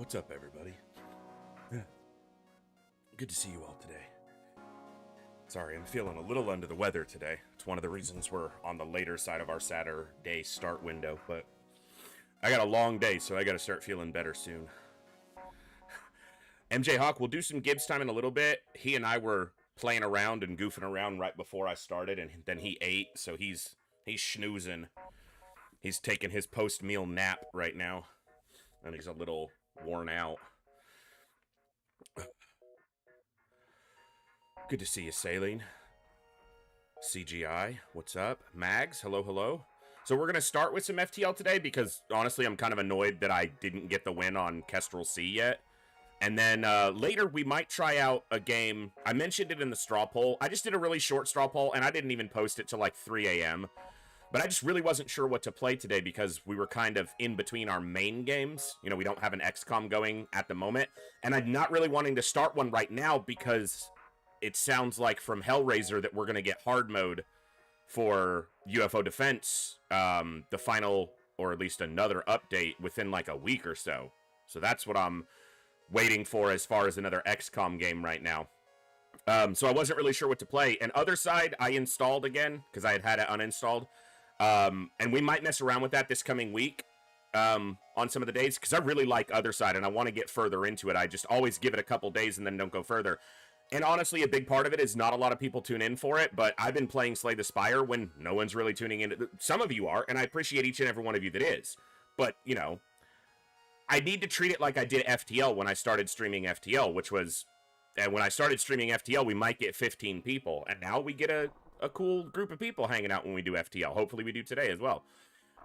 What's up, everybody? Good to see you all today. Sorry, I'm feeling a little under the weather today. It's one of the reasons we're on the later side of our Saturday start window, but I got a long day, so I gotta start feeling better soon. MJ Hawk, we'll do some Gibbs time in a little bit. He and I were playing around and goofing around right before I started, and then he ate, so he's schnoozing. He's taking his post-meal nap right now, and he's a little worn out. Good to see you, Saline. CGI, what's up? Mags, hello, hello. So we're going to start with some FTL today because, honestly, I'm kind of annoyed that I didn't get the win on Kestrel C yet. And then later, we might try out a game. I mentioned it in the straw poll. I just did a really short straw poll, and I didn't even post it till like 3 a.m. But I just really wasn't sure what to play today because we were kind of in between our main games. You know, we don't have an XCOM going at the moment. And I'm not really wanting to start one right now because it sounds like from Hellraiser that we're going to get hard mode for UFO Defense, the final, or at least another update within like a week or so. So that's what I'm waiting for as far as another XCOM game right now. So I wasn't really sure what to play. And Other Side, I installed again because I had it uninstalled. And we might mess around with that this coming week on some of the days because I really like Other Side and I want to get further into it. I just always give it a couple days and then don't go further. And honestly, a big part of it is not a lot of people tune in for it, but I've been playing Slay the Spire when no one's really tuning in. Some of you are, and I appreciate each and every one of you that is. But, you know, I need to treat it like I did FTL when I started streaming FTL, which was, and when I started streaming FTL, we might get 15 people. And now we get a cool group of people hanging out when we do FTL. Hopefully we do today as well.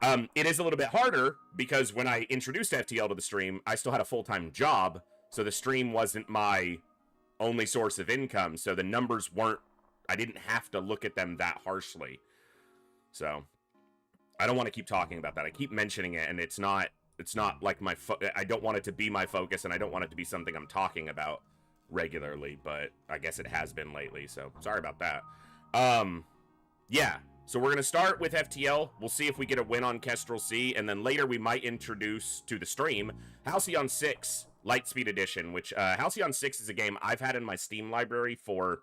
It is a little bit harder because when I introduced FTL to the stream, I still had a full-time job, so the stream wasn't my only source of income, so the numbers weren't, I didn't have to look at them that harshly. So I don't want to keep talking about that. I keep mentioning it, and it's not like I don't want it to be my focus, and I don't want it to be something I'm talking about regularly, but I guess it has been lately, so sorry about that. Yeah, so we're going to start with FTL. We'll see if we get a win on Kestrel C, and then later we might introduce to the stream Halcyon 6 Lightspeed Edition, which Halcyon 6 is a game I've had in my Steam library for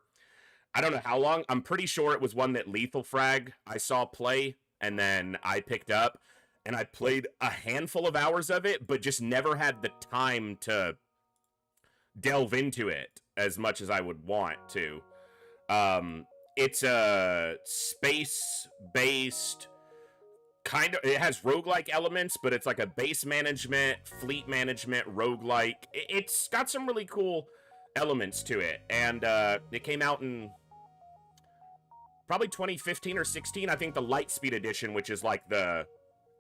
I don't know how long. I'm pretty sure it was one that Lethal Frag I saw play, and then I picked up, and I played a handful of hours of it, but just never had the time to delve into it as much as I would want to. It's a space-based kind of, it has roguelike elements, but it's like a base management, fleet management, roguelike. It's got some really cool elements to it, and it came out in probably 2015 or 16. I think the Lightspeed edition, which is like the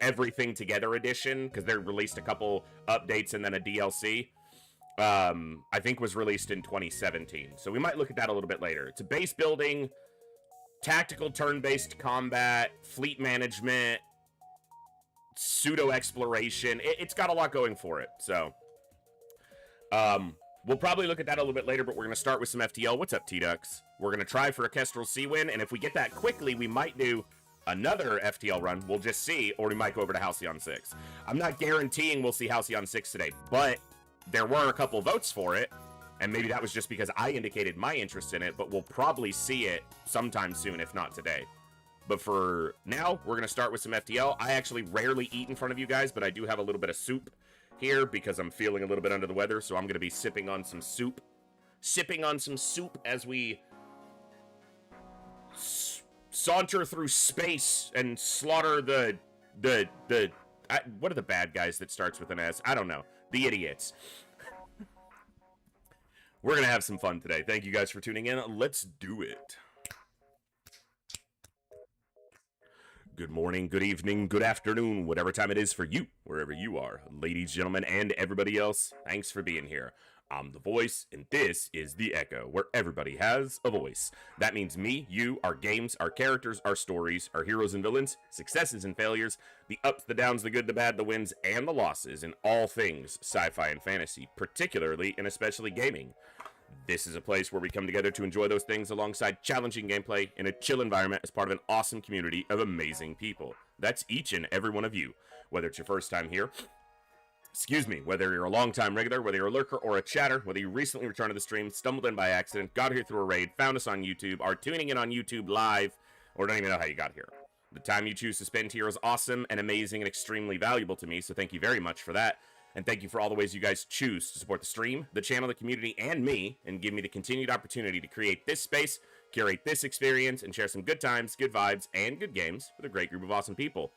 everything together edition, because they released a couple updates and then a DLC, I think was released in 2017. So we might look at that a little bit later. It's a base building, tactical turn-based combat, fleet management, pseudo-exploration. It's got a lot going for it, so we'll probably look at that a little bit later, but we're going to start with some FTL. What's up, T-Ducks? We're going to try for a Kestrel C win, and if we get that quickly, we might do another FTL run. We'll just see, or we might go over to Halcyon 6. I'm not guaranteeing we'll see Halcyon 6 today, but there were a couple votes for it, and maybe that was just because I indicated my interest in it, but we'll probably see it sometime soon, if not today. But for now, we're going to start with some FTL. I actually rarely eat in front of you guys, but I do have a little bit of soup here because I'm feeling a little bit under the weather, so I'm going to be sipping on some soup. Sipping on some soup as we saunter through space and slaughter what are the bad guys that starts with an S? I don't know. The idiots. We're going to have some fun today. Thank you guys for tuning in. Let's do it. Good morning, good evening, good afternoon, whatever time it is for you, wherever you are. Ladies, gentlemen, and everybody else, thanks for being here. I'm the voice, and this is the Echo, where everybody has a voice. That means me, you, our games, our characters, our stories, our heroes and villains, successes and failures, the ups, the downs, the good, the bad, the wins, and the losses in all things sci-fi and fantasy, particularly and especially gaming. This is a place where we come together to enjoy those things alongside challenging gameplay in a chill environment as part of an awesome community of amazing people. That's each and every one of you. Whether it's your first time here, Excuse me, whether you're a long-time regular, whether you're a lurker or a chatter, whether you recently returned to the stream, stumbled in by accident, got here through a raid, found us on YouTube, are tuning in on YouTube live, or don't even know how you got here. The time you choose to spend here is awesome and amazing and extremely valuable to me, so thank you very much for that. And thank you for all the ways you guys choose to support the stream, the channel, the community, and me, and give me the continued opportunity to create this space, curate this experience, and share some good times, good vibes, and good games with a great group of awesome people.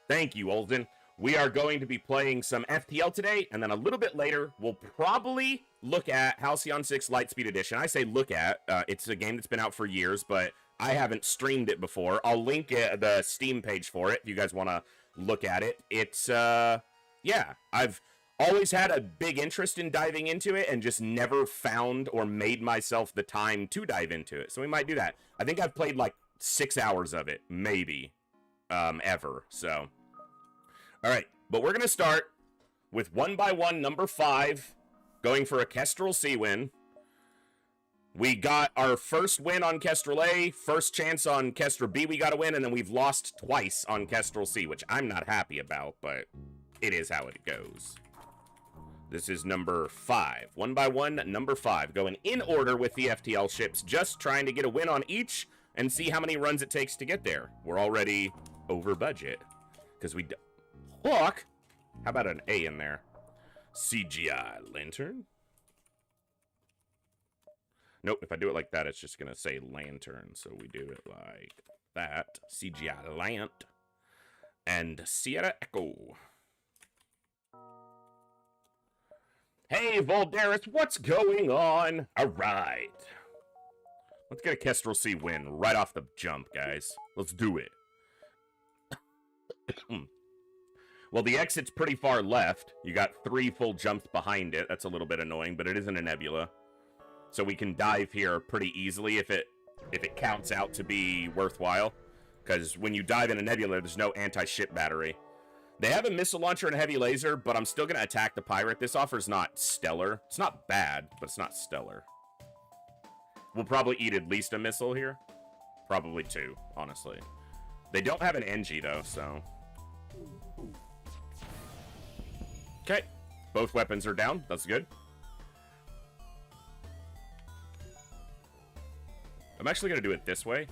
Thank you, Olden. We are going to be playing some FTL today, and then a little bit later, we'll probably look at Halcyon 6 Lightspeed Edition. I say look at. It's a game that's been out for years, but I haven't streamed it before. I'll link the Steam page for it if you guys want to look at it. It's, yeah, I've always had a big interest in diving into it and just never found or made myself the time to dive into it. So we might do that. I think I've played like 6 hours of it, maybe, ever, so... Alright, but we're going to start with 1x1 number 5, going for a Kestrel C win. We got our first win on Kestrel A, first chance on Kestrel B we got to win, and then we've lost twice on Kestrel C, which I'm not happy about, but it is how it goes. This is number 5. 1x1 number 5, going in order with the FTL ships, just trying to get a win on each and see how many runs it takes to get there. We're already over budget, because we... Look! How about an A in there? CGI lantern? Nope, if I do it like that, it's just going to say lantern. So we do it like that. CGI lant. And Sierra Echo. Hey, Voldaris, what's going on? All right. Let's get a Kestrel C win right off the jump, guys. Let's do it. Well, the exit's pretty far left. You got 3 full jumps behind it. That's a little bit annoying, but it isn't a nebula. So we can dive here pretty easily if it counts out to be worthwhile. Because when you dive in a nebula, there's no anti-ship battery. They have a missile launcher and a heavy laser, but I'm still going to attack the pirate. This offer's not stellar. It's not bad, but it's not stellar. We'll probably eat at least a missile here. Probably 2, honestly. They don't have an NG, though, so... Okay, both weapons are down. That's good. I'm actually going to do it this way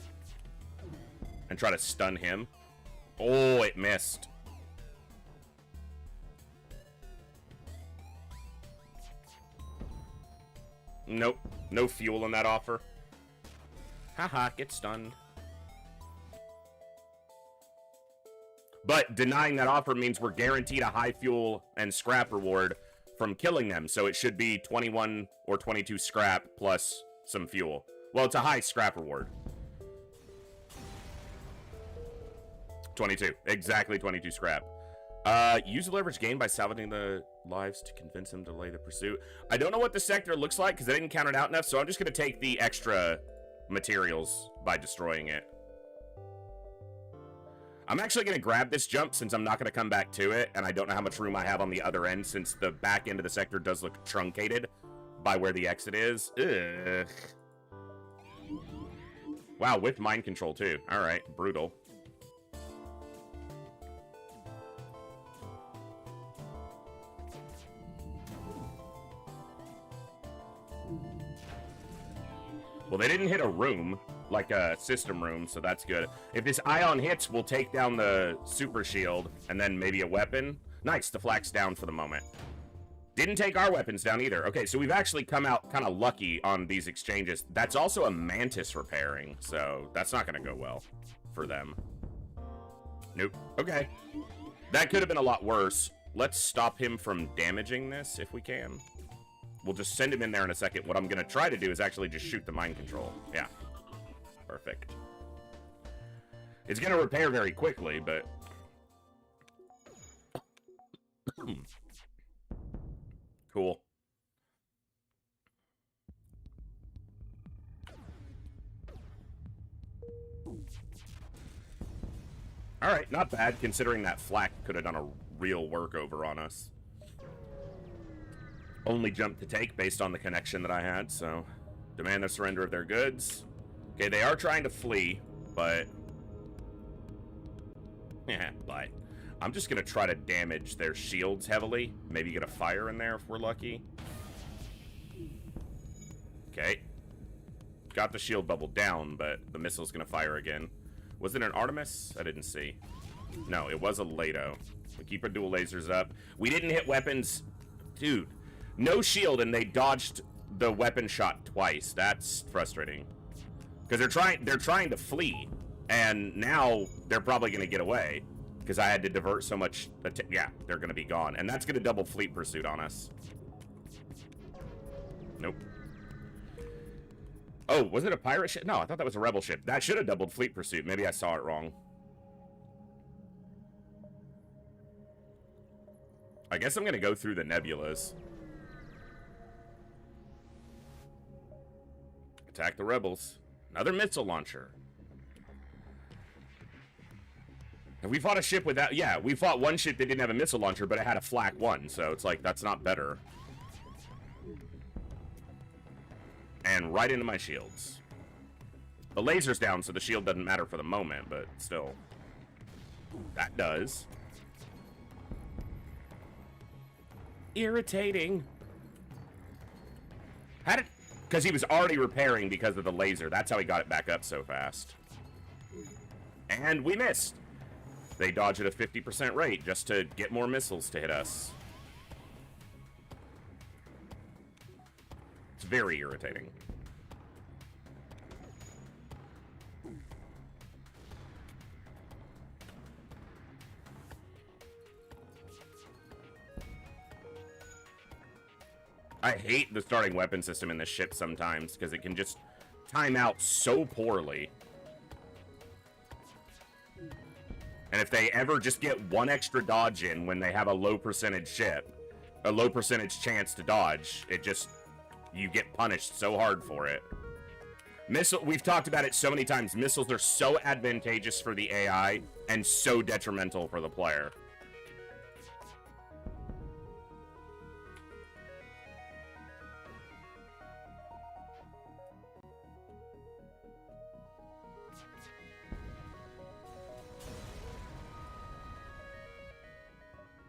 and try to stun him. Oh, it missed. Nope, no fuel in that offer. Haha, get stunned. But denying that offer means we're guaranteed a high fuel and scrap reward from killing them. So it should be 21 or 22 scrap plus some fuel. Well, it's a high scrap reward. 22. Exactly 22 scrap. Use the leverage gained by salvaging the lives to convince them to delay the pursuit. I don't know what the sector looks like because I didn't count it out enough. So I'm just going to take the extra materials by destroying it. I'm actually going to grab this jump since I'm not going to come back to it, and I don't know how much room I have on the other end since the back end of the sector does look truncated by where the exit is. Ugh. Wow, with mind control too. Alright, brutal. Well, they didn't hit a room, like a system room, so that's good. If this ion hits, we'll take down the super shield, and then maybe a weapon. Nice, the flak's down for the moment. Didn't take our weapons down either. Okay, so we've actually come out kind of lucky on these exchanges. That's also a mantis repairing, so that's not going to go well for them. Nope. Okay. That could have been a lot worse. Let's stop him from damaging this if we can. We'll just send him in there in a second. What I'm going to try to do is actually just shoot the mind control. Yeah. Perfect. It's going to repair very quickly, but... Cool. Alright, not bad, considering that flak could have done a real workover on us. Only jump to take based on the connection that I had, so... Demand the surrender of their goods. Okay, they are trying to flee, but... Yeah, bye. I'm just going to try to damage their shields heavily. Maybe get a fire in there if we're lucky. Okay. Got the shield bubble down, but the missile's going to fire again. Was it an Artemis? I didn't see. No, it was a Lado. We keep our dual lasers up. We didn't hit weapons. Dude, no shield, and they dodged the weapon shot twice. That's frustrating. Because they're trying to flee, and now they're probably going to get away. Because I had to divert so much. Yeah, they're going to be gone. And that's going to double fleet pursuit on us. Nope. Oh, was it a pirate ship? No, I thought that was a rebel ship. That should have doubled fleet pursuit. Maybe I saw it wrong. I guess I'm going to go through the nebulas. Attack the rebels. Another missile launcher. And we fought a ship without... Yeah, we fought one ship that didn't have a missile launcher, but it had a flak one, so it's like, that's not better. And right into my shields. The laser's down, so the shield doesn't matter for the moment, but still. That does. Irritating. How did... Because he was already repairing because of the laser. That's how he got it back up so fast. And we missed. They dodge at a 50% rate just to get more missiles to hit us. It's very irritating. I hate the starting weapon system in this ship sometimes because it can just time out so poorly. And if they ever just get one extra dodge in when they have a low percentage ship, a low percentage chance to dodge, it just, you get punished so hard for it. We've talked about it so many times. Missiles are so advantageous for the AI and so detrimental for the player.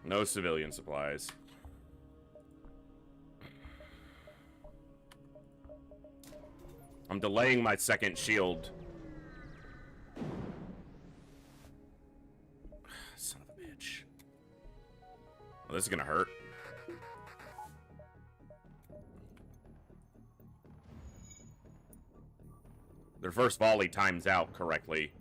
No civilian supplies. I'm delaying my second shield. Son of a bitch. Well, this is gonna hurt. Their first volley times out correctly.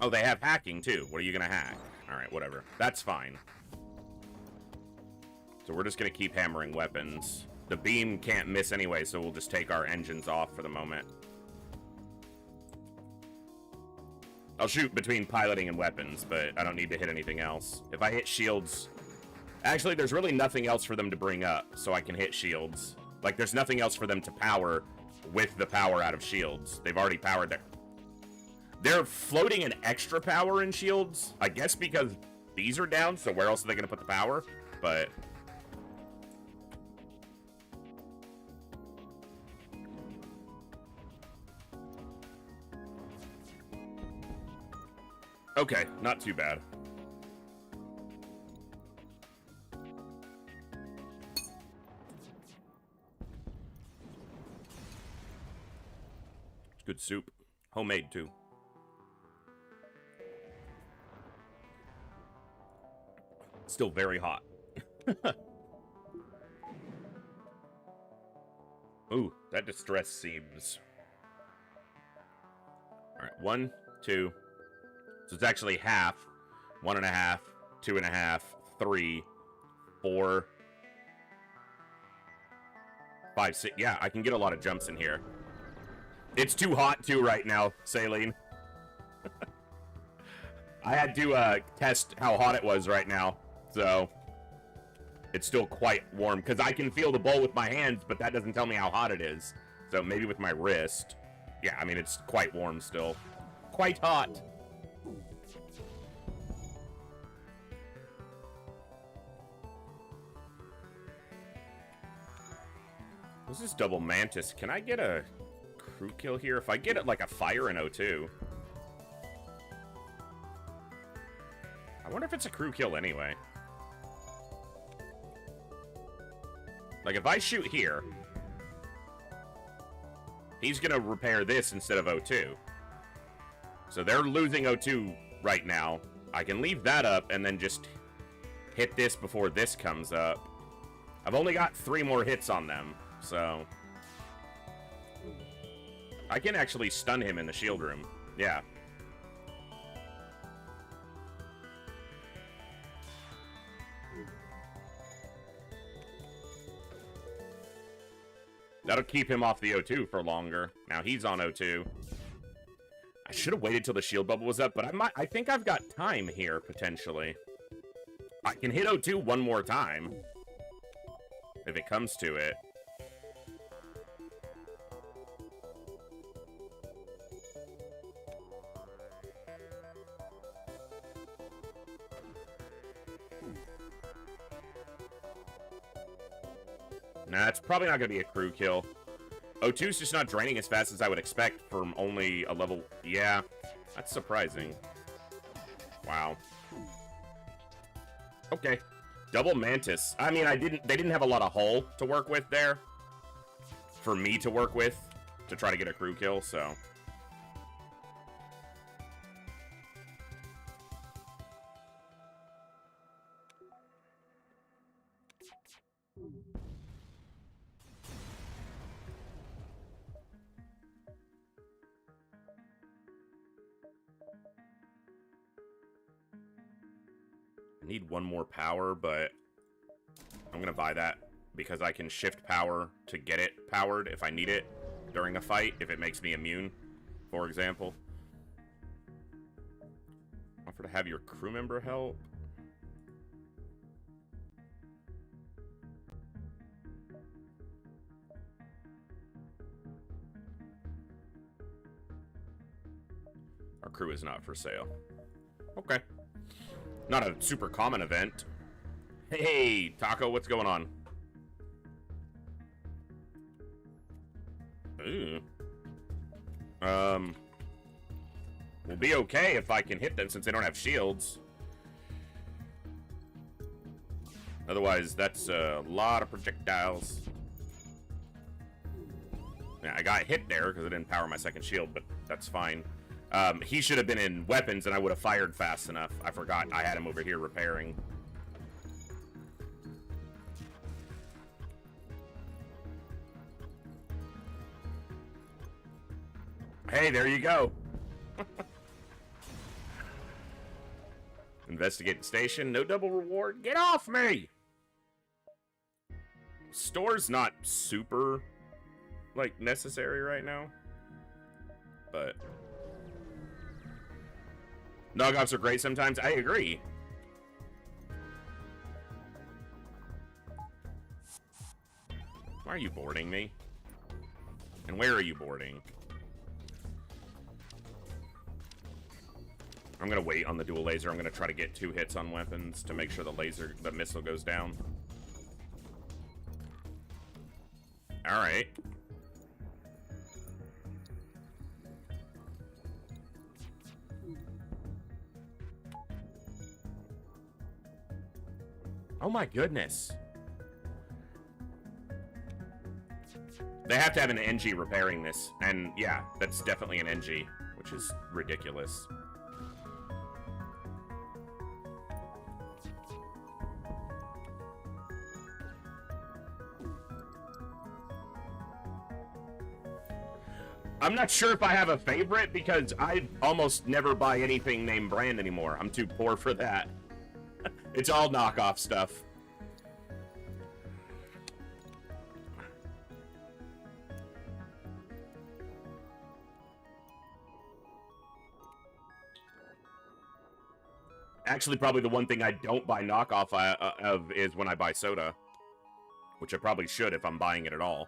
Oh, they have hacking, too. What are you going to hack? All right, whatever. That's fine. So we're just going to keep hammering weapons. The beam can't miss anyway, so we'll just take our engines off for the moment. I'll shoot between piloting and weapons, but I don't need to hit anything else. If I hit shields... Actually, there's really nothing else for them to bring up, so I can hit shields. Like, there's nothing else for them to power with the power out of shields. They've already powered their... They're floating an extra power in shields, I guess because these are down, so where else are they going to put the power? But... Okay, not too bad. It's good soup. Homemade, too. Still very hot. Ooh, that distress seems... Alright, 1, 2... So it's actually half. 1.5, 2.5, 3, 4, 5, 6. Yeah, I can get a lot of jumps in here. It's too hot, too, right now, Saline. I had to test how hot it was right now, so it's still quite warm. Because I can feel the bowl with my hands, but that doesn't tell me how hot it is. So maybe with my wrist. Yeah, I mean, it's quite warm still. Quite hot. This is double mantis. Can I get a crew kill here? If I get it like a fire in O2. wonder if it's a crew kill anyway. Like, if I shoot here, he's gonna repair this instead of O2. So they're losing O2 right now. I can leave that up and then just hit this before this comes up. I've only got 3 more hits on them, so I can actually stun him in the shield room. Yeah. That'll keep him off the O2 for longer. Now he's on O2. I should have waited till the shield bubble was up, but I think I've got time here, potentially. I can hit O2 one more time. If it comes to it. Nah, it's probably not going to be a crew kill. O2's just not draining as fast as I would expect from only a level... Yeah, that's surprising. Wow. Okay. Double Mantis. I mean, they didn't have a lot of hull to work with there. For me to work with. To try to get a crew kill, so... I need one more power, but I'm gonna buy that because I can shift power to get it powered if I need it during a fight, if it makes me immune, for example. Offer to have your crew member help. Our crew is not for sale. Okay. Not a super common event. Hey, Taco, what's going on? Ooh. We'll be okay if I can hit them since they don't have shields. Otherwise, that's a lot of projectiles. Yeah, I got hit there because I didn't power my second shield, but that's fine. He should have been in weapons and I would have fired fast enough. I forgot I had him over here repairing. Hey, there you go. Investigate the station. No double reward. Get off me! Store's not super, like, necessary right now. But... Knockoffs are great sometimes. I agree. Why are you boarding me? And where are you boarding? I'm gonna wait on the dual laser. I'm gonna try to get 2 hits on weapons to make sure the missile goes down. Alright. Oh my goodness. They have to have an NG repairing this. And yeah, that's definitely an NG, which is ridiculous. I'm not sure if I have a favorite because I almost never buy anything named brand anymore. I'm too poor for that. It's all knockoff stuff. Actually, probably the one thing I don't buy knockoff of is when I buy soda. Which I probably should if I'm buying it at all.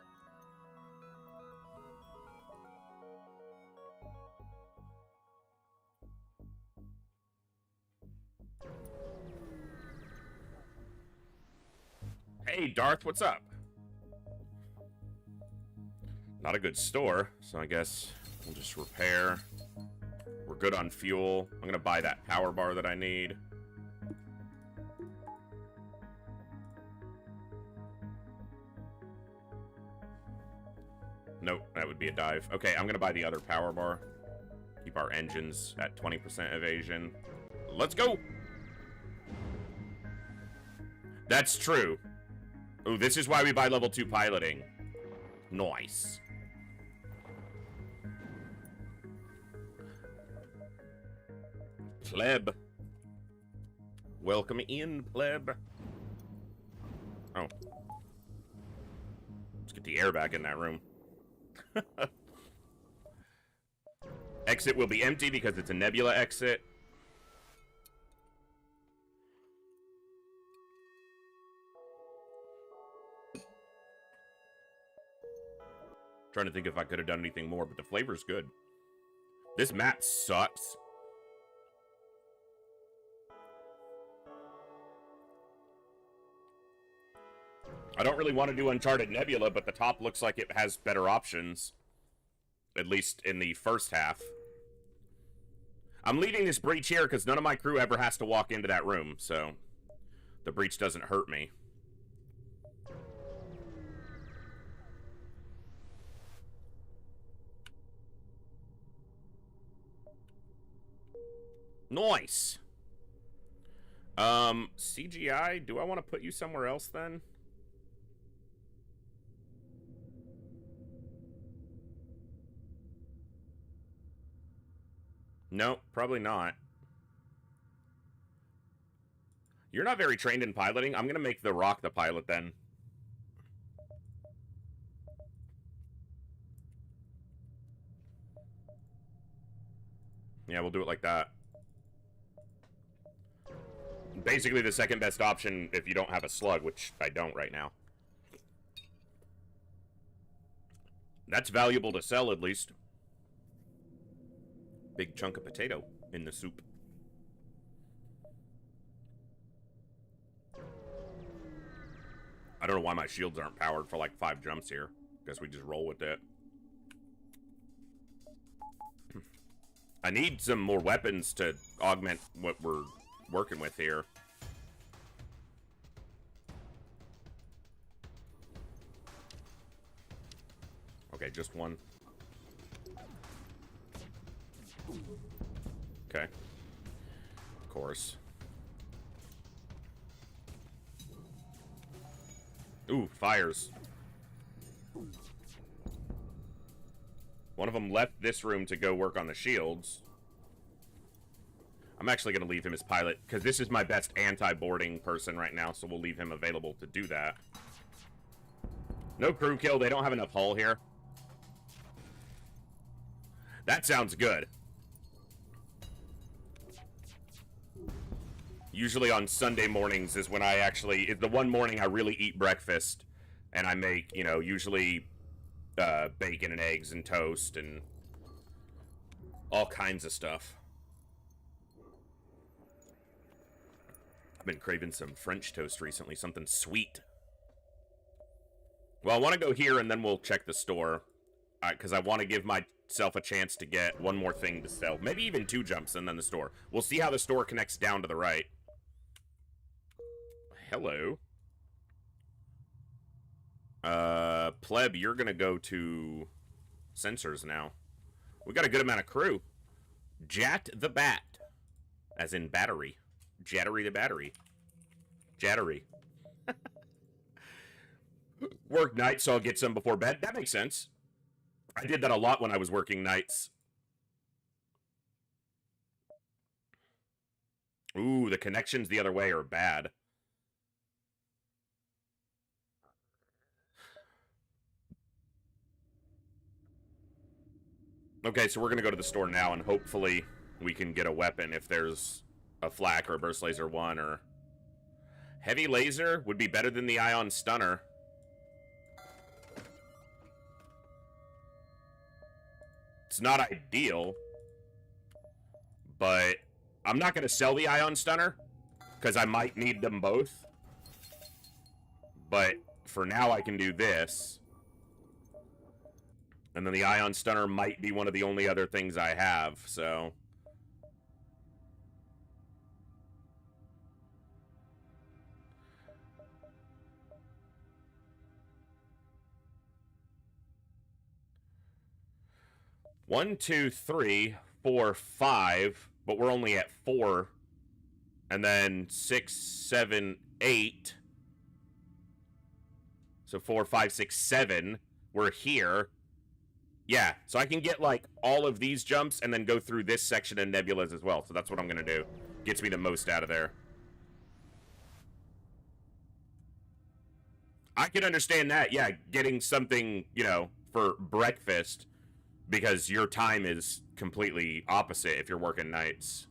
Hey, Darth, what's up? Not a good store, so I guess we'll just repair. We're good on fuel. I'm gonna buy that power bar that I need. Nope, that would be a dive. Okay, I'm gonna buy the other power bar. Keep our engines at 20% evasion. Let's go! That's true. Ooh, this is why we buy level 2 piloting. Nice. Pleb. Welcome in, pleb. Oh. Let's get the air back in that room. Exit will be empty because it's a nebula exit. Trying to think if I could have done anything more, but the flavor's good. This map sucks. I don't really want to do Uncharted Nebula, but the top looks like it has better options. At least in the first half. I'm leaving this breach here because none of my crew ever has to walk into that room, so the breach doesn't hurt me. Nice. CGI, do I want to put you somewhere else then? No, probably not. You're not very trained in piloting. I'm gonna make The Rock the pilot then. Yeah, we'll do it like that. Basically the second best option if you don't have a slug, which I don't right now. That's valuable to sell, at least. Big chunk of potato in the soup. I don't know why my shields aren't powered for like 5 jumps here. Guess we just roll with it. I need some more weapons to augment what we're working with here. Okay, just one. Okay. Of course. Ooh, fires. One of them left this room to go work on the shields. I'm actually going to leave him as pilot, because this is my best anti-boarding person right now, so we'll leave him available to do that. No crew kill. They don't have enough hull here. That sounds good. Usually on Sunday mornings is when I actually... It's the one morning I really eat breakfast. And I make, you know, usually bacon and eggs and toast and all kinds of stuff. I've been craving some French toast recently. Something sweet. Well, I want to go here and then we'll check the store. Because I want to give myself a chance to get one more thing to sell. Maybe even 2 jumps and then the store. We'll see how the store connects down to the right. Hello. Pleb, you're gonna go to sensors now. We got a good amount of crew. Jat the Bat. As in battery. Jattery the battery. Jattery. Work nights, so I'll get some before bed. That makes sense. I did that a lot when I was working nights. Ooh, the connections the other way are bad. Okay, so we're going to go to the store now, and hopefully we can get a weapon if there's a flak or a burst laser 1 or... Heavy laser would be better than the ion stunner. It's not ideal, but I'm not going to sell the ion stunner because I might need them both. But for now, I can do this. And then the ion stunner might be one of the only other things I have, so... 1, 2, 3, 4, 5, but we're only at 4. And then 6, 7, 8. So 4, 5, 6, 7. We're here. Yeah, so I can get, like, all of these jumps and then go through this section of nebulas as well. So that's what I'm going to do. Gets me the most out of there. I can understand that, yeah, getting something, you know, for breakfast because your time is completely opposite if you're working nights.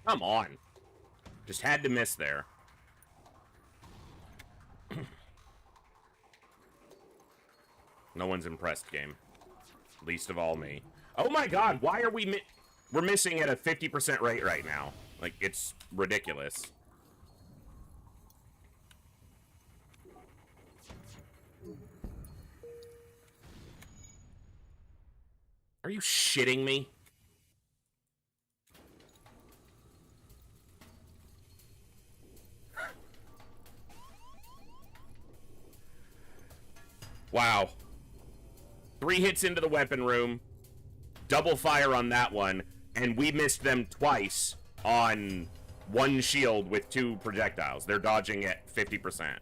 Come on. Just had to miss there. No one's impressed, game. Least of all me. Oh my god, why are we're missing at a 50% rate right now. Like, it's ridiculous. Are you shitting me? Wow. 3 hits into the weapon room. Double fire on that one. And we missed them twice on 1 shield with 2 projectiles. They're dodging at 50%.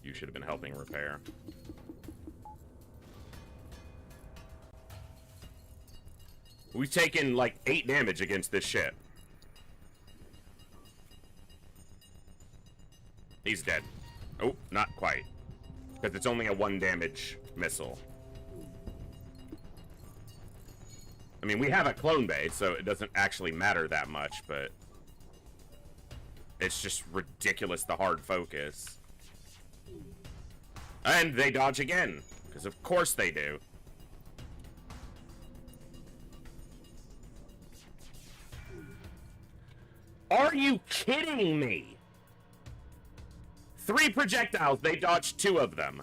You should have been helping repair. We've taken like 8 damage against this ship. He's dead. Oh, not quite. Because it's only a 1 damage missile. I mean, we have a clone base, so it doesn't actually matter that much, but it's just ridiculous, the hard focus. And they dodge again, because of course they do. Are you kidding me? 3 projectiles, they dodged 2 of them.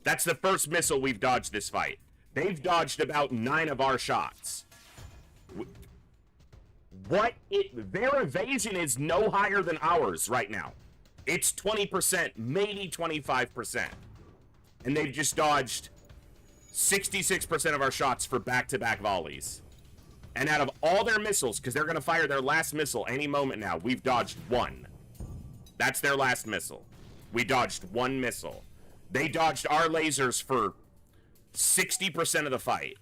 That's the first missile we've dodged this fight. They've dodged about 9 of our shots. Their evasion is no higher than ours right now. It's 20%, maybe 25%. And they've just dodged 66% of our shots for back-to-back volleys. And out of all their missiles, because they're going to fire their last missile any moment now, we've dodged 1. That's their last missile. We dodged 1 missile. They dodged our lasers for 60% of the fight.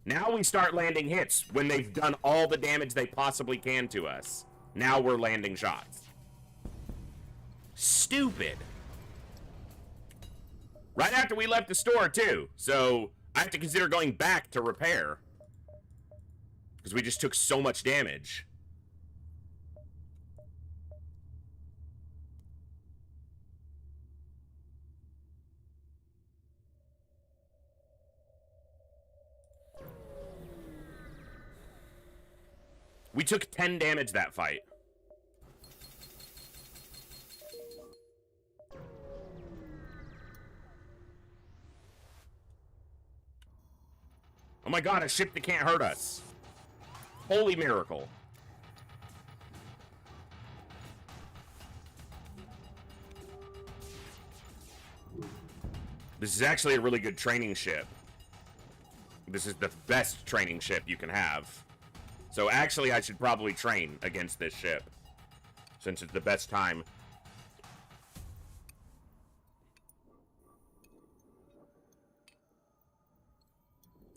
Now we start landing hits when they've done all the damage they possibly can to us. Now we're landing shots. Stupid. Right after we left the store, too. So I have to consider going back to repair. Because we just took so much damage. We took 10 damage that fight. Oh my god, a ship that can't hurt us. Holy miracle. This is actually a really good training ship. This is the best training ship you can have. So actually, I should probably train against this ship, since it's the best time.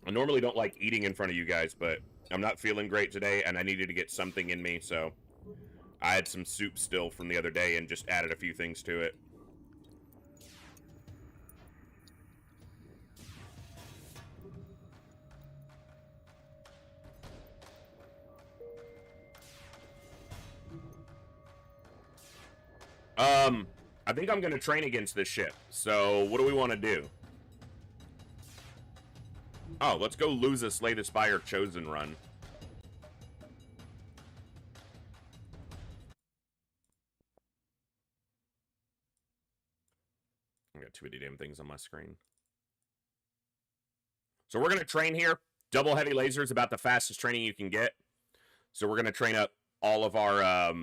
I normally don't like eating in front of you guys, but I'm not feeling great today, and I needed to get something in me, so I had some soup still from the other day and just added a few things to it. I think I'm going to train against this ship. So, what do we want to do? Oh, let's go lose a Slay the Spire Chosen run. I got too many damn things on my screen. So we're going to train here. Double heavy laser is about the fastest training you can get. So we're going to train up all of our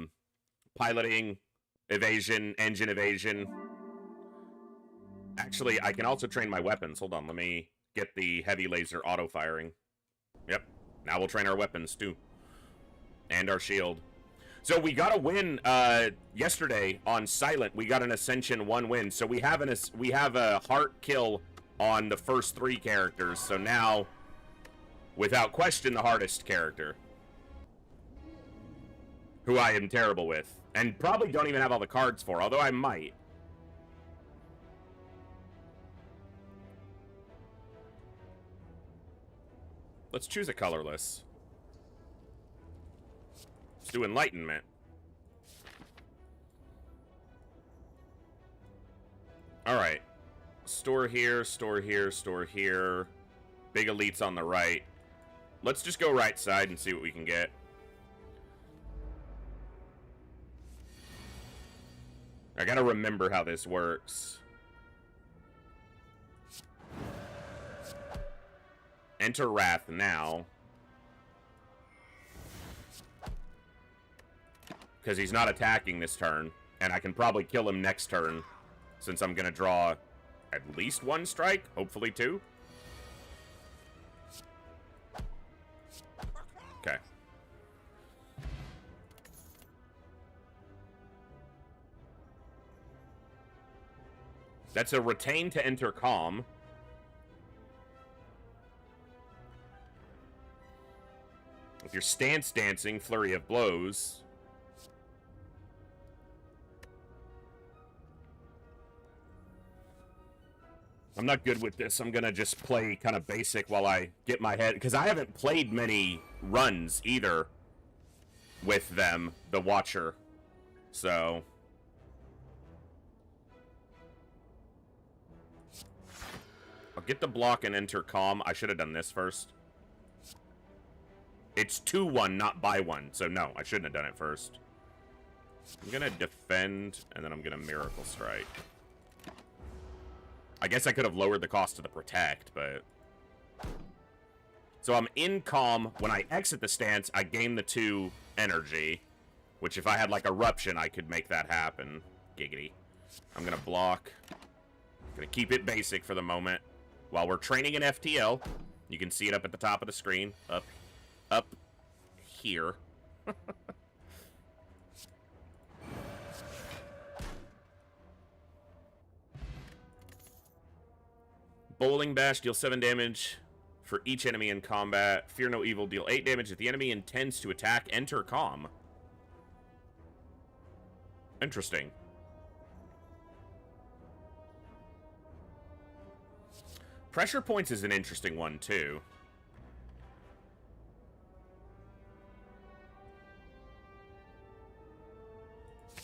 piloting, evasion, engine evasion. Actually, I can also train my weapons. Hold on, let me get the heavy laser auto-firing. Yep, now we'll train our weapons too. And our shield. So we got a win yesterday on Silent. We got an Ascension 1 win. So we have a heart kill on the first 3 characters. So now, without question, the hardest character. Who I am terrible with. And probably don't even have all the cards for, although I might. Let's choose a colorless. Let's do Enlightenment. Alright. Store here, store here, store here. Big elites on the right. Let's just go right side and see what we can get. I gotta remember how this works. Enter Wrath now. Because he's not attacking this turn. And I can probably kill him next turn. Since I'm gonna draw at least 1 strike. Hopefully 2. Okay. That's a retain to enter calm. If you're stance dancing, flurry of blows. I'm not good with this. I'm gonna just play kind of basic while I get my head, because I haven't played many runs either with them, the Watcher. So I'll get the block and enter calm. I should have done this first. It's 2-1, not by 1. So no, I shouldn't have done it first. I'm gonna defend, and then I'm gonna Miracle Strike. I guess I could have lowered the cost to the protect, but... So I'm in calm. When I exit the stance, I gain the 2 energy. Which if I had like Eruption, I could make that happen. Giggity. I'm gonna block. Gonna keep it basic for the moment. While we're training in FTL, you can see it up at the top of the screen. Up here. Bowling Bash, deal 7 damage for each enemy in combat. Fear no evil, deal 8 damage if the enemy intends to attack. Enter calm. Interesting. Pressure points is an interesting one, too.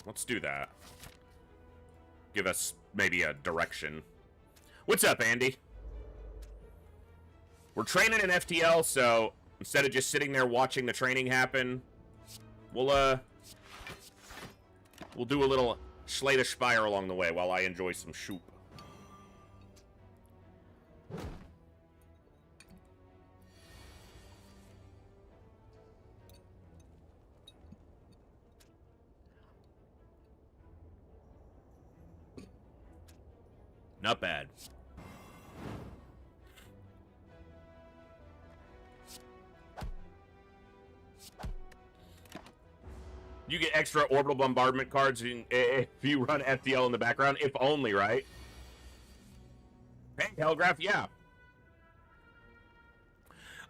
Let's do that. Give us maybe a direction. What's up, Andy? We're training in FTL, so instead of just sitting there watching the training happen, we'll do a little Slay the Spire along the way while I enjoy some soup. Not bad. You get extra orbital bombardment cards if you run FTL in the background. If only, right? Hey, Hellgraph, yeah.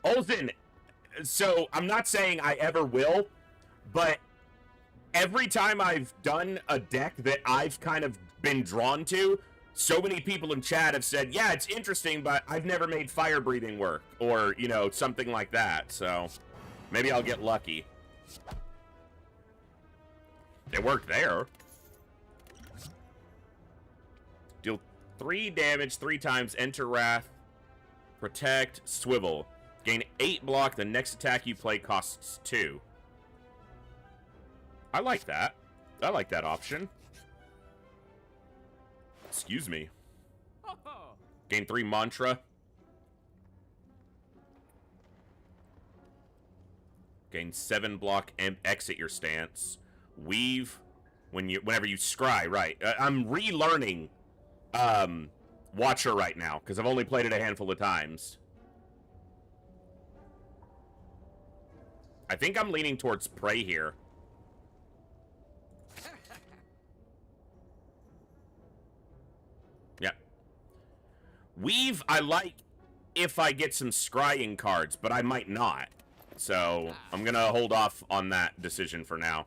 Olsen, so I'm not saying I ever will, but every time I've done a deck that I've kind of been drawn to, so many people in chat have said, yeah, it's interesting, but I've never made fire breathing work, or, you know, something like that. So maybe I'll get lucky. It worked there. 3 damage 3 times, enter Wrath, protect, swivel. Gain 8 block, the next attack you play costs 2. I like that. I like that option. Excuse me. Gain 3 mantra. Gain 7 block and exit your stance. Weave whenever you scry, right. I'm relearning Watcher right now, because I've only played it a handful of times. I think I'm leaning towards Prey here. Yeah. Weave, I like if I get some scrying cards, but I might not. So, I'm gonna hold off on that decision for now.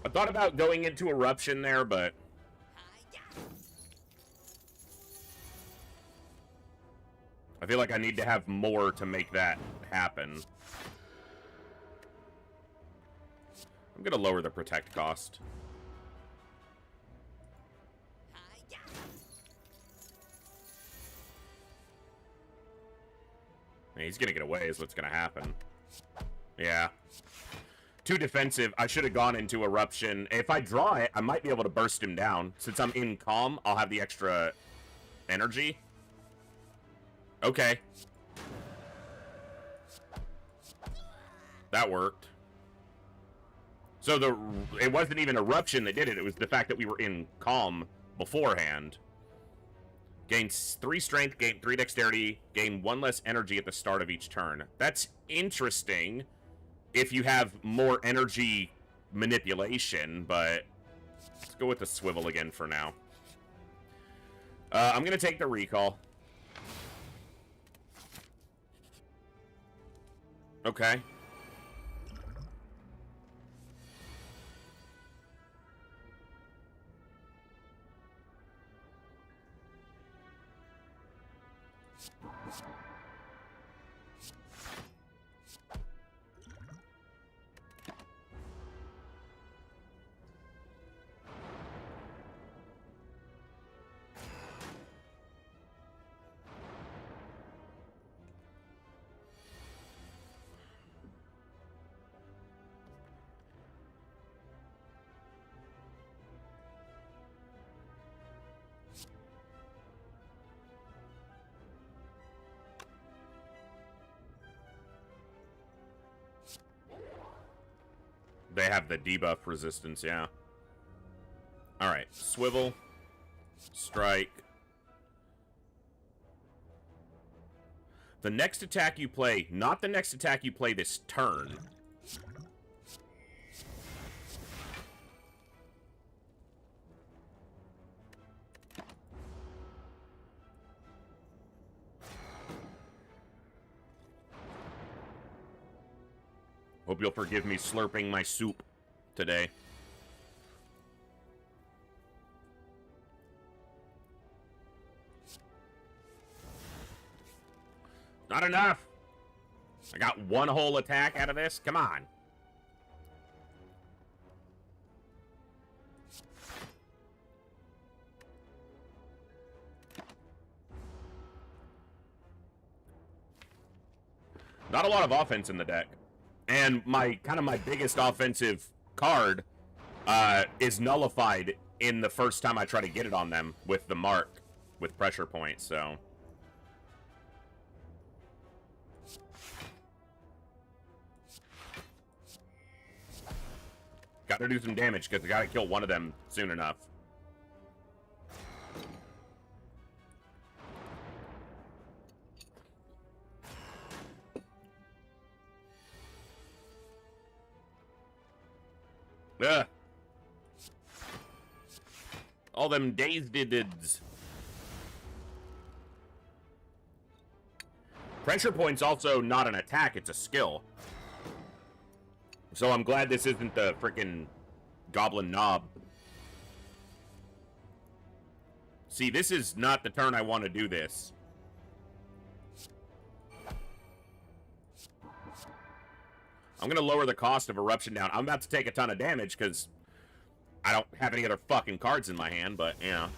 I thought about going into Eruption there, but I feel like I need to have more to make that happen. I'm gonna lower the protect cost. He's gonna get away is what's gonna happen. Yeah. Too defensive. I should have gone into Eruption. If I draw it, I might be able to burst him down. Since I'm in Calm, I'll have the extra energy. Okay. That worked. So it wasn't even Eruption that did it. It was the fact that we were in Calm beforehand. Gain 3 strength, gain 3 dexterity, gain 1 less energy at the start of each turn. That's interesting if you have more energy manipulation, but let's go with the swivel again for now. I'm going to take the recall. Okay. They have the debuff resistance, yeah. Alright, swivel, strike. The next attack you play, not the next attack you play this turn. Hope you'll forgive me slurping my soup today. Not enough! I got 1 whole attack out of this? Come on. Not a lot of offense in the deck. And my biggest offensive card is nullified in the first time I try to get it on them with the mark with pressure points, so. Gotta do some damage because I gotta kill one of them soon enough. Ugh. All them dazed-ids. Pressure point's also not an attack, it's a skill. So I'm glad this isn't the frickin' Goblin Knob. See, this is not the turn I want to do this. I'm going to lower the cost of Eruption down. I'm about to take a ton of damage because I don't have any other fucking cards in my hand, but, you know.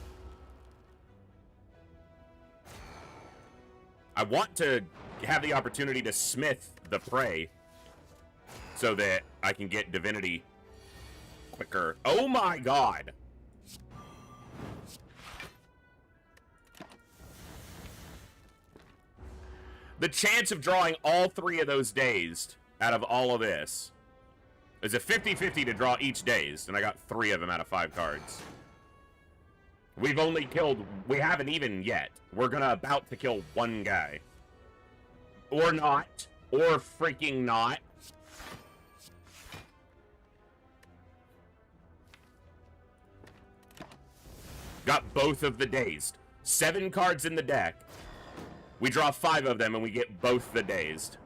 I want to have the opportunity to smith the prey so that I can get Divinity quicker. Oh my god! The chance of drawing all 3 of those dazed out of all of this is a 50-50 to draw each dazed, and I got 3 of them out of 5 cards. We've only killed... We haven't even yet. We're about to kill 1 guy. Or not. Or freaking not. Got both of the dazed. 7 cards in the deck. We draw 5 of them and we get both the dazed.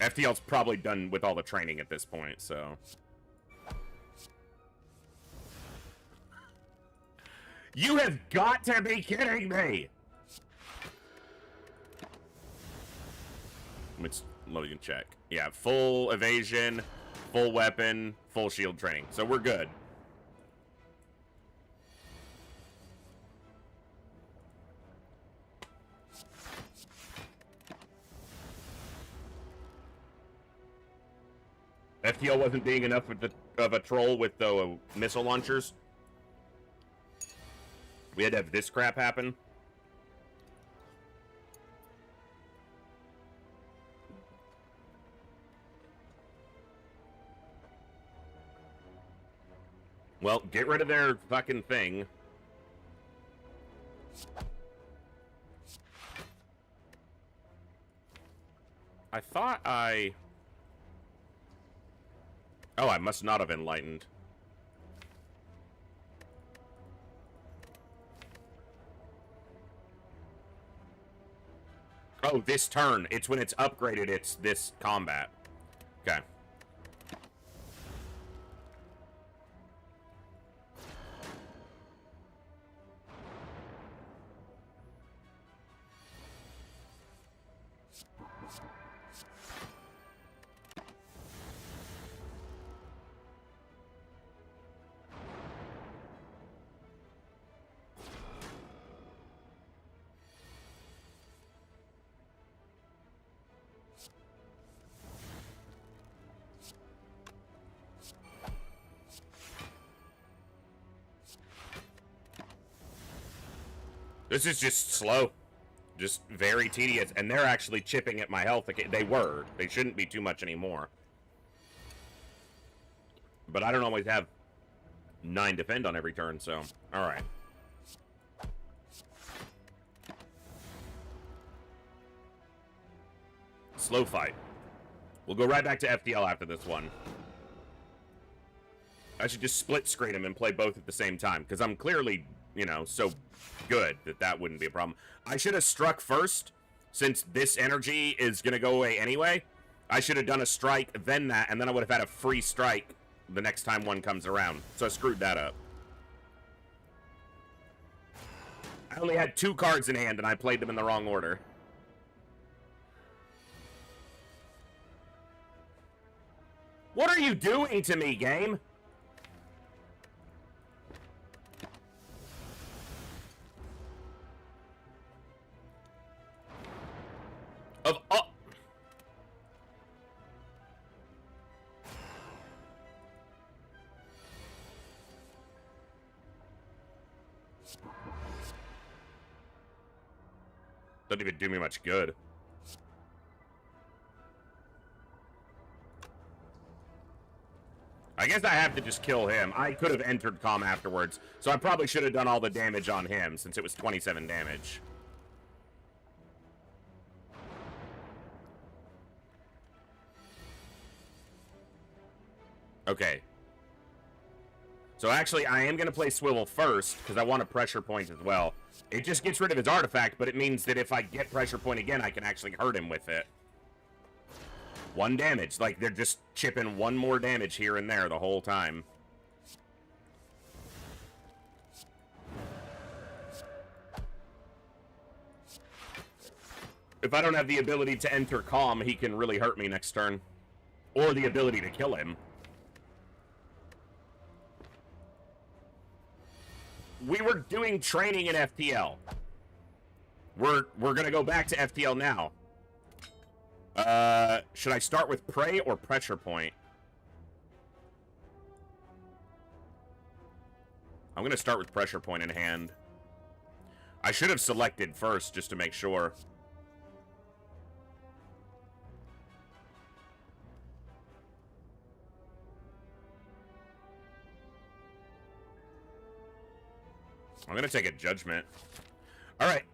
FTL's probably done with all the training at this point, so... You have got to be kidding me! Let's load and check. Yeah, full evasion, full weapon, full shield training. So we're good. FTL wasn't being enough of a troll with the missile launchers. We had to have this crap happen. Well, get rid of their fucking thing. I thought I... Oh, I must not have enlightened. Oh, this turn. It's when it's upgraded, it's this combat. Okay. This is just slow. Just very tedious. And they're actually chipping at my health. They were. They shouldn't be too much anymore. But I don't always have 9 defend on every turn, so... Alright. Slow fight. We'll go right back to FTL after this one. I should just split screen them and play both at the same time, because I'm clearly, you know, so good that that wouldn't be a problem. I should have struck first, since this energy is going to go away anyway. I should have done a strike, then that, and then I would have had a free strike the next time one comes around. So I screwed that up. I only had 2 cards in hand, and I played them in the wrong order. What are you doing to me, game? Of all... Doesn't even do me much good. I guess I have to just kill him. I could have entered calm afterwards, so I probably should have done all the damage on him, since it was 27 damage. Okay. So actually, I am going to play Swivel first, because I want a pressure point as well. It just gets rid of his artifact, but it means that if I get pressure point again, I can actually hurt him with it. 1 damage. Like, they're just chipping 1 more damage here and there the whole time. If I don't have the ability to enter Calm, he can really hurt me next turn. Or the ability to kill him. We were doing training in FTL. We're gonna go back to FTL now. Should I start with Prey or Pressure Point? I'm gonna start with Pressure Point in hand. I should have selected first, just to make sure. I'm gonna take a Judgment. Alright.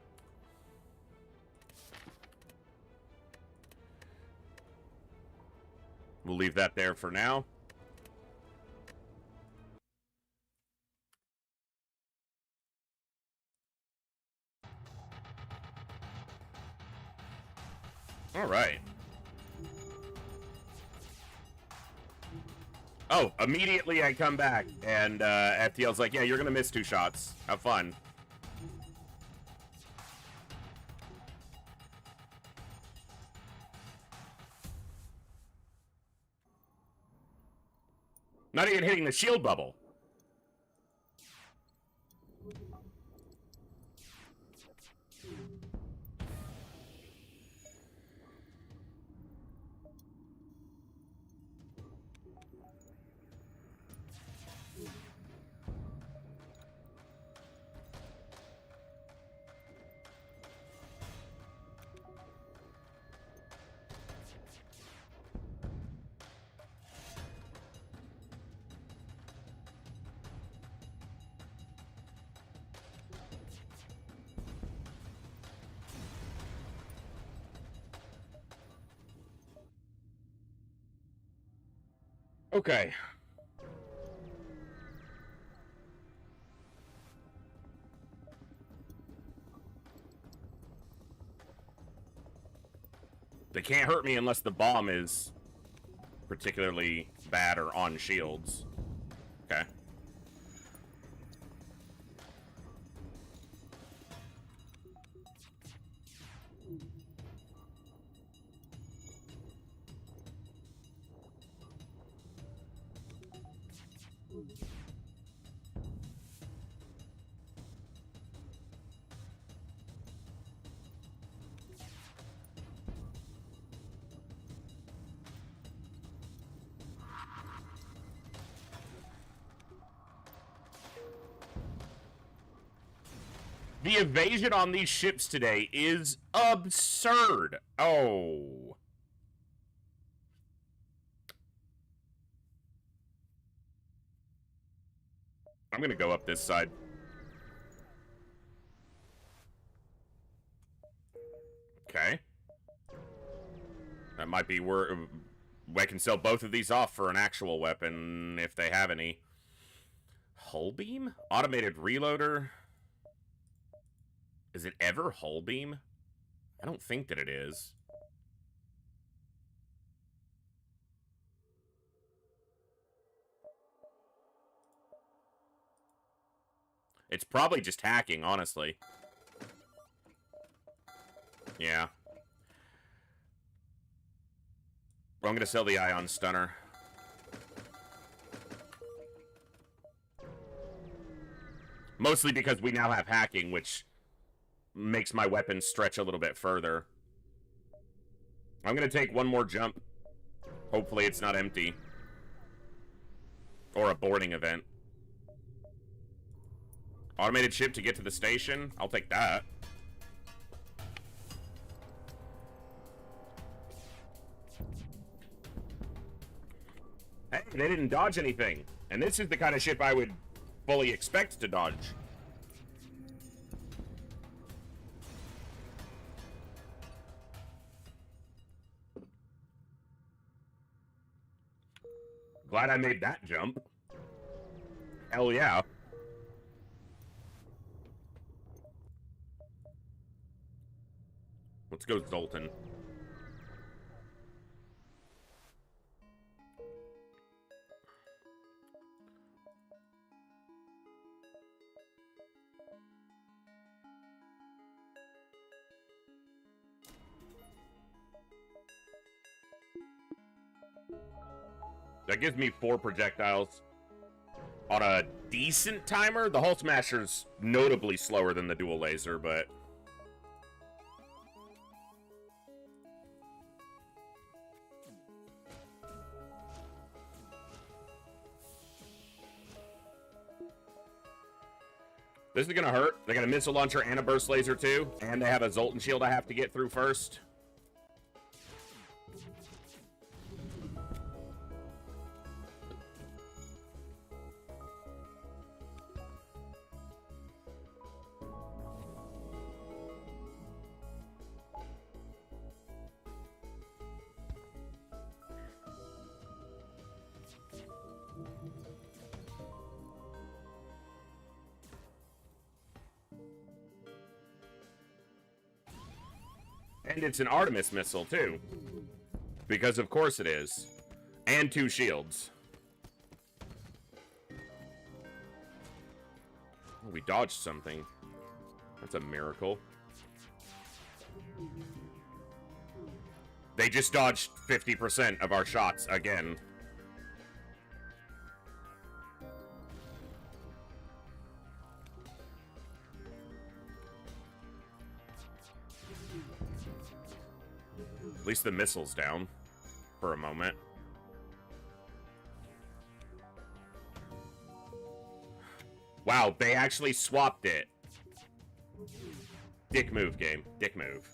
We'll leave that there for now. Alright. Oh, immediately I come back, and FTL's like, yeah, you're gonna miss 2 shots. Have fun. Not even hitting the shield bubble. Okay. They can't hurt me unless the bomb is particularly bad or on shields. Okay. The evasion on these ships today is absurd. Oh. I'm gonna go up this side. Okay. That might be where I can sell both of these off for an actual weapon if they have any. Hull beam? Automated reloader? Is it ever hull beam? I don't think that it is. It's probably just hacking, honestly. Yeah. I'm gonna sell the Ion Stunner. Mostly because we now have hacking, which makes my weapon stretch a little bit further. I'm gonna take one more jump. Hopefully it's not empty. Or a boarding event. Automated ship to get to the station? I'll take that. Hey, they didn't dodge anything. And this is the kind of ship I would fully expect to dodge. Glad I made that jump. Hell yeah. Let's go Zoltan. That gives me 4 projectiles on a decent timer. The Hull Smasher's notably slower than the dual laser, but... this is gonna hurt. They got a missile launcher and a burst laser too, and they have a Zoltan shield I have to get through first. And it's an Artemis missile, too. Because of course it is. And 2 shields. Oh, we dodged something. That's a miracle. They just dodged 50% of our shots again. At least the missile's down for a moment. Wow, they actually swapped it. Dick move, game. Dick move.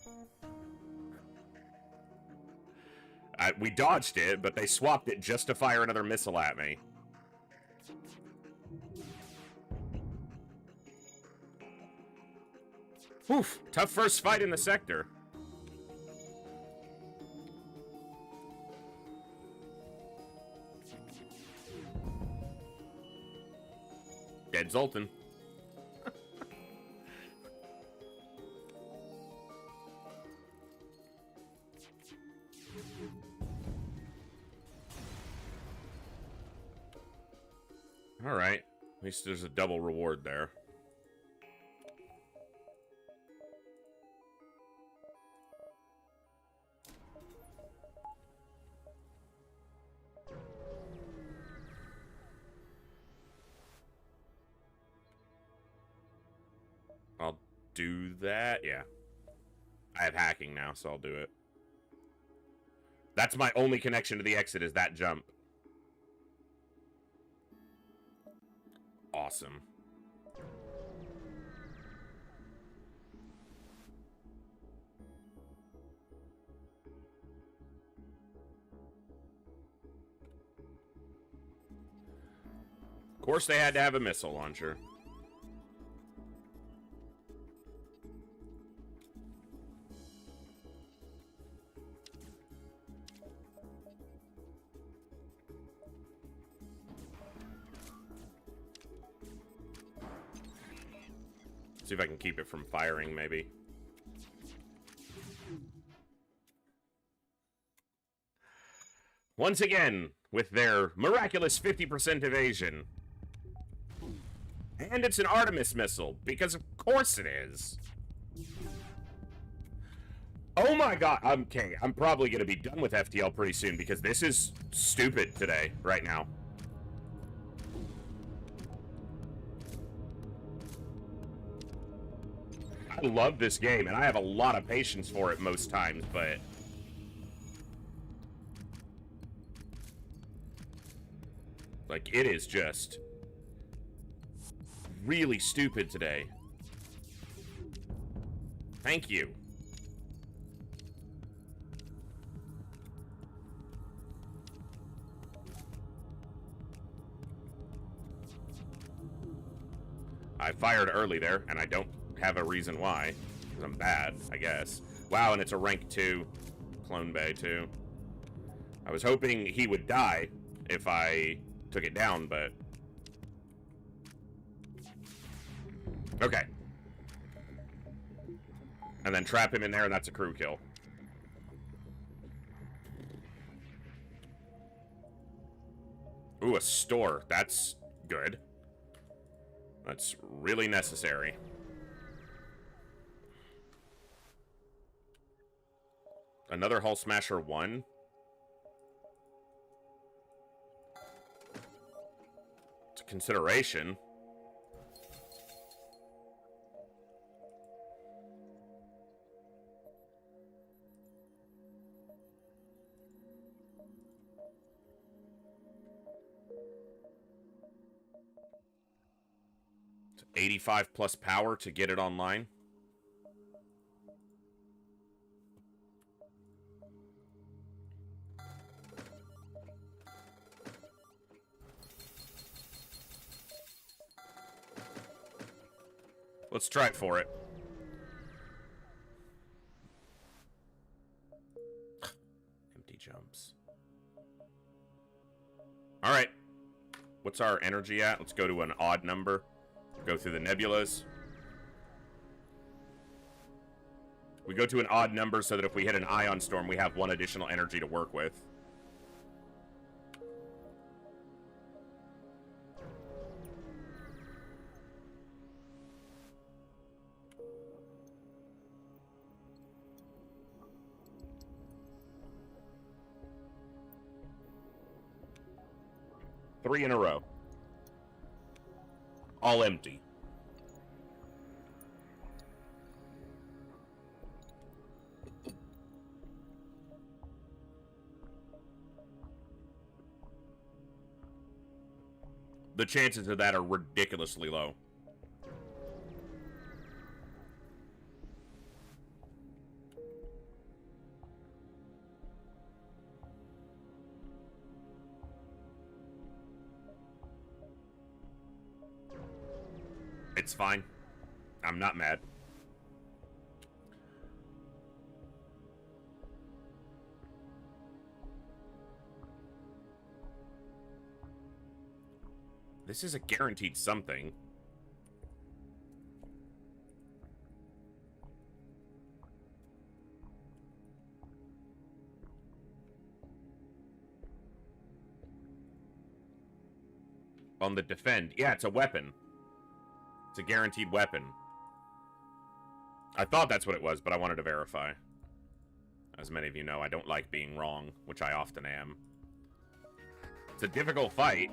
We dodged it, but they swapped it just to fire another missile at me. Oof, tough first fight in the sector. Dead Zoltan. Alright. At least there's a double reward there. I'll do that. Yeah. I have hacking now, so I'll do it. That's my only connection to the exit is that jump. Awesome. Of course they had to have a missile launcher. See if I can keep it from firing, maybe. Once again, with their miraculous 50% evasion. And it's an Artemis missile, because of course it is. Oh my god, okay, I'm probably going to be done with FTL pretty soon, because this is stupid today, right now. I love this game, and I have a lot of patience for it most times, but... like, it is just... really stupid today. Thank you. I fired early there, and I don't have a reason why. 'Cause I'm bad, I guess. Wow, and it's a rank 2 clone bay, too. I was hoping he would die if I took it down, but... Okay. And then trap him in there, and that's a crew kill. Ooh, a store. That's good. That's really necessary. Another Hull Smasher 1. It's a consideration. It's 85 plus power to get it online. Let's try it for it. Empty jumps. Alright. What's our energy at? Let's go to an odd number. Go through the nebulas. We go to an odd number so that if we hit an ion storm, we have 1 additional energy to work with. Three in a row. All empty. The chances of that are ridiculously low. It's fine. I'm not mad. This is a guaranteed something. On the defend. Yeah, it's a weapon. It's a guaranteed weapon. I thought that's what it was, but I wanted to verify. As many of you know, I don't like being wrong, which I often am. It's a difficult fight.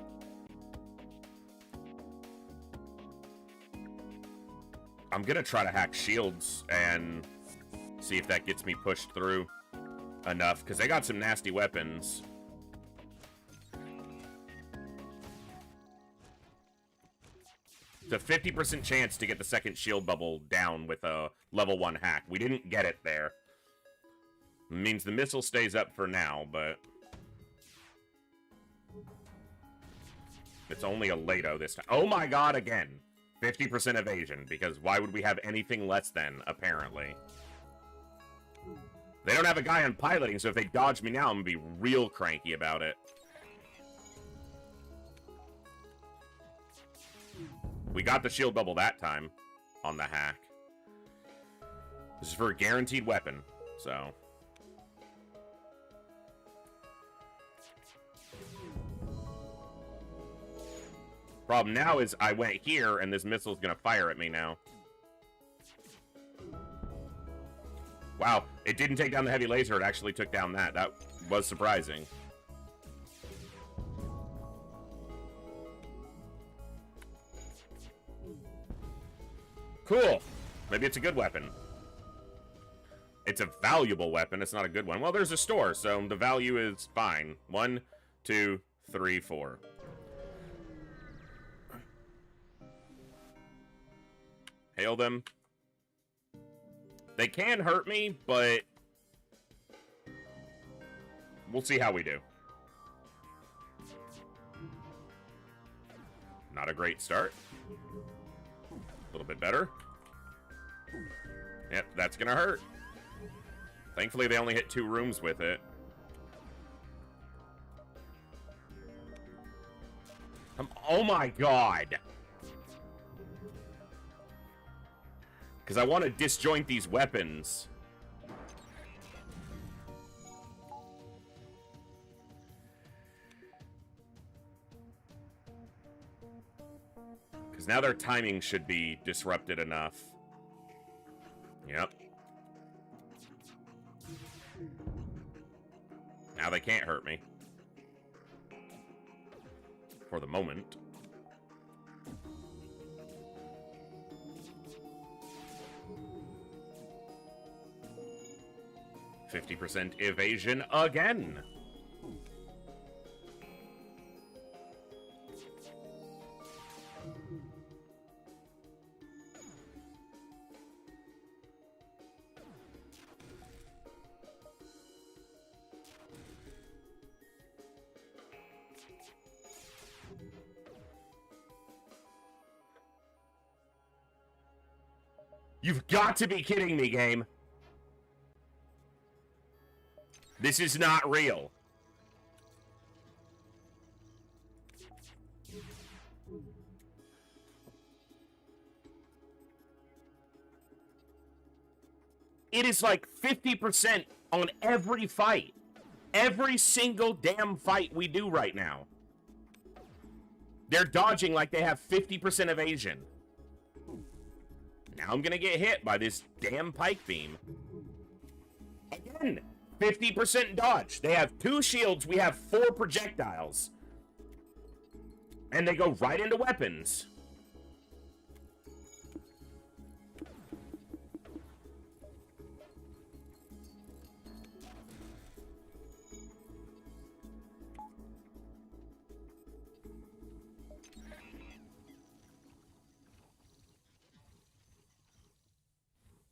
I'm gonna try to hack shields and see if that gets me pushed through enough, because they got some nasty weapons. It's a 50% chance to get the second shield bubble down with a level 1 hack. We didn't get it there. It means the missile stays up for now, but it's only a Lato this time. Oh my god, again. 50% evasion, because why would we have anything less than, apparently? They don't have a guy on piloting, so if they dodge me now, I'm gonna be real cranky about it. We got the shield bubble that time on the hack. This is for a guaranteed weapon, so... Problem now is I went here, and this missile's gonna fire at me now. Wow, it didn't take down the heavy laser, it actually took down that. That was surprising. Cool. Maybe it's a good weapon. It's a valuable weapon, it's not a good one. Well, there's a store, so the value is fine. 1, 2, 3, 4. Hail them. They can hurt me, but we'll see how we do. Not a great start. A little bit better. Yep, that's gonna hurt. Thankfully, they only hit 2 rooms with it. Oh my god! Because I want to disjoint these weapons. Because now their timing should be disrupted enough. Yep. Now they can't hurt me. For the moment. %, evasion again. You've got to be kidding me, game. This is not real. It is like 50% on every fight. Every single damn fight we do right now. They're dodging like they have 50% evasion. Now I'm gonna get hit by this damn pike beam. Again, 50% dodge. They have 2 shields, we have 4 projectiles. And they go right into weapons.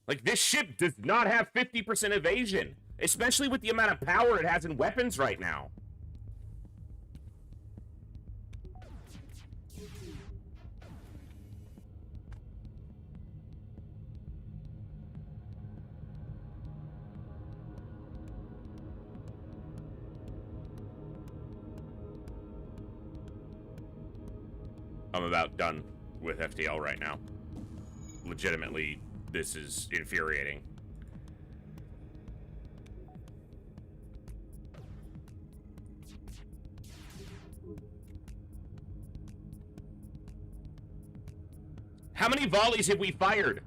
Like, this ship does not have 50% evasion, especially with the amount of power it has in weapons right now. I'm about done with FTL right now. Legitimately, this is infuriating. How many volleys have we fired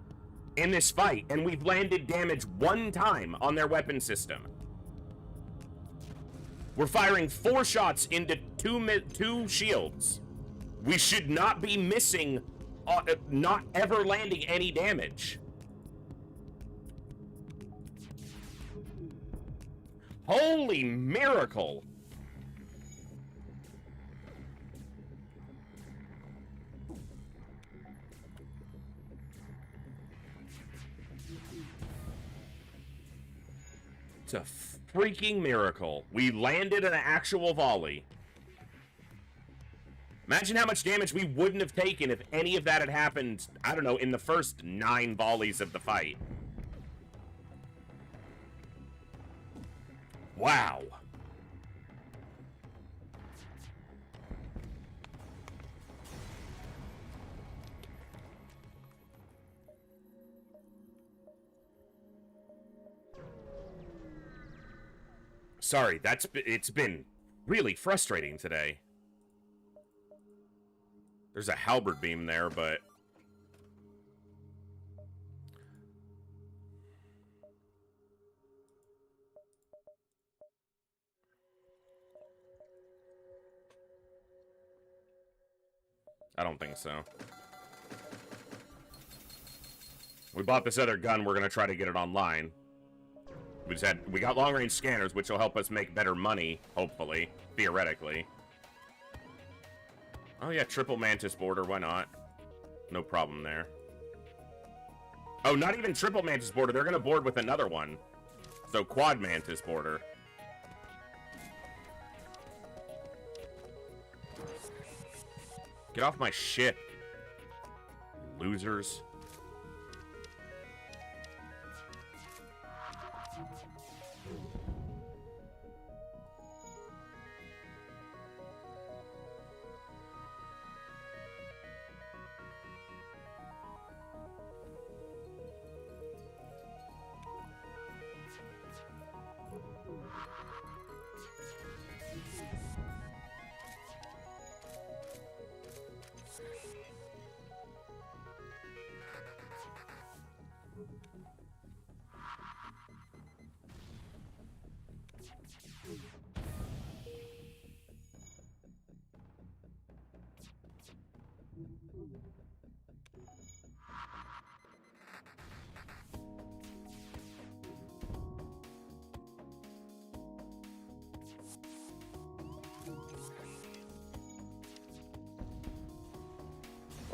in this fight, and we've landed damage 1 time on their weapon system? We're firing 4 shots into 2 shields. We should not be missing, not ever landing any damage. Holy miracle! It's a freaking miracle. We landed an actual volley. Imagine how much damage we wouldn't have taken if any of that had happened, I don't know, in the first 9 volleys of the fight. Wow. Sorry, it's been really frustrating today. There's a halberd beam there, but I don't think so. We bought this other gun, we're gonna try to get it online. We got long-range scanners, which will help us make better money, hopefully, theoretically. Oh yeah, triple mantis border, why not? No problem there. Oh, not even triple mantis border, they're gonna board with another one. So quad mantis border. Get off my ship, losers.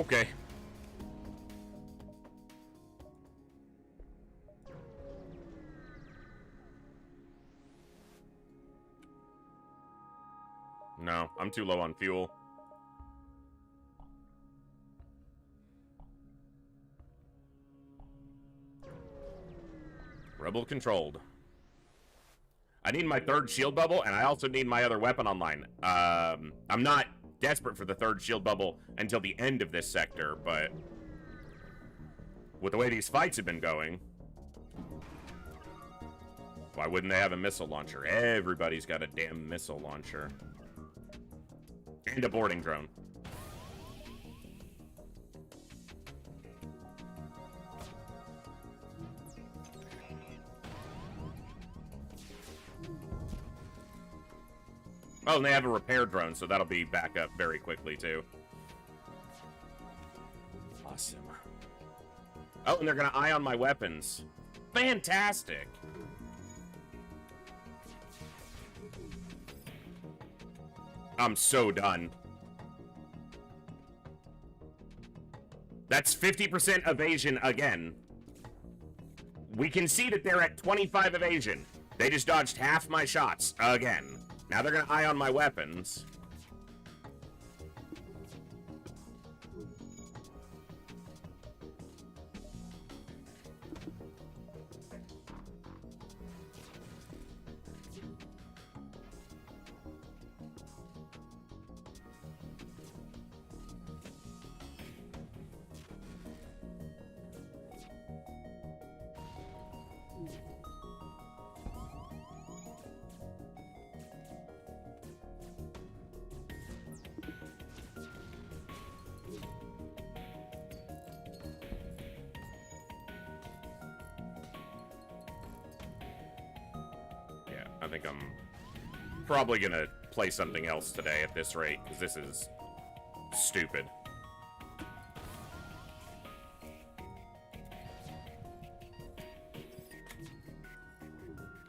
Okay. No, I'm too low on fuel. Rebel controlled. I need my third shield bubble, and I also need my other weapon online. I'm not desperate for the third shield bubble until the end of this sector, but with the way these fights have been going, why wouldn't they have a missile launcher? Everybody's got a damn missile launcher. And a boarding drone. Oh, and they have a repair drone, so that'll be back up very quickly, too. Awesome. Oh, and they're gonna eye on my weapons. Fantastic! I'm so done. That's 50% evasion again. We can see that they're at 25 evasion. They just dodged half my shots again. Now they're gonna eye on my weapons. I think I'm probably gonna play something else today at this rate, because this is stupid.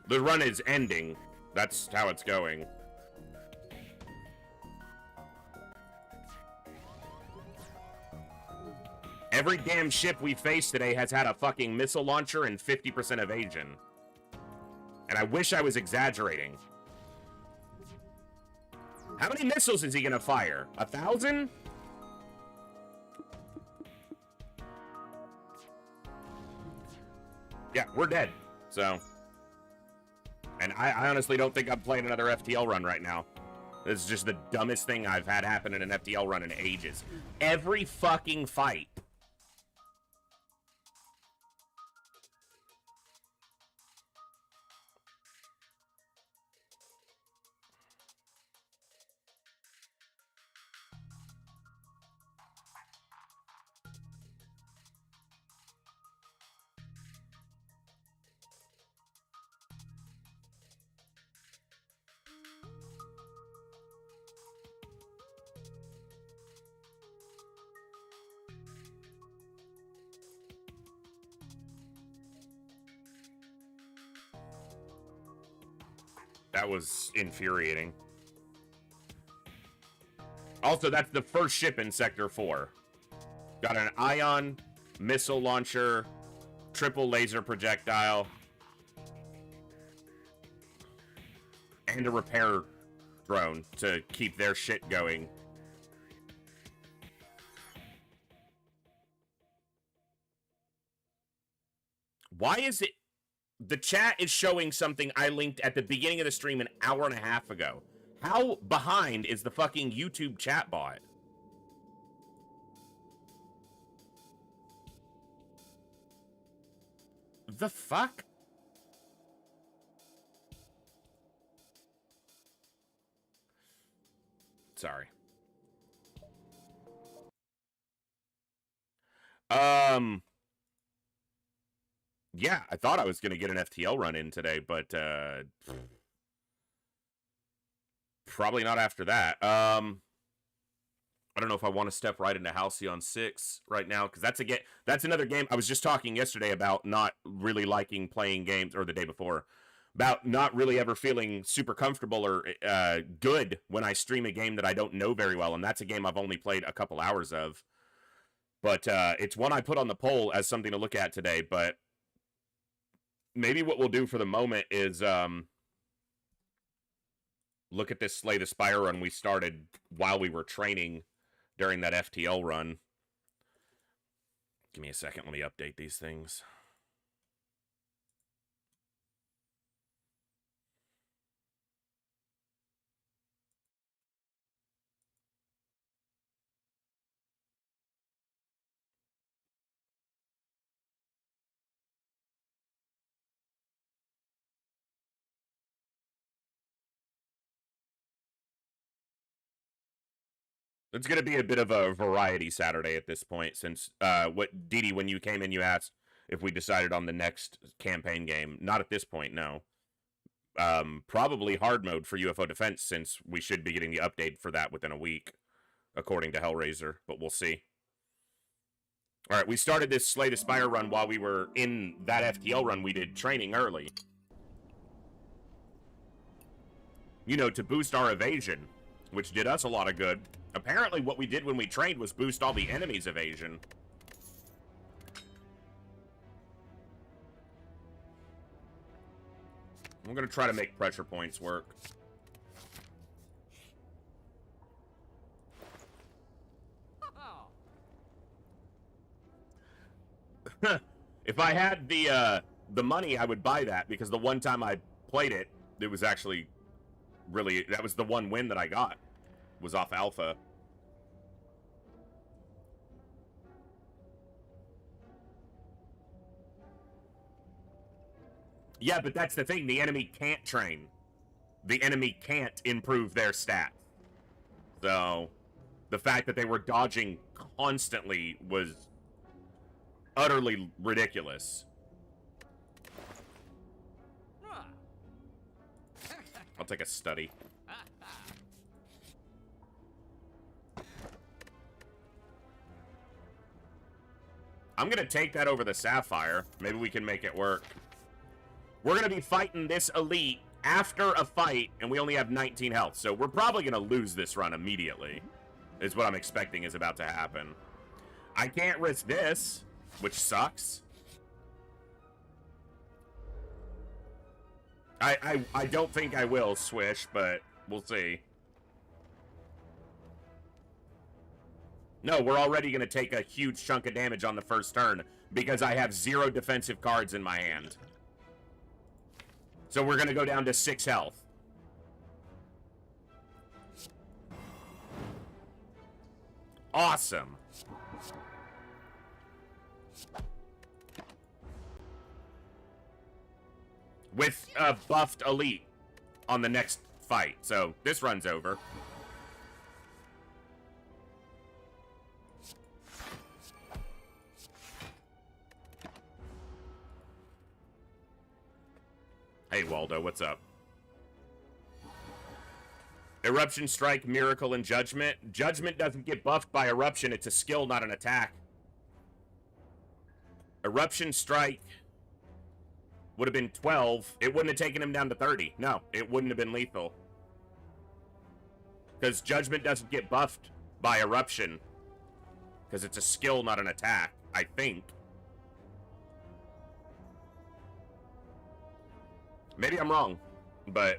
The run is ending. That's how it's going. Every damn ship we faced today has had a fucking missile launcher and 50% evasion. And I wish I was exaggerating. How many missiles is he gonna fire? 1,000? Yeah, we're dead. So. And I honestly don't think I'm playing another FTL run right now. This is just the dumbest thing I've had happen in an FTL run in ages. Every fucking fight. That was infuriating. Also, that's the first ship in Sector 4. Got an ion, missile launcher, triple laser projectile, and a repair drone to keep their shit going. Why is it... The chat is showing something I linked at the beginning of the stream an hour and a half ago. How behind is the fucking YouTube chat bot? The fuck? Sorry. Yeah, I thought I was going to get an FTL run in today, but probably not after that. I don't know if I want to step right into Halcyon 6 right now, because that's another game. I was just talking yesterday about not really liking playing games, or the day before, about not really ever feeling super comfortable or good when I stream a game that I don't know very well, and that's a game I've only played a couple hours of. But it's one I put on the poll as something to look at today. But maybe what we'll do for the moment is look at this Slay the Spire run we started while we were training during that FTL run. Give me a second. Let me update these things. It's going to be a bit of a variety Saturday at this point, since what Didi, when you came in, you asked if we decided on the next campaign game. Not at this point, no. Probably hard mode for UFO Defense, since we should be getting the update for that within a week, according to Hellraiser, but we'll see. All right, we started this Slay the Spire run while we were in that FTL run we did training early. You know, to boost our evasion, which did us a lot of good. Apparently what we did when we trained was boost all the enemies' evasion. I'm going to try to make pressure points work. If I had the money, I would buy that, because the one time I played it, it was actually really, that was the one win that I got, was off alpha. Yeah, but that's the thing. The enemy can't train. The enemy can't improve their stats. So, the fact that they were dodging constantly was utterly ridiculous. I'll take a study. I'm gonna take that over the Sapphire. Maybe we can make it work. We're going to be fighting this elite after a fight, and we only have 19 health. So we're probably going to lose this run immediately, is what I'm expecting is about to happen. I can't risk this, which sucks. I don't think I will, Swish, but we'll see. No, we're already going to take a huge chunk of damage on the first turn, because I have 0 defensive cards in my hand. So we're going to go down to 6 health. Awesome. With a buffed elite on the next fight. So this run's over. Hey, Waldo, what's up? Eruption, Strike, Miracle, and Judgment. Judgment doesn't get buffed by Eruption. It's a skill, not an attack. Eruption, Strike would have been 12. It wouldn't have taken him down to 30. No, it wouldn't have been lethal. Because Judgment doesn't get buffed by Eruption. Because it's a skill, not an attack, I think. Maybe I'm wrong, but...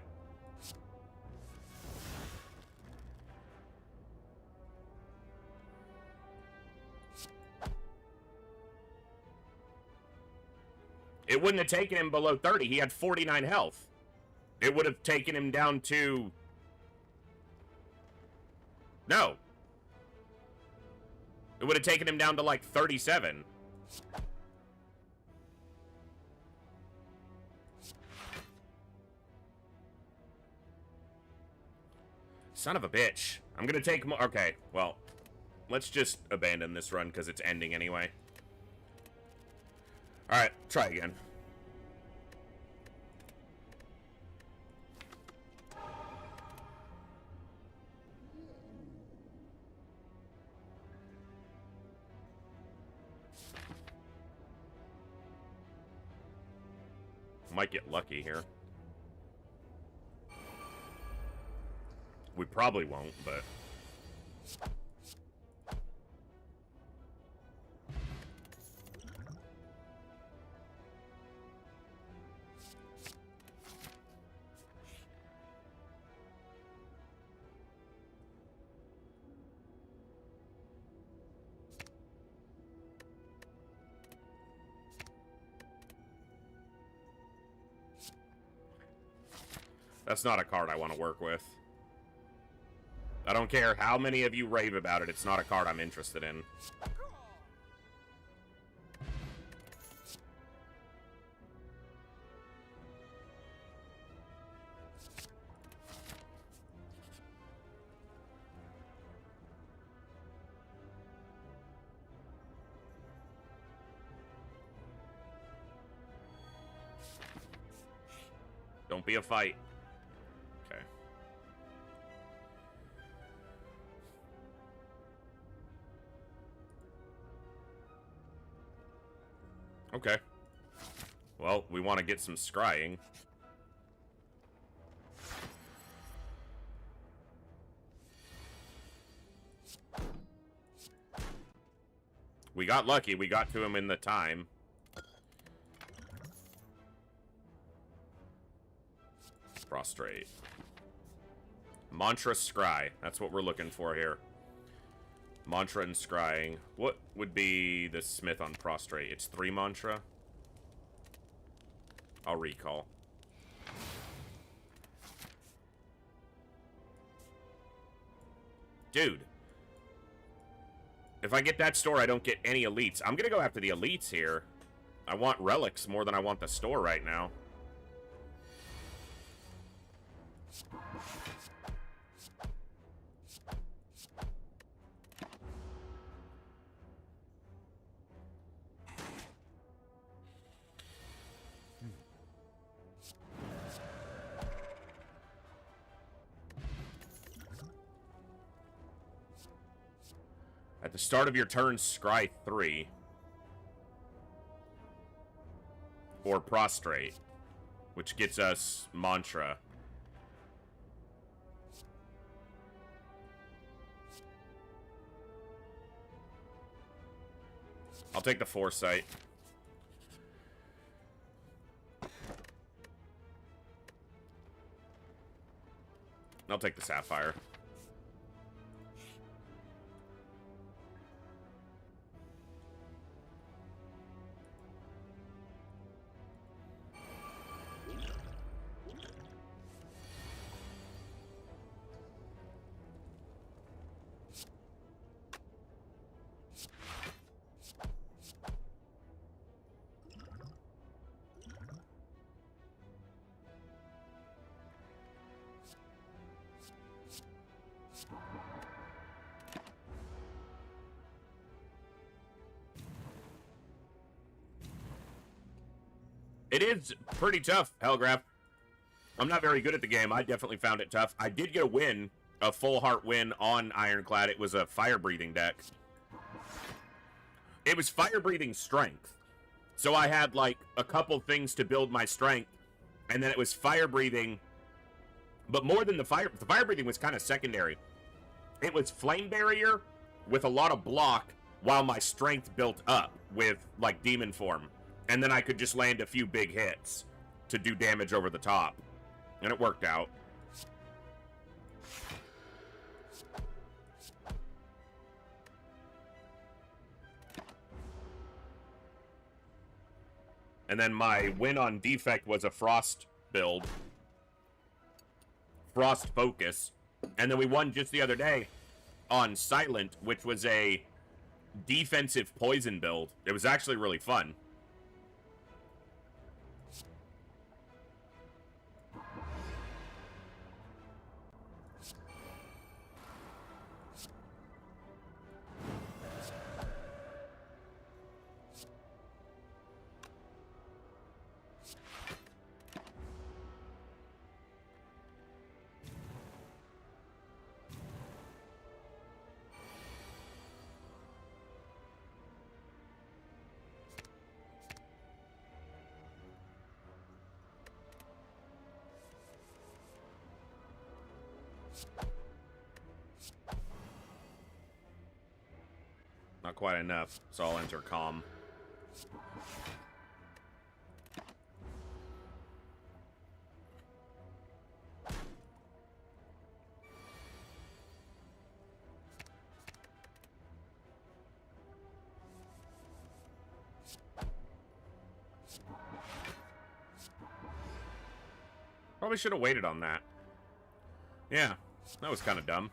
it wouldn't have taken him below 30. He had 49 health. It would have taken him down to... no. It would have taken him down to like 37. Son of a bitch. I'm gonna take more... okay, well, let's just abandon this run because it's ending anyway. Alright, try again. Might get lucky here. We probably won't, but... That's not a card I want to work with. I don't care how many of you rave about it, it's not a card I'm interested in. Don't be a fight. Okay. Okay. Well, we want to get some scrying. We got lucky. We got to him in the time. Prostrate. Mantra scry. That's what we're looking for here. Mantra and scrying. What would be the smith on prostrate? It's 3 mantra. I'll recall. Dude. If I get that store, I don't get any elites. I'm gonna go after the elites here. I want relics more than I want the store right now. At the start of your turn, scry 3. Or prostrate, which gets us mantra. I'll take the foresight. I'll take the sapphire. It is pretty tough, Hellgraph. I'm not very good at the game. I definitely found it tough. I did get a win, a full heart win on Ironclad. It was a fire-breathing deck. It was fire-breathing strength. So I had, like, a couple things to build my strength, and then it was fire-breathing. But more than the fire-breathing was kind of secondary. It was flame barrier with a lot of block while my strength built up with, like, demon form. And then I could just land a few big hits to do damage over the top. And it worked out. And then my win on defect was a frost build. Frost focus. And then we won just the other day on silent, which was a defensive poison build. It was actually really fun. Not quite enough, so I'll enter calm. probably should have waited on that. Yeah, that was kind of dumb.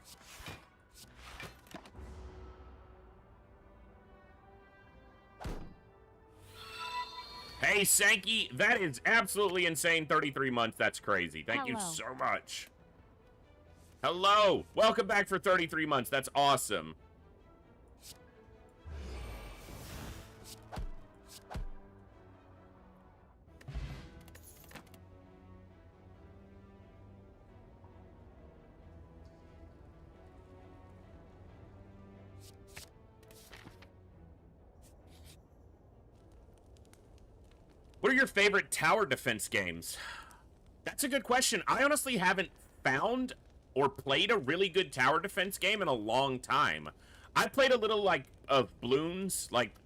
Hey, Sankey, that is absolutely insane. 33 months, that's crazy. Thank you so much. Hello, welcome back for 33 months. That's awesome. What are your favorite tower defense games? That's a good question. I honestly haven't found or played a really good tower defense game in a long time. I played a little, like, of Bloons, like,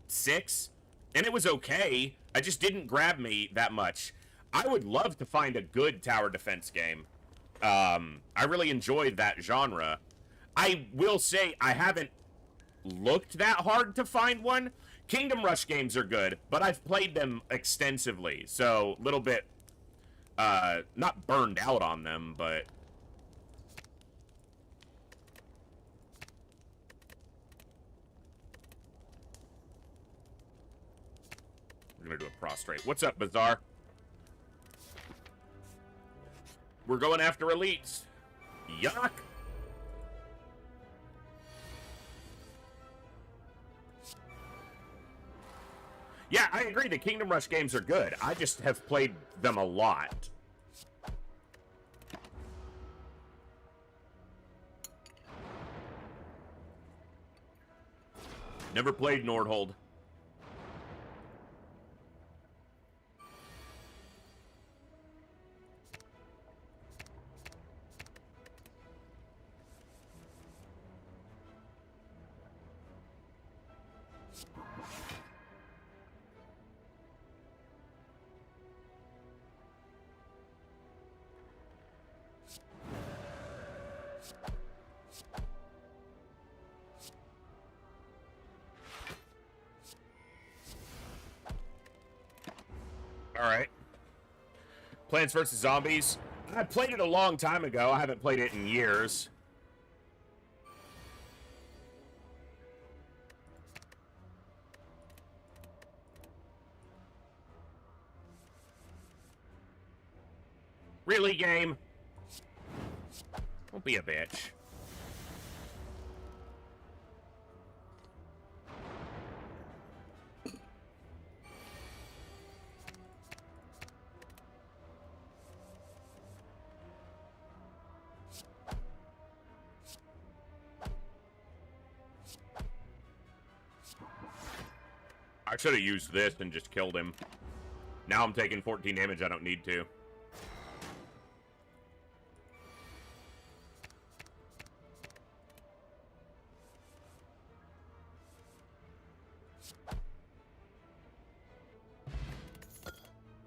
6, and it was okay. I just didn't grab me that much. I would love to find a good tower defense game. I really enjoyed that genre. I will say I haven't looked that hard to find one. Kingdom Rush games are good, but I've played them extensively, so a little bit, not burned out on them, but... We're gonna do a prostrate. What's up, Bazaar? We're going after elites. Yuck! Yeah, I agree. The Kingdom Rush games are good. I just have played them a lot. Never played Nordhold. Alright. Plants vs. Zombies. I played it a long time ago. I haven't played it in years. Really, game? Don't be a bitch. I should have used this and just killed him. Now I'm taking 14 damage I don't need to.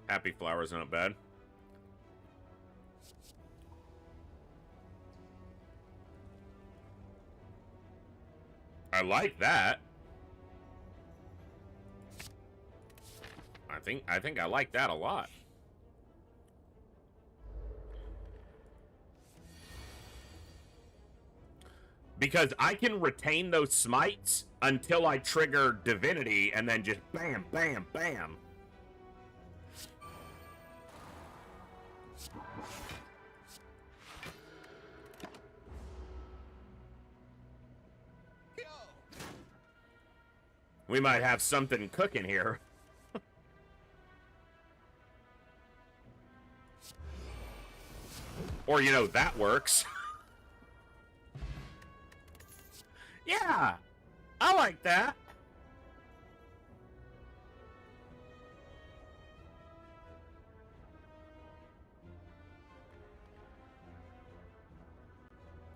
Happy Flower's not bad. I like that. I think I like that a lot. Because I can retain those smites until I trigger Divinity and then just bam, bam, bam. We might have something cooking here. Or, you know, that works. Yeah, I like that.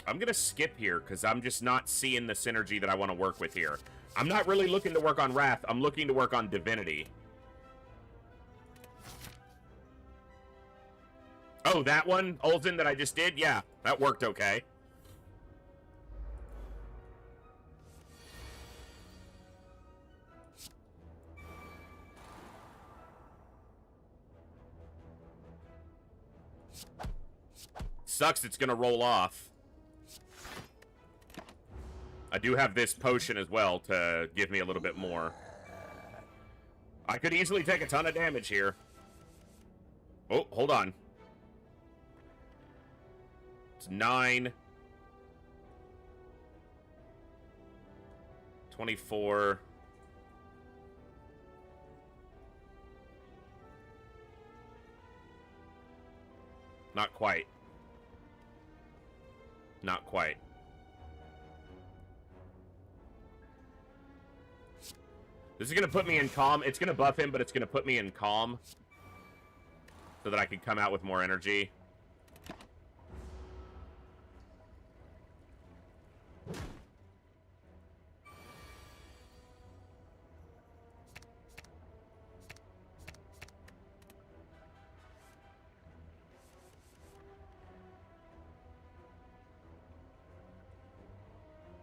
I'm gonna skip here because I'm just not seeing the synergy that I want to work with here. I'm not really looking to work on Wrath. I'm looking to work on Divinity. Oh, that one, Olsen, that I just did? Yeah, that worked okay. Sucks it's gonna roll off. I do have this potion as well to give me a little bit more. I could easily take a ton of damage here. Oh, hold on. It's 9. 24. Not quite. Not quite. This is going to put me in calm. It's going to buff him, but it's going to put me in calm. So that I can come out with more energy.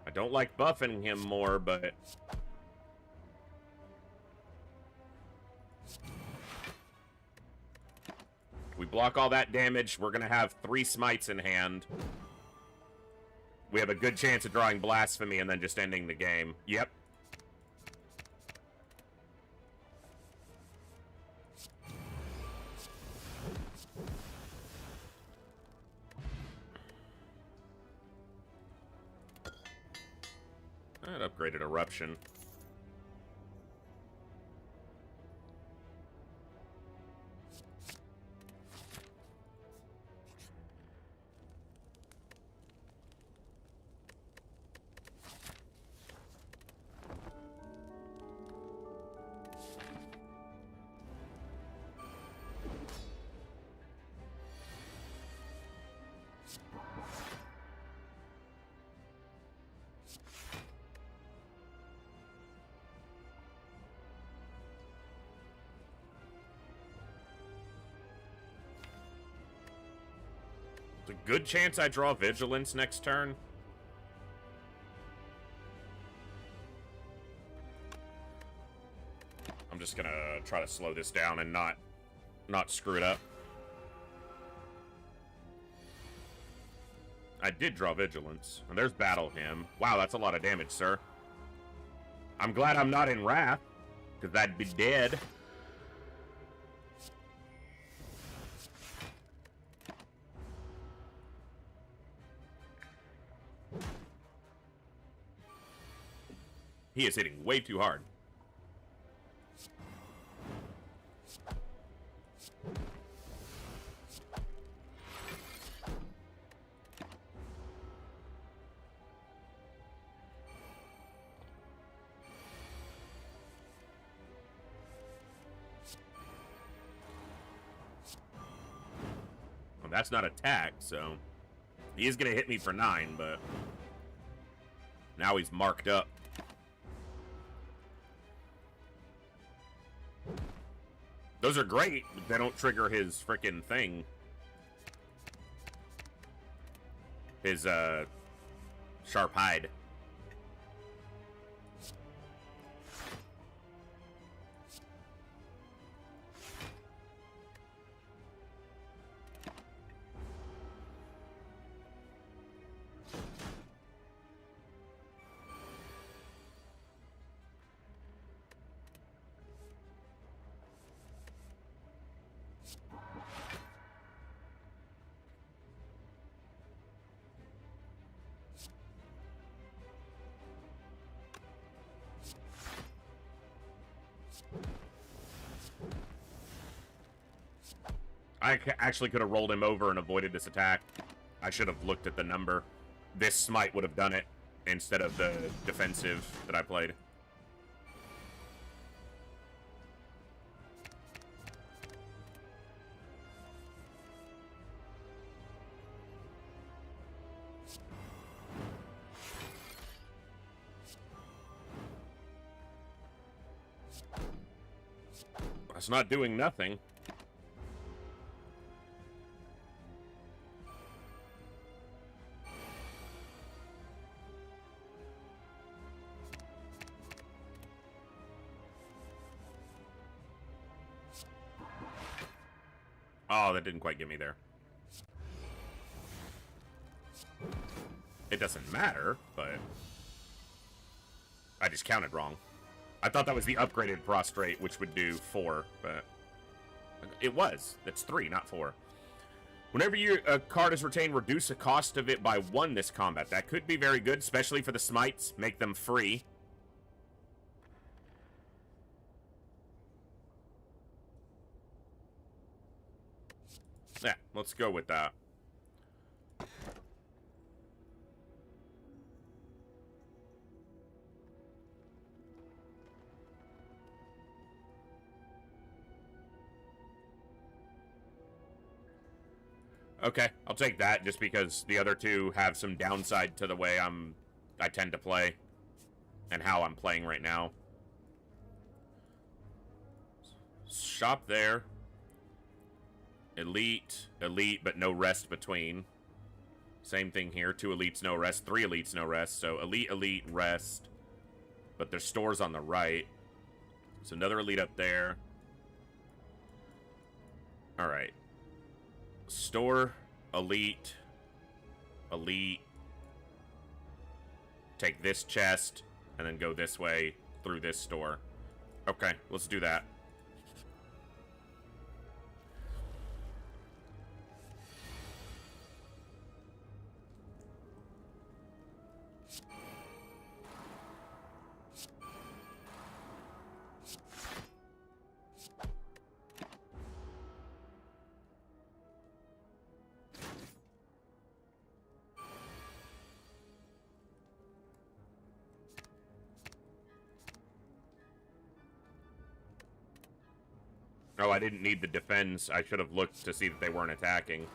I don't like buffing him more, but... we block all that damage. We're going to have 3 smites in hand. We have a good chance of drawing Blasphemy and then just ending the game. Yep. That upgraded Eruption. It's a good chance I draw Vigilance next turn. I'm just gonna try to slow this down and not screw it up. I did draw Vigilance. And there's Battle Hymn. Wow, that's a lot of damage, sir. I'm glad I'm not in Wrath, because I'd be dead. He is hitting way too hard. Well, that's not attack, so he is going to hit me for 9, but now he's marked up. Those are great, but they don't trigger his frickin' thing. His, sharp hide. I actually could have rolled him over and avoided this attack. I should have looked at the number. This smite would have done it instead of the defensive that I played. That's not doing nothing. Oh, that didn't quite get me there. It doesn't matter, but I just counted wrong. I thought that was the upgraded prostrate, which would do 4, but it was. That's 3, not 4. Whenever your card is retained, reduce the cost of it by 1 this combat. That could be very good, especially for the smites. Make them free. Yeah, let's go with that. Okay, I'll take that just because the other two have some downside to the way I tend to play and how I'm playing right now. Shop there. Elite, elite, but no rest between. Same thing here. 2 elites, no rest. 3 elites, no rest. So elite, elite, rest. But there's stores on the right. So another elite up there. Alright. Store, elite, elite. Take this chest, and then go this way through this store. Okay, let's do that. Oh, I didn't need the defense. I should have looked to see that they weren't attacking.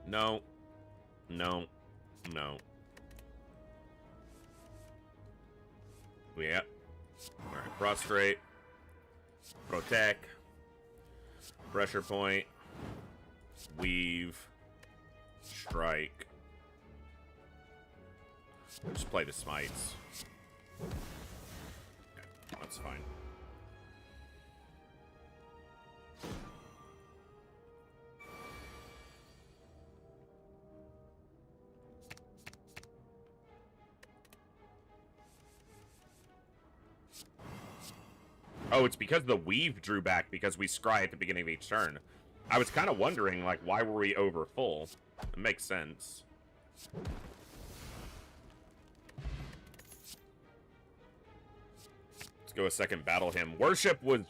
No. No. No. Yeah. Alright, prostrate. Protect. Pressure point. Weave. Strike. Just play the smites. Okay, that's fine. Oh, it's because the weave drew back because we scry at the beginning of each turn. I was kind of wondering, like, why were we over full? It makes sense. Let's go a second battle hymn. Worship was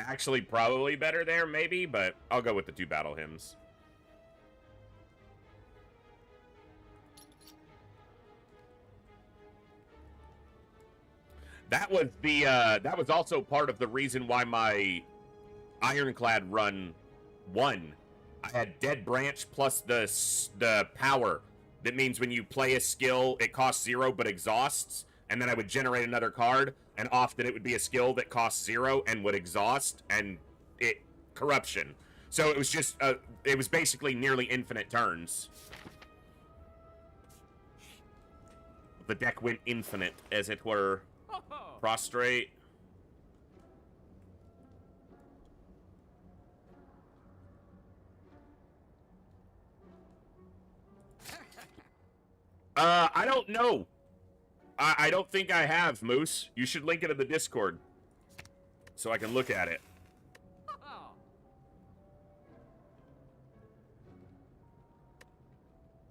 actually probably better there, maybe, but I'll go with the 2 battle hymns. That was the that was also part of the reason why my Ironclad run won. I had Dead Branch plus the power. That means when you play a skill, it costs 0 but exhausts, and then I would generate another card, and often it would be a skill that costs 0 and would exhaust, and it corruption. So it was just it was basically nearly infinite turns. The deck went infinite, as it were. Prostrate. I don't know. I don't think I have, Moose. You should link it in the Discord so I can look at it.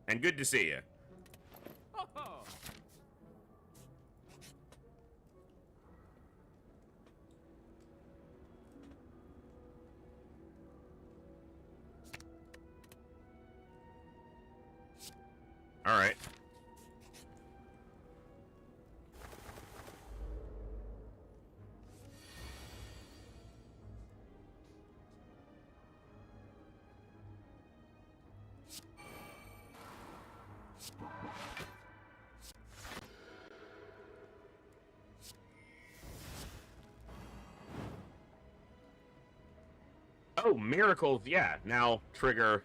And good to see you. All right. Oh, miracles, yeah. Now trigger.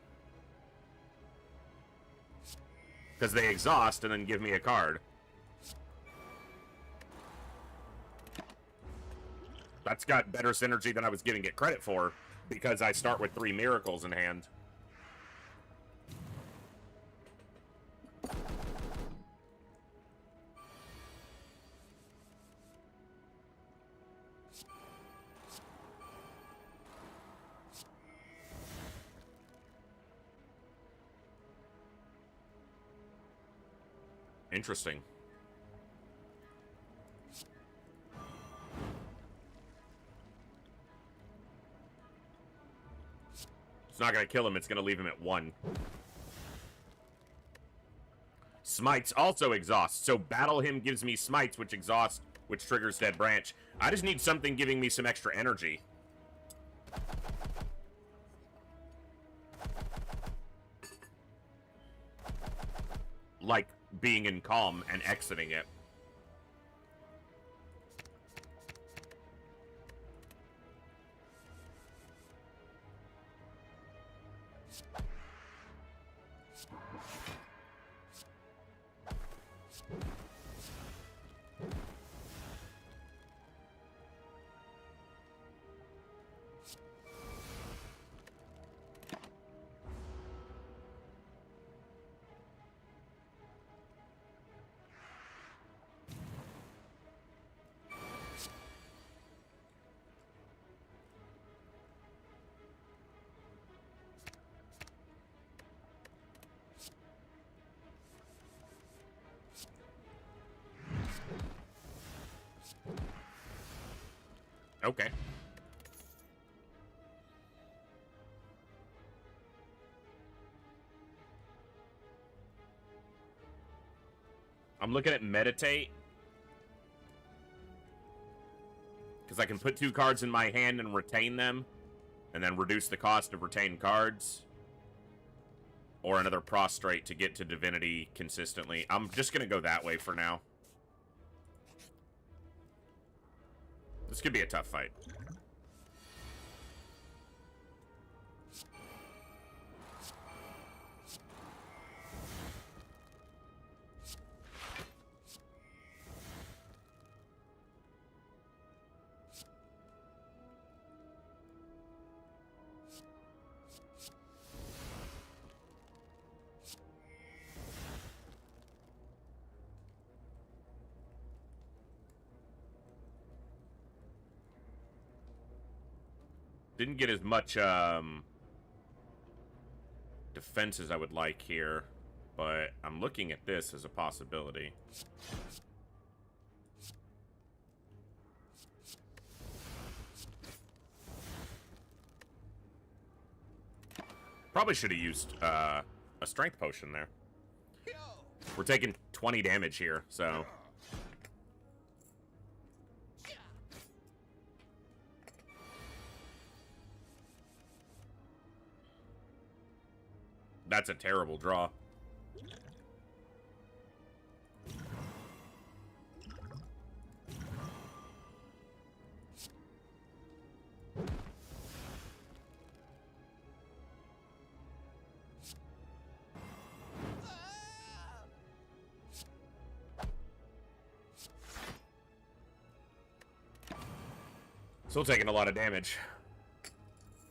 Because they exhaust and then give me a card. That's got better synergy than I was giving it credit for, because I start with 3 miracles in hand. Interesting. It's not going to kill him, it's going to leave him at 1. Smites also exhaust, so battle him gives me smites, which exhaust, which triggers Dead Branch. I just need something giving me some extra energy. Like being in calm and exiting it. Okay. I'm looking at Meditate. Because I can put 2 cards in my hand and retain them. And then reduce the cost of retained cards. Or another Prostrate to get to Divinity consistently. I'm just going to go that way for now. This could be a tough fight. Didn't get as much defense as I would like here, but I'm looking at this as a possibility. Probably should have used a strength potion there. We're taking 20 damage here, so... That's a terrible draw. Still taking a lot of damage.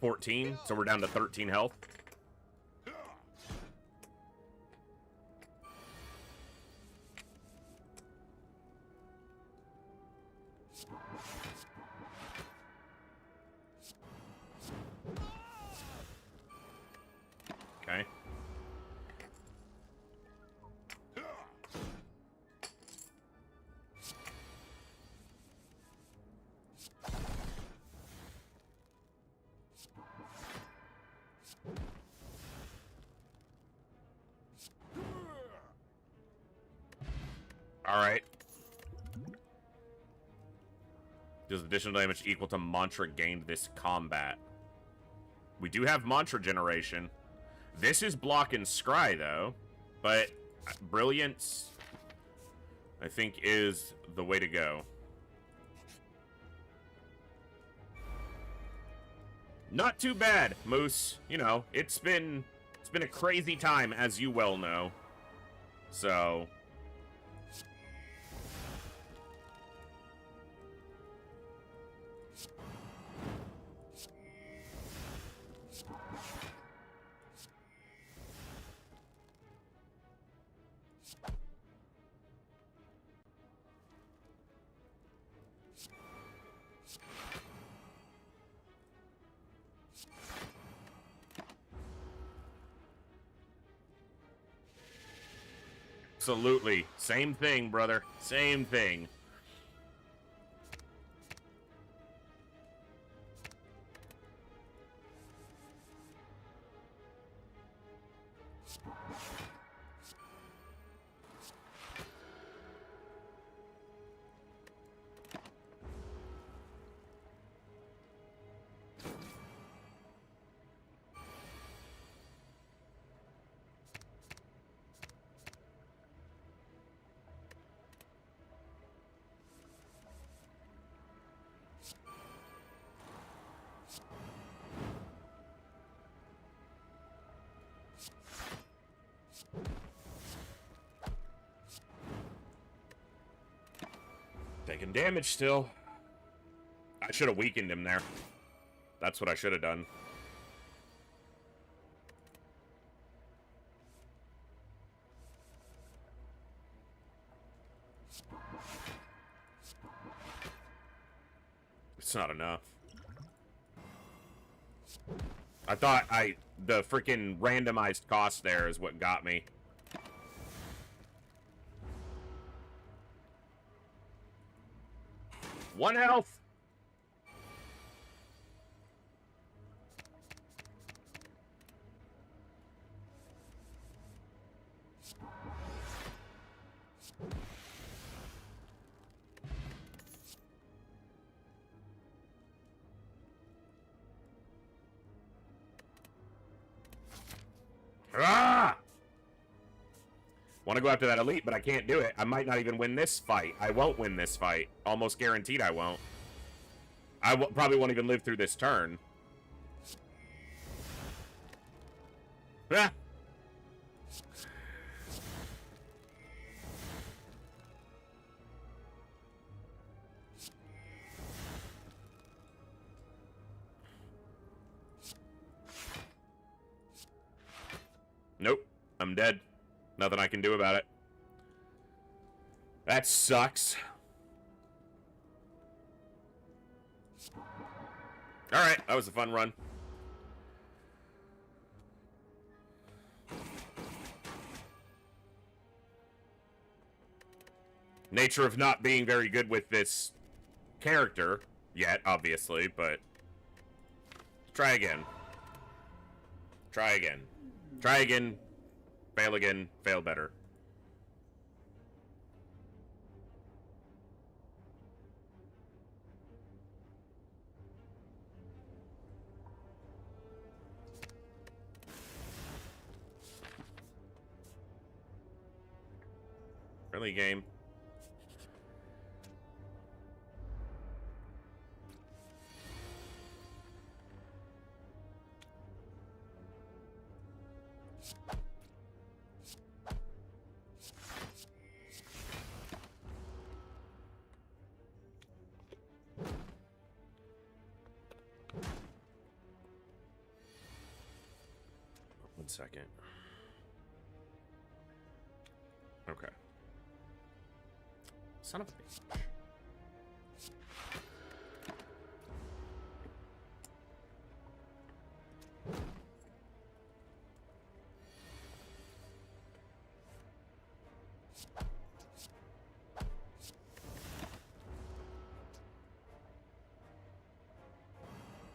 14, so we're down to 13 health. Okay. All right. Does additional damage equal to mantra gained this combat? We do have mantra generation. This is block and scry, though. But brilliance, I think, is the way to go. Not too bad, Moose. You know, it's been a crazy time, as you well know. So... Absolutely. Same thing, brother. Same thing. Taking damage still. I should have weakened him there. That's what I should have done. It's not enough. I thought the freaking randomized cost there is what got me. One health. Ah! Want to go after that elite, but I can't do it. I might not even win this fight. I won't win this fight. Almost guaranteed I won't. Probably won't even live through this turn. Ah! Nope. I'm dead. Nothing I can do about it. That sucks. Alright, that was a fun run. Nature of not being very good with this character yet, obviously, but try again. Try again. Try again. Fail again. Fail better. Friendly game. One second. Okay. Son of a bitch.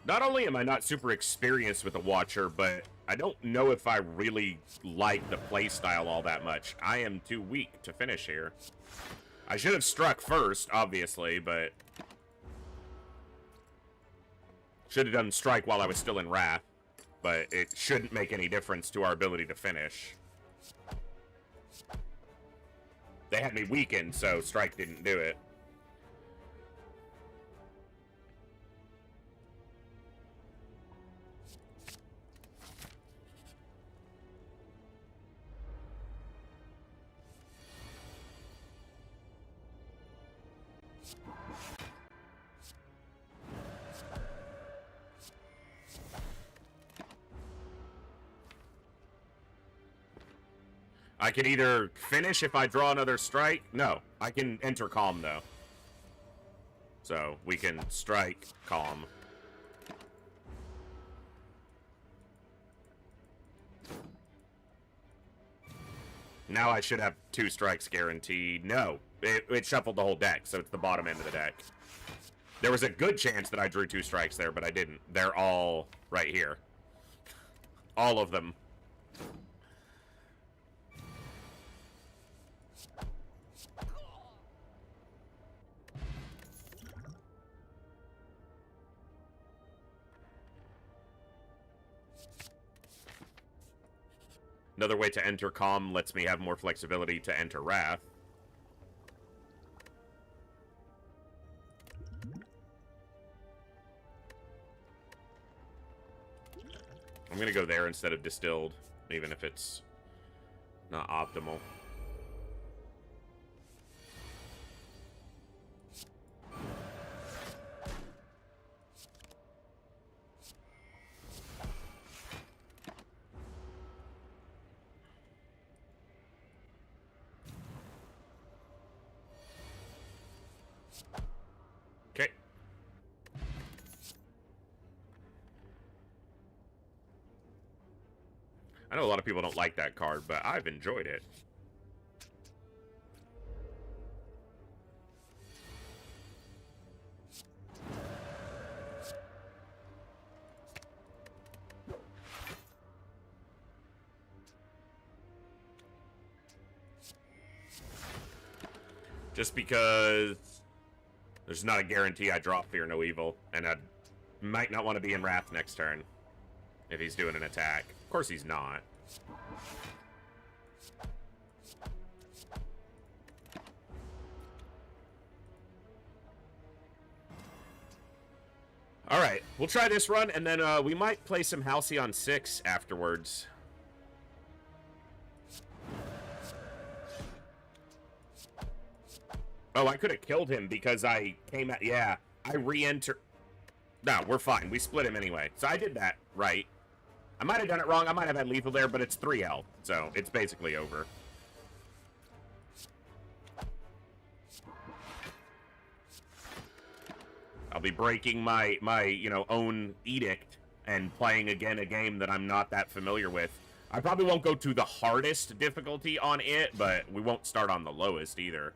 Not only am I not super experienced with the Watcher, but I don't know if I really like the playstyle all that much. I am too weak to finish here. I should have struck first, obviously, but should have done strike while I was still in Wrath, but it shouldn't make any difference to our ability to finish. They had me weakened, so strike didn't do it. I can either finish if I draw another strike. No, I can enter calm, though. So, we can strike calm. Now I should have 2 strikes guaranteed. No, it shuffled the whole deck, so it's the bottom end of the deck. There was a good chance that I drew 2 strikes there, but I didn't. They're all right here. All of them. Another way to enter calm lets me have more flexibility to enter wrath. I'm gonna go there instead of distilled, even if it's not optimal. Okay. I know a lot of people don't like that card, but I've enjoyed it. Just because there's not a guarantee I drop Fear No Evil, and I might not want to be in Wrath next turn if he's doing an attack. Of course he's not. Alright, we'll try this run, and then we might play some Halcyon 6 afterwards. Oh, I could have killed him because I came at... Yeah, I re-enter... No, we're fine. We split him anyway. So I did that right. I might have done it wrong. I might have had lethal there, but it's 3 health. So it's basically over. I'll be breaking my own edict and playing again a game that I'm not that familiar with. I probably won't go to the hardest difficulty on it, but we won't start on the lowest either.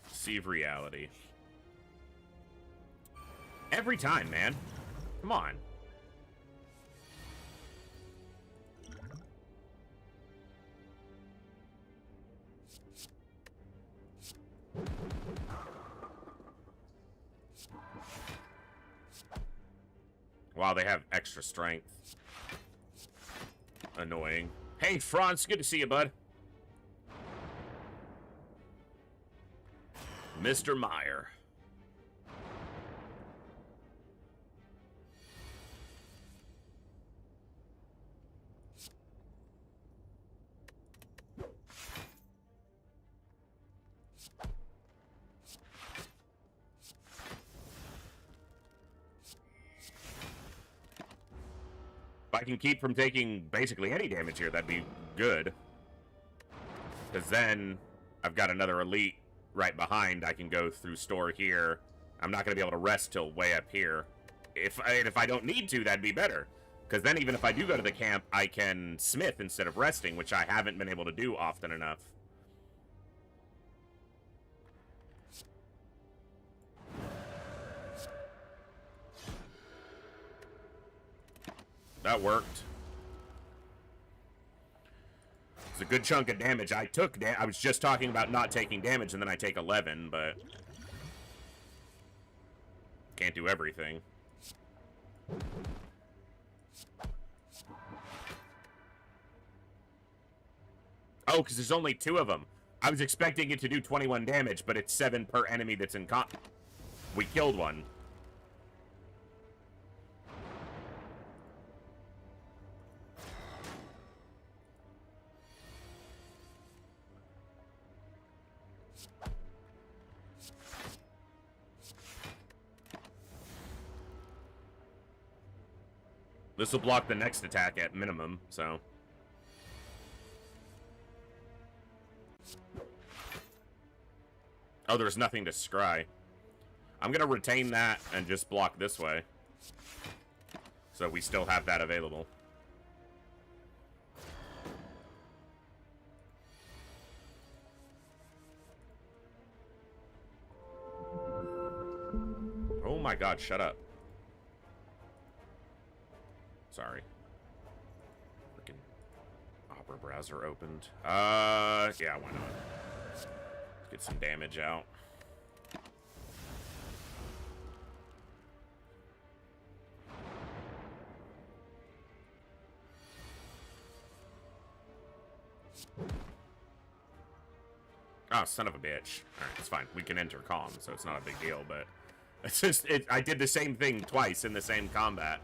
Perceive reality. Every time, man. Come on. Wow, they have extra strength. Annoying. Hey, Franz, good to see you, bud. Mr. Meyer. If I can keep from taking basically any damage here, that'd be good. Because then I've got another elite right behind. I can go through store here. I'm not going to be able to rest till way up here. If I don't need to, that'd be better. Because then even if I do go to the camp, I can smith instead of resting, which I haven't been able to do often enough. That worked. It's a good chunk of damage. I was just talking about not taking damage, and then I take 11, but can't do everything. Oh, because there's only 2 of them. I was expecting it to do 21 damage, but it's 7 per enemy that's in comp. We killed one. This will block the next attack at minimum, so. Oh, there's nothing to scry. I'm gonna retain that and just block this way. So we still have that available. Oh my god, shut up. Sorry. Freaking Opera browser opened. Yeah, why not? Let's get some damage out. Oh, son of a bitch. Alright, it's fine. We can enter calm, so it's not a big deal, but... It's just, I did the same thing twice in the same combat.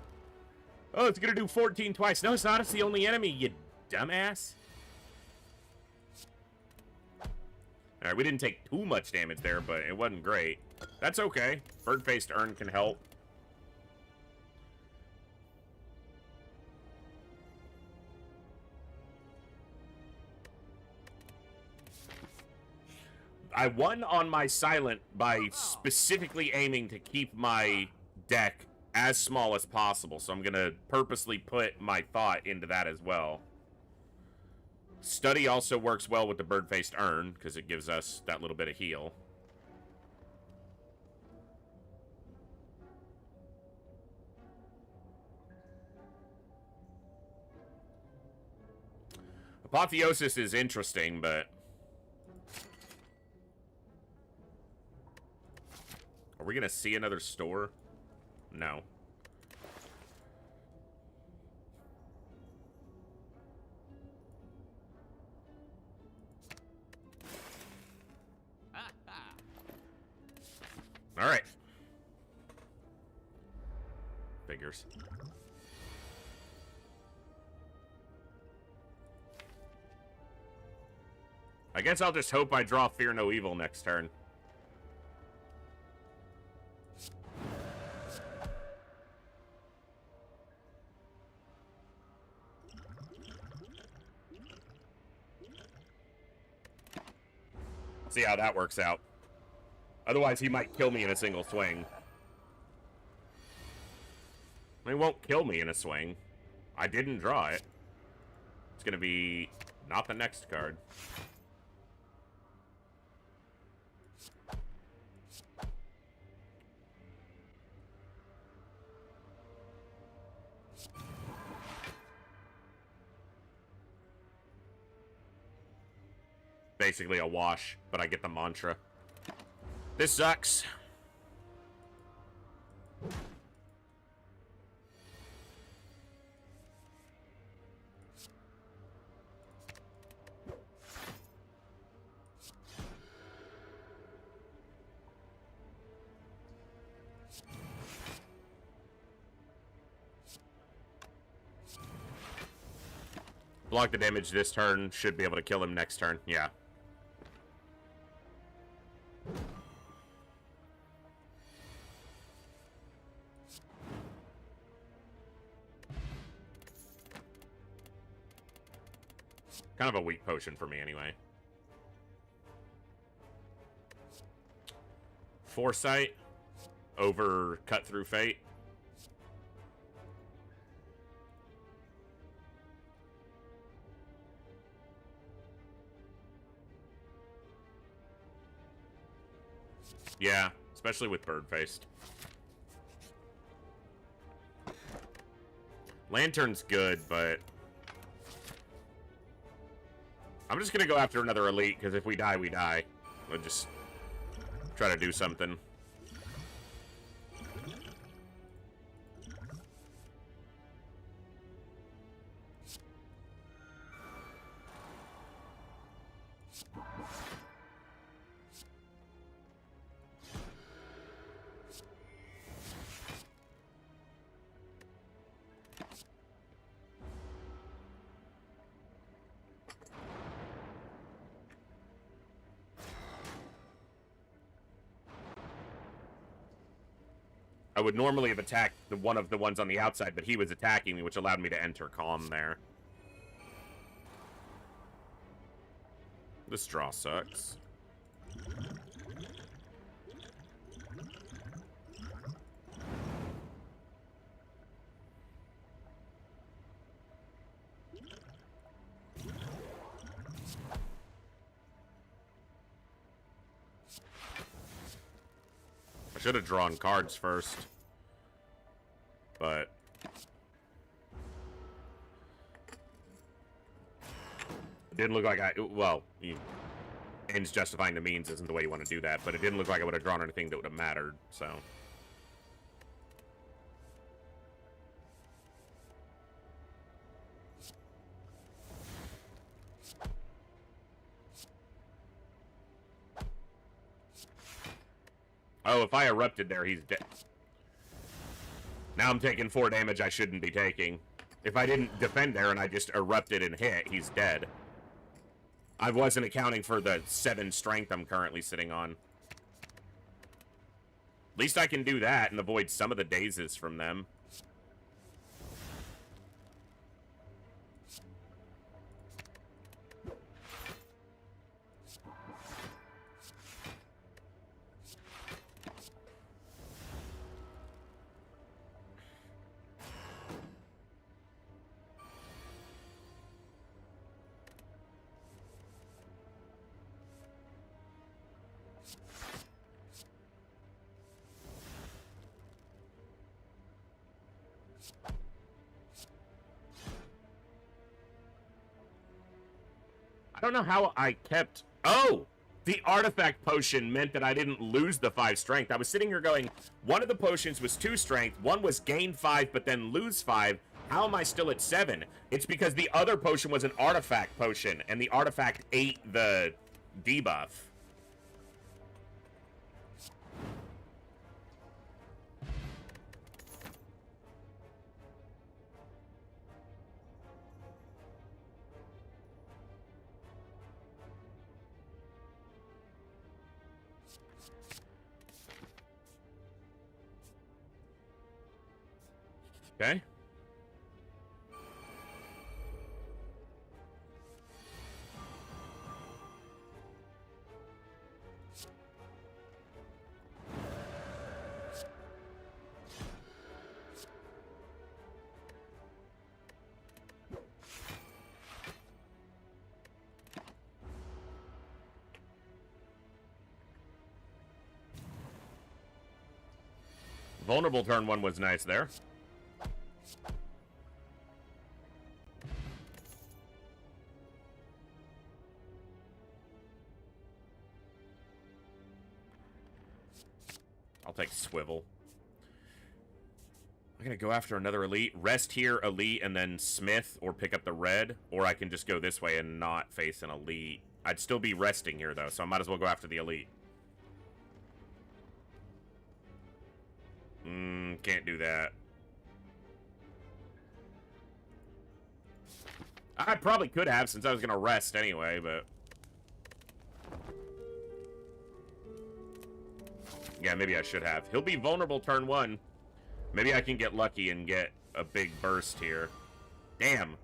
Oh, it's gonna do 14 twice. No, it's not. It's the only enemy, you dumbass. Alright, we didn't take too much damage there, but it wasn't great. That's okay. Bird-faced Urn can help. I won on my silent by specifically aiming to keep my deck as small as possible, so I'm gonna purposely put my thought into that as well. Study also works well with the bird-faced Urn, because it gives us that little bit of heal. Apotheosis is interesting, but... Are we gonna see another store? No. Alright. Figures. I guess I'll just hope I draw Fear No Evil next turn. See how that works out. Otherwise, he might kill me in a single swing. He won't kill me in a swing. I didn't draw it. It's gonna be not the next card. Basically a wash, but I get the mantra. This sucks. Block the damage this turn, should be able to kill him next turn, yeah. Kind of a weak potion for me, anyway. Foresight over Cut Through Fate. Yeah, especially with Bird-faced. Lantern's good, but... I'm just gonna go after another elite, because if we die, we die. We'll just try to do something. I would normally have attacked one of the ones on the outside, but he was attacking me, which allowed me to enter calm there. This draw sucks. I should have drawn cards first. But it didn't look like well, ends justifying the means isn't the way you want to do that, but it didn't look like I would have drawn anything that would have mattered, so. Oh, if I erupted there, he's dead. Now I'm taking 4 damage I shouldn't be taking. If I didn't defend there and I just erupted and hit, he's dead. I wasn't accounting for the 7 strength I'm currently sitting on. At least I can do that and avoid some of the dazes from them. I don't know how I kept... Oh! The artifact potion meant that I didn't lose the 5 strength. I was sitting here going, one of the potions was 2 strength, one was gain 5 but then lose 5. How am I still at 7? It's because the other potion was an artifact potion, and the artifact ate the debuff. Okay. Vulnerable turn 1 was nice there. I'll take Swivel. I'm gonna go after another elite. Rest here, elite, and then Smith, or pick up the red. Or I can just go this way and not face an elite. I'd still be resting here, though, so I might as well go after the elite. Can't do that. I probably could have, since I was gonna rest anyway, but... Yeah, maybe I should have. He'll be vulnerable turn 1. Maybe I can get lucky and get a big burst here. Damn.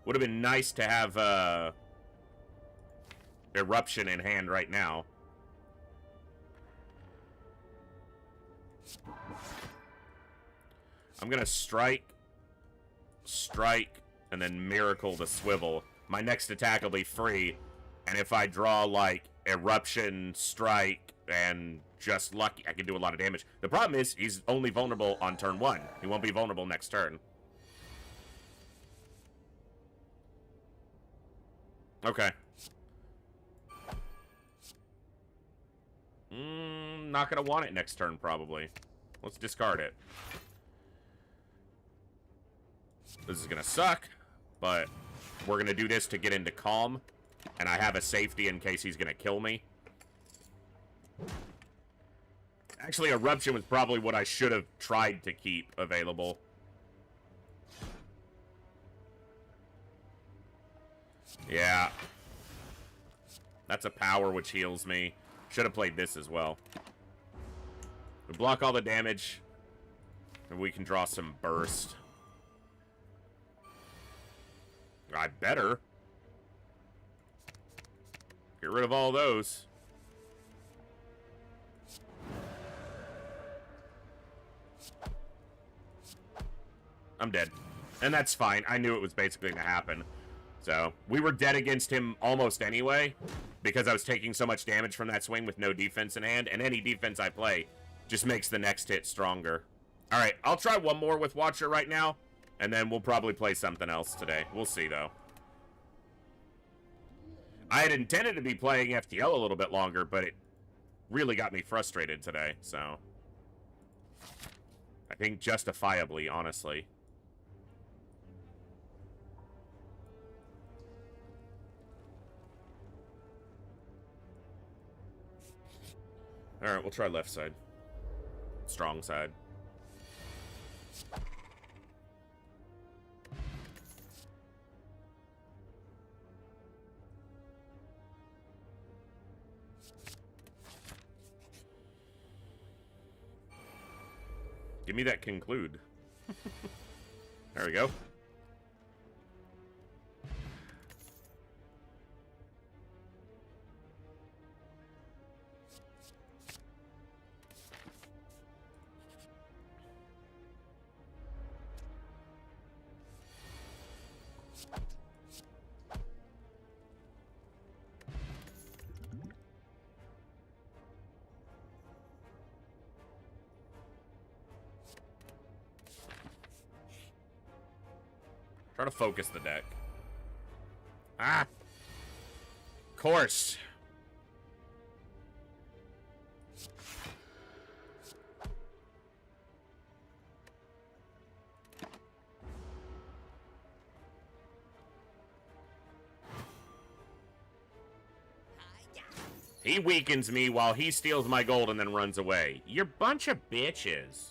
Would have been nice to have, Eruption in hand right now. I'm gonna strike, and then miracle the swivel. My next attack will be free, and if I draw, like, Eruption, strike, and just lucky, I can do a lot of damage. The problem is, he's only vulnerable on turn 1. He won't be vulnerable next turn. Okay. Not gonna want it next turn, probably. Let's discard it. This is gonna suck, but we're gonna do this to get into calm, and I have a safety in case he's gonna kill me. Actually, Eruption was probably what I should have tried to keep available. Yeah. That's a power which heals me. Should have played this as well. We block all the damage. And we can draw some burst. I better. Get rid of all those. I'm dead. And that's fine. I knew it was basically going to happen. So, we were dead against him almost anyway, because I was taking so much damage from that swing with no defense in hand, and any defense I play just makes the next hit stronger. Alright, I'll try one more with Watcher right now, and then we'll probably play something else today. We'll see, though. I had intended to be playing FTL a little bit longer, but it really got me frustrated today, so... I think justifiably, honestly. Alright, we'll try left side. Strong side. Give me that conclude. There we go. Try to focus the deck. Ah! Of course. He weakens me while he steals my gold and then runs away. You're a bunch of bitches.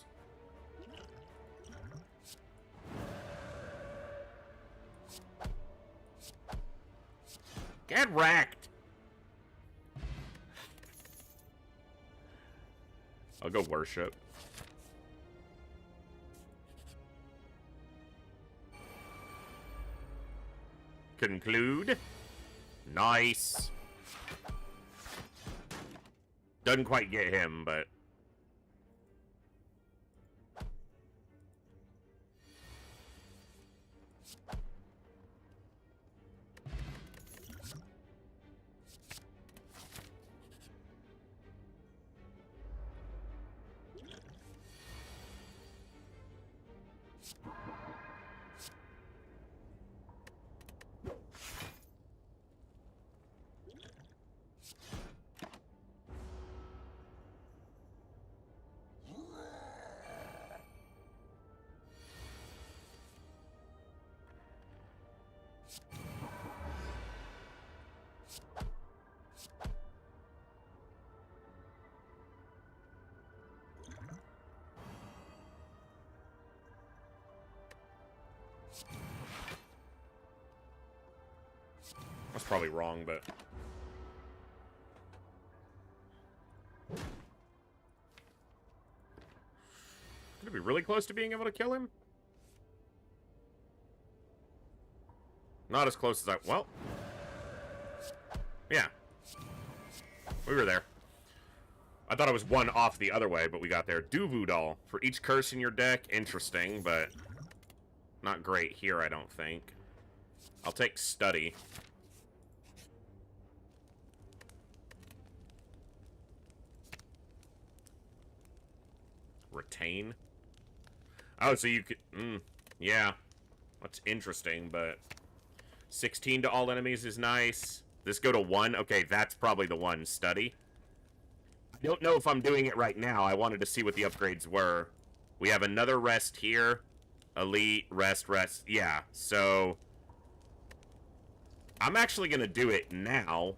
Get wrecked. I'll go worship. Conclude. Nice. Doesn't quite get him, but... That's probably wrong, but... Gonna be really close to being able to kill him? Not as close as I... Well. Yeah. We were there. I thought it was one off the other way, but we got there. Duvu doll. For each curse in your deck, interesting, but... Not great here, I don't think. I'll take Study. Retain? Oh, so you could... yeah. That's interesting, but... 16 to all enemies is nice. This go to 1? Okay, that's probably the one. Study. I don't know if I'm doing it right now. I wanted to see what the upgrades were. We have another rest here. Elite, rest, rest. Yeah, so... I'm actually going to do it now.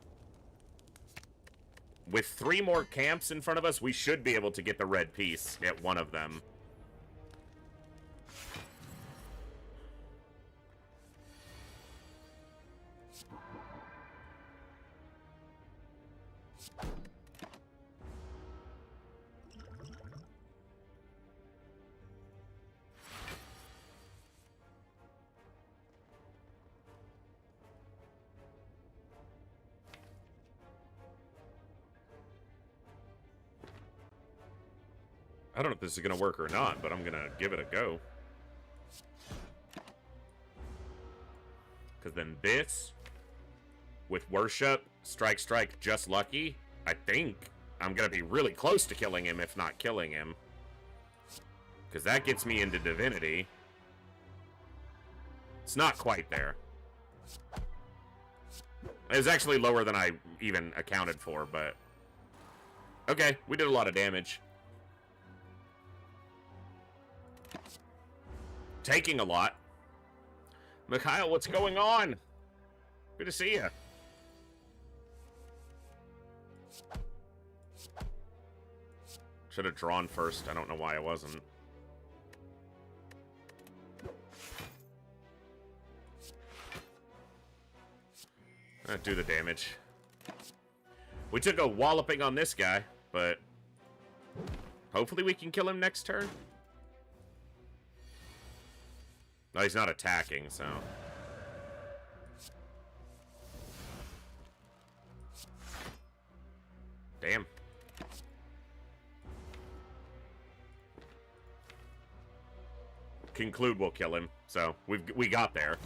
With 3 more camps in front of us, we should be able to get the red piece at one of them. I don't know if this is going to work or not, but I'm going to give it a go. Because then this, with Worship, Strike, just lucky, I think I'm going to be really close to killing him, if not killing him. Because that gets me into Divinity. It's not quite there. It was actually lower than I even accounted for, but... Okay, we did a lot of damage. Taking a lot. Mikhail, what's going on? Good to see you. Should have drawn first. I don't know why I wasn't. Do the damage. We took a walloping on this guy, but hopefully we can kill him next turn. No, he's not attacking, so... Damn. Conclude we'll kill him, so we got there.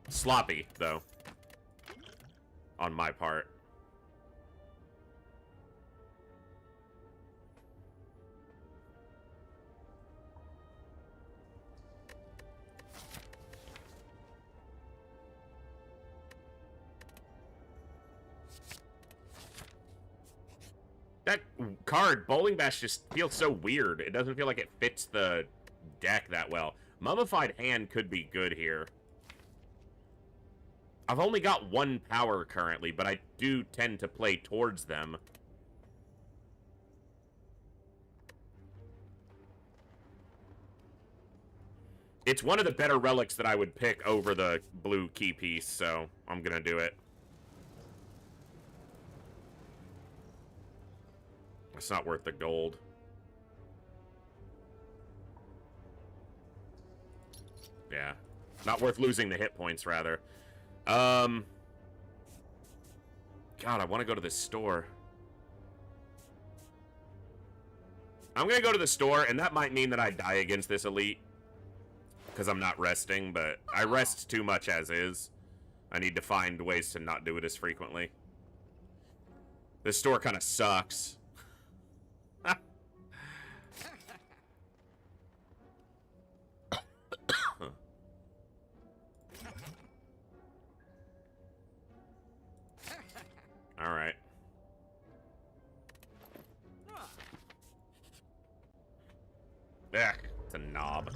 Sloppy, though. On my part. That card, Bowling Bash, just feels so weird. It doesn't feel like it fits the deck that well. Mummified Hand could be good here. I've only got one power currently, but I do tend to play towards them. It's one of the better relics that I would pick over the blue key piece, so I'm gonna do it. It's not worth the gold. Yeah. Not worth losing the hit points, rather. God, I want to go to the store. I'm going to go to the store, and that might mean that I die against this elite. Because I'm not resting, but I rest too much as is. I need to find ways to not do it as frequently. This store kind of sucks. All right. Ugh, it's a knob.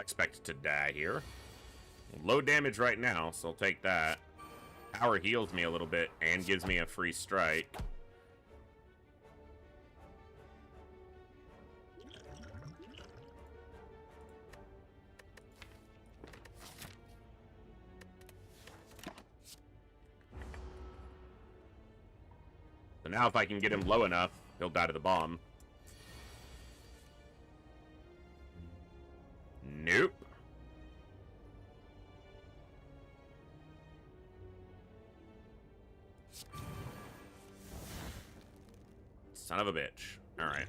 Expected to die here. Low damage right now, so I'll take that. Power heals me a little bit and gives me a free strike. So now if I can get him low enough, he'll die to the bomb. Nope. Son of a bitch. All right.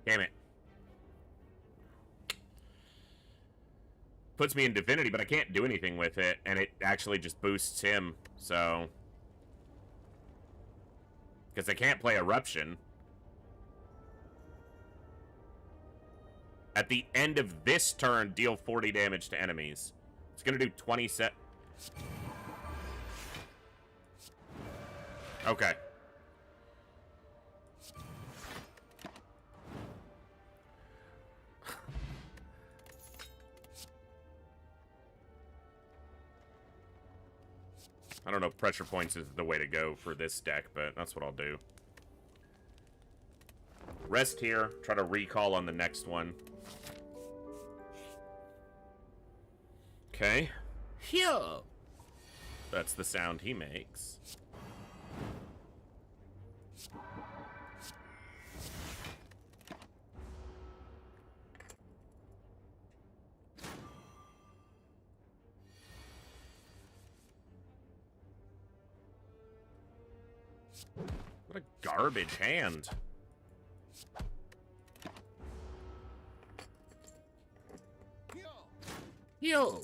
Damn it. Puts me in Divinity, but I can't do anything with it, and it actually just boosts him, so... Because I can't play Eruption. At the end of this turn, deal 40 damage to enemies. It's gonna do 20 set... Okay. I don't know if pressure points is the way to go for this deck, but that's what I'll do. Rest here. Try to recall on the next one. Okay. Phew. That's the sound he makes. What a garbage hand. Yo.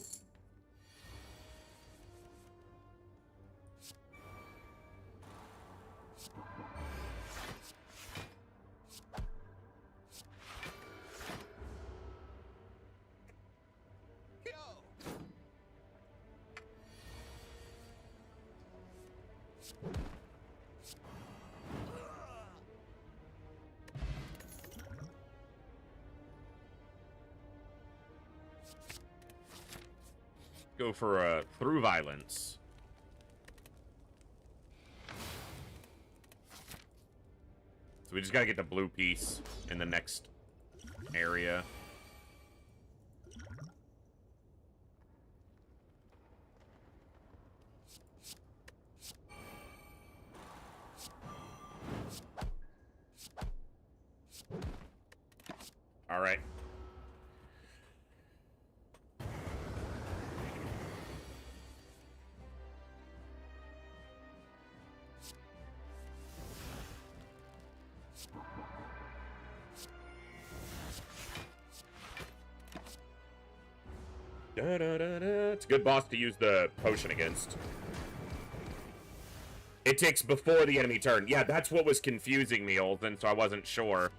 Go for a through violence. So we just gotta get the blue piece in the next area. All right. It's a good boss to use the potion against. It ticks before the enemy turn. Yeah, that's what was confusing me, Olden, so I wasn't sure.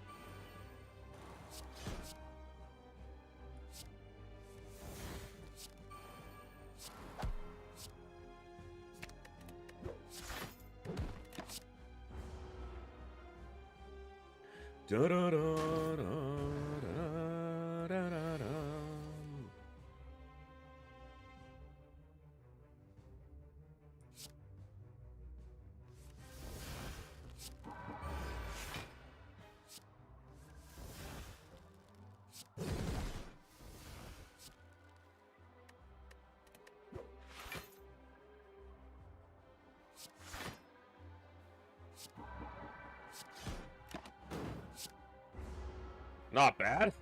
Not bad.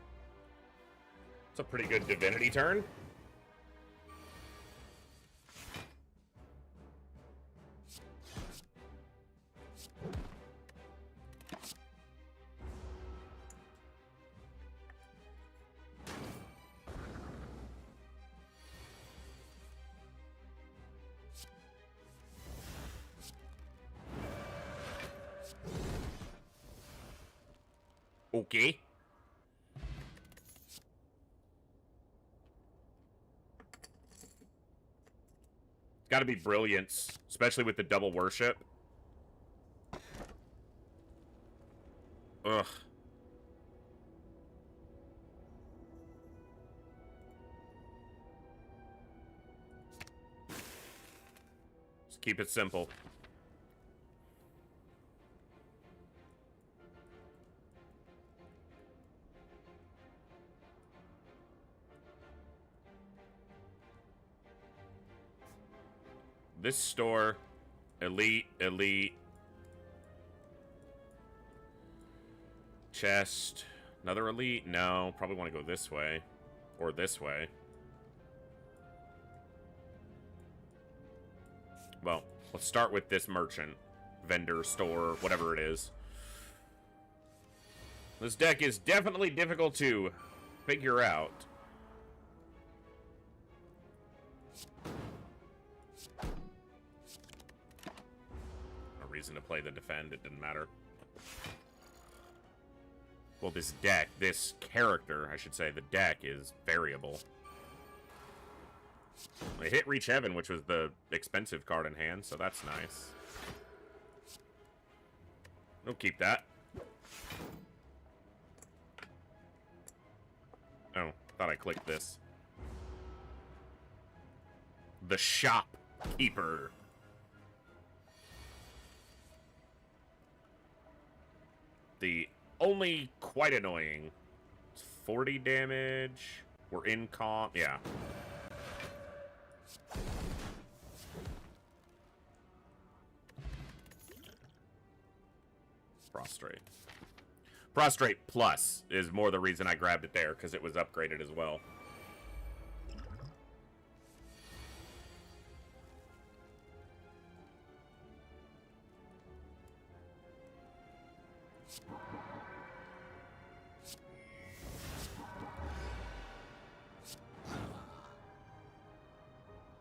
It's a pretty good divinity turn. Okay. Got to be brilliance, especially with the double worship. Ugh. Just keep it simple. This store, elite, chest, another elite. No, probably want to go this way or this way. Well, let's start with this merchant, vendor, store, whatever it is. This deck is definitely difficult to figure out. Reason to play the defend, it didn't matter. Well, this deck, this character, I should say, the deck is variable. I hit Reach Heaven, which was the expensive card in hand, so that's nice. We'll keep that. Oh, thought I clicked this. The Shopkeeper. The only quite annoying. It's 40 damage. We're in comp. Yeah. Prostrate. Prostrate Plus is more the reason I grabbed it there, because it was upgraded as well.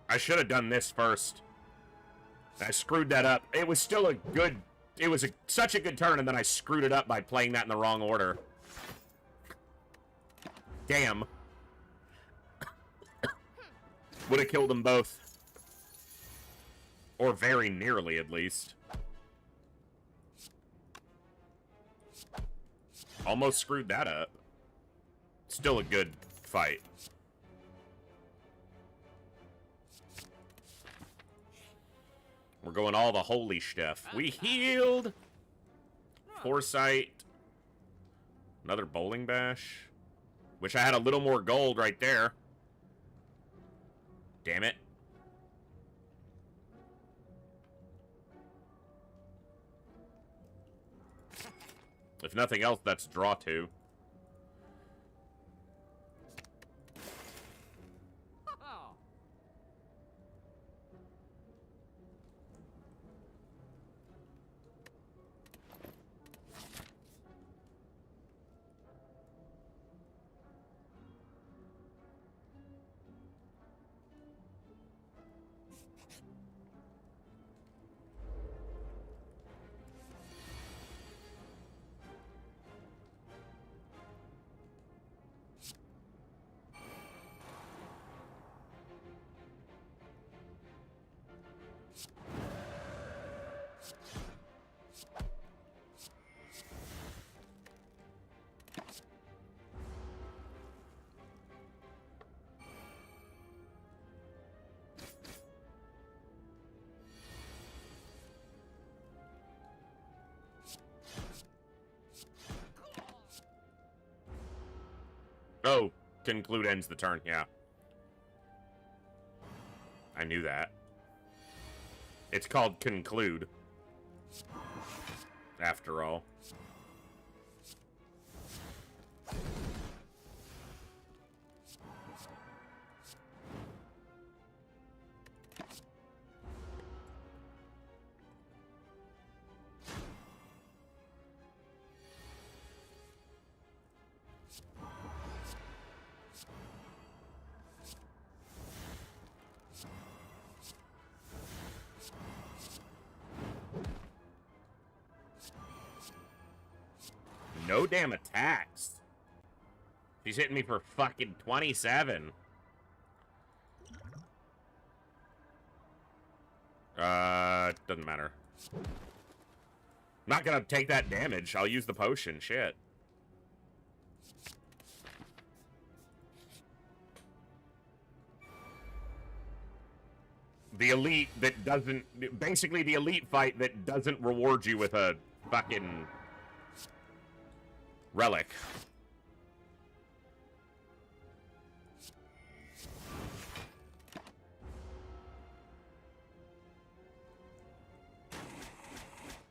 I should have done this first. I screwed that up. It was still a good... It was such a good turn, and then I screwed it up by playing that in the wrong order. Damn. Would have killed them both. Or very nearly, at least. Almost screwed that up. Still a good fight. We're going all the holy stuff. We healed! Foresight. Another bowling bash. Wish I had a little more gold right there. Damn it. If nothing else, that's draw 2. Oh, conclude ends the turn, yeah. I knew that. It's called conclude. After all. No damn attacks. He's hitting me for fucking 27. Doesn't matter. I'm not gonna take that damage. I'll use the potion. Shit. The elite that doesn't... Basically, the elite fight that doesn't reward you with a fucking... relic.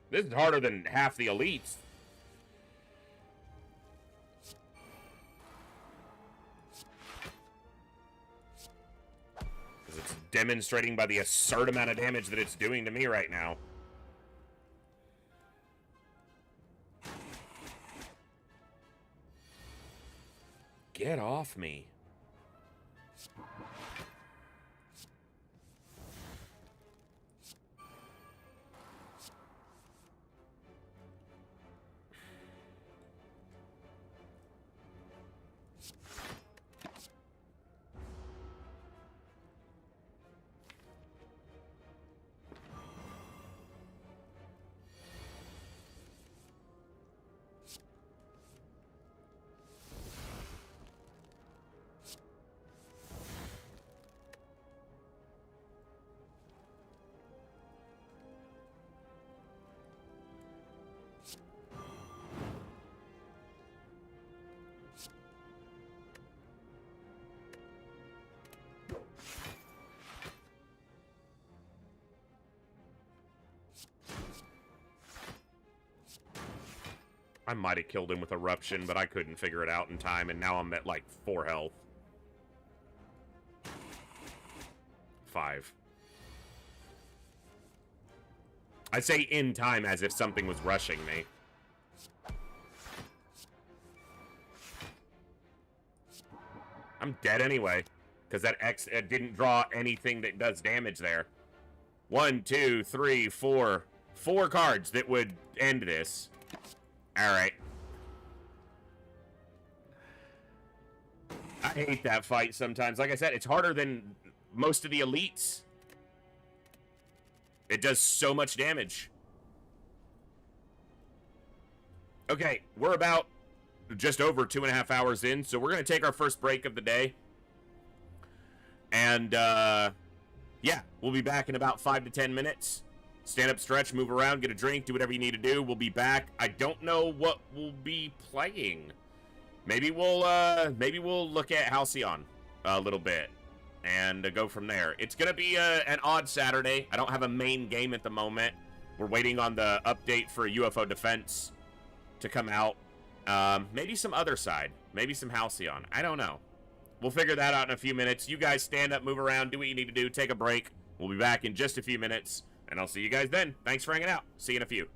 This is harder than half the elites. Because it's demonstrating by the absurd amount of damage that it's doing to me right now. Get off me. I might have killed him with Eruption, but I couldn't figure it out in time, and now I'm at, like, 4 health. 5. I say in time as if something was rushing me. I'm dead anyway, because that X didn't draw anything that does damage there. 1, 2, 3, 4. 4 cards that would end this. Alright. I hate that fight sometimes. Like I said, it's harder than most of the elites. It does so much damage. Okay, we're about just over 2.5 hours in, so we're going to take our first break of the day. And, yeah, we'll be back in about 5 to 10 minutes. Stand up, stretch, move around, get a drink, do whatever you need to do. We'll be back. I don't know what we'll be playing. Maybe we'll look at Halcyon a little bit and go from there. It's going to be an odd Saturday. I don't have a main game at the moment. We're waiting on the update for UFO Defense to come out. Maybe some other side. Maybe some Halcyon. I don't know. We'll figure that out in a few minutes. You guys stand up, move around, do what you need to do, take a break. We'll be back in just a few minutes, and I'll see you guys then. Thanks for hanging out. See you in a few.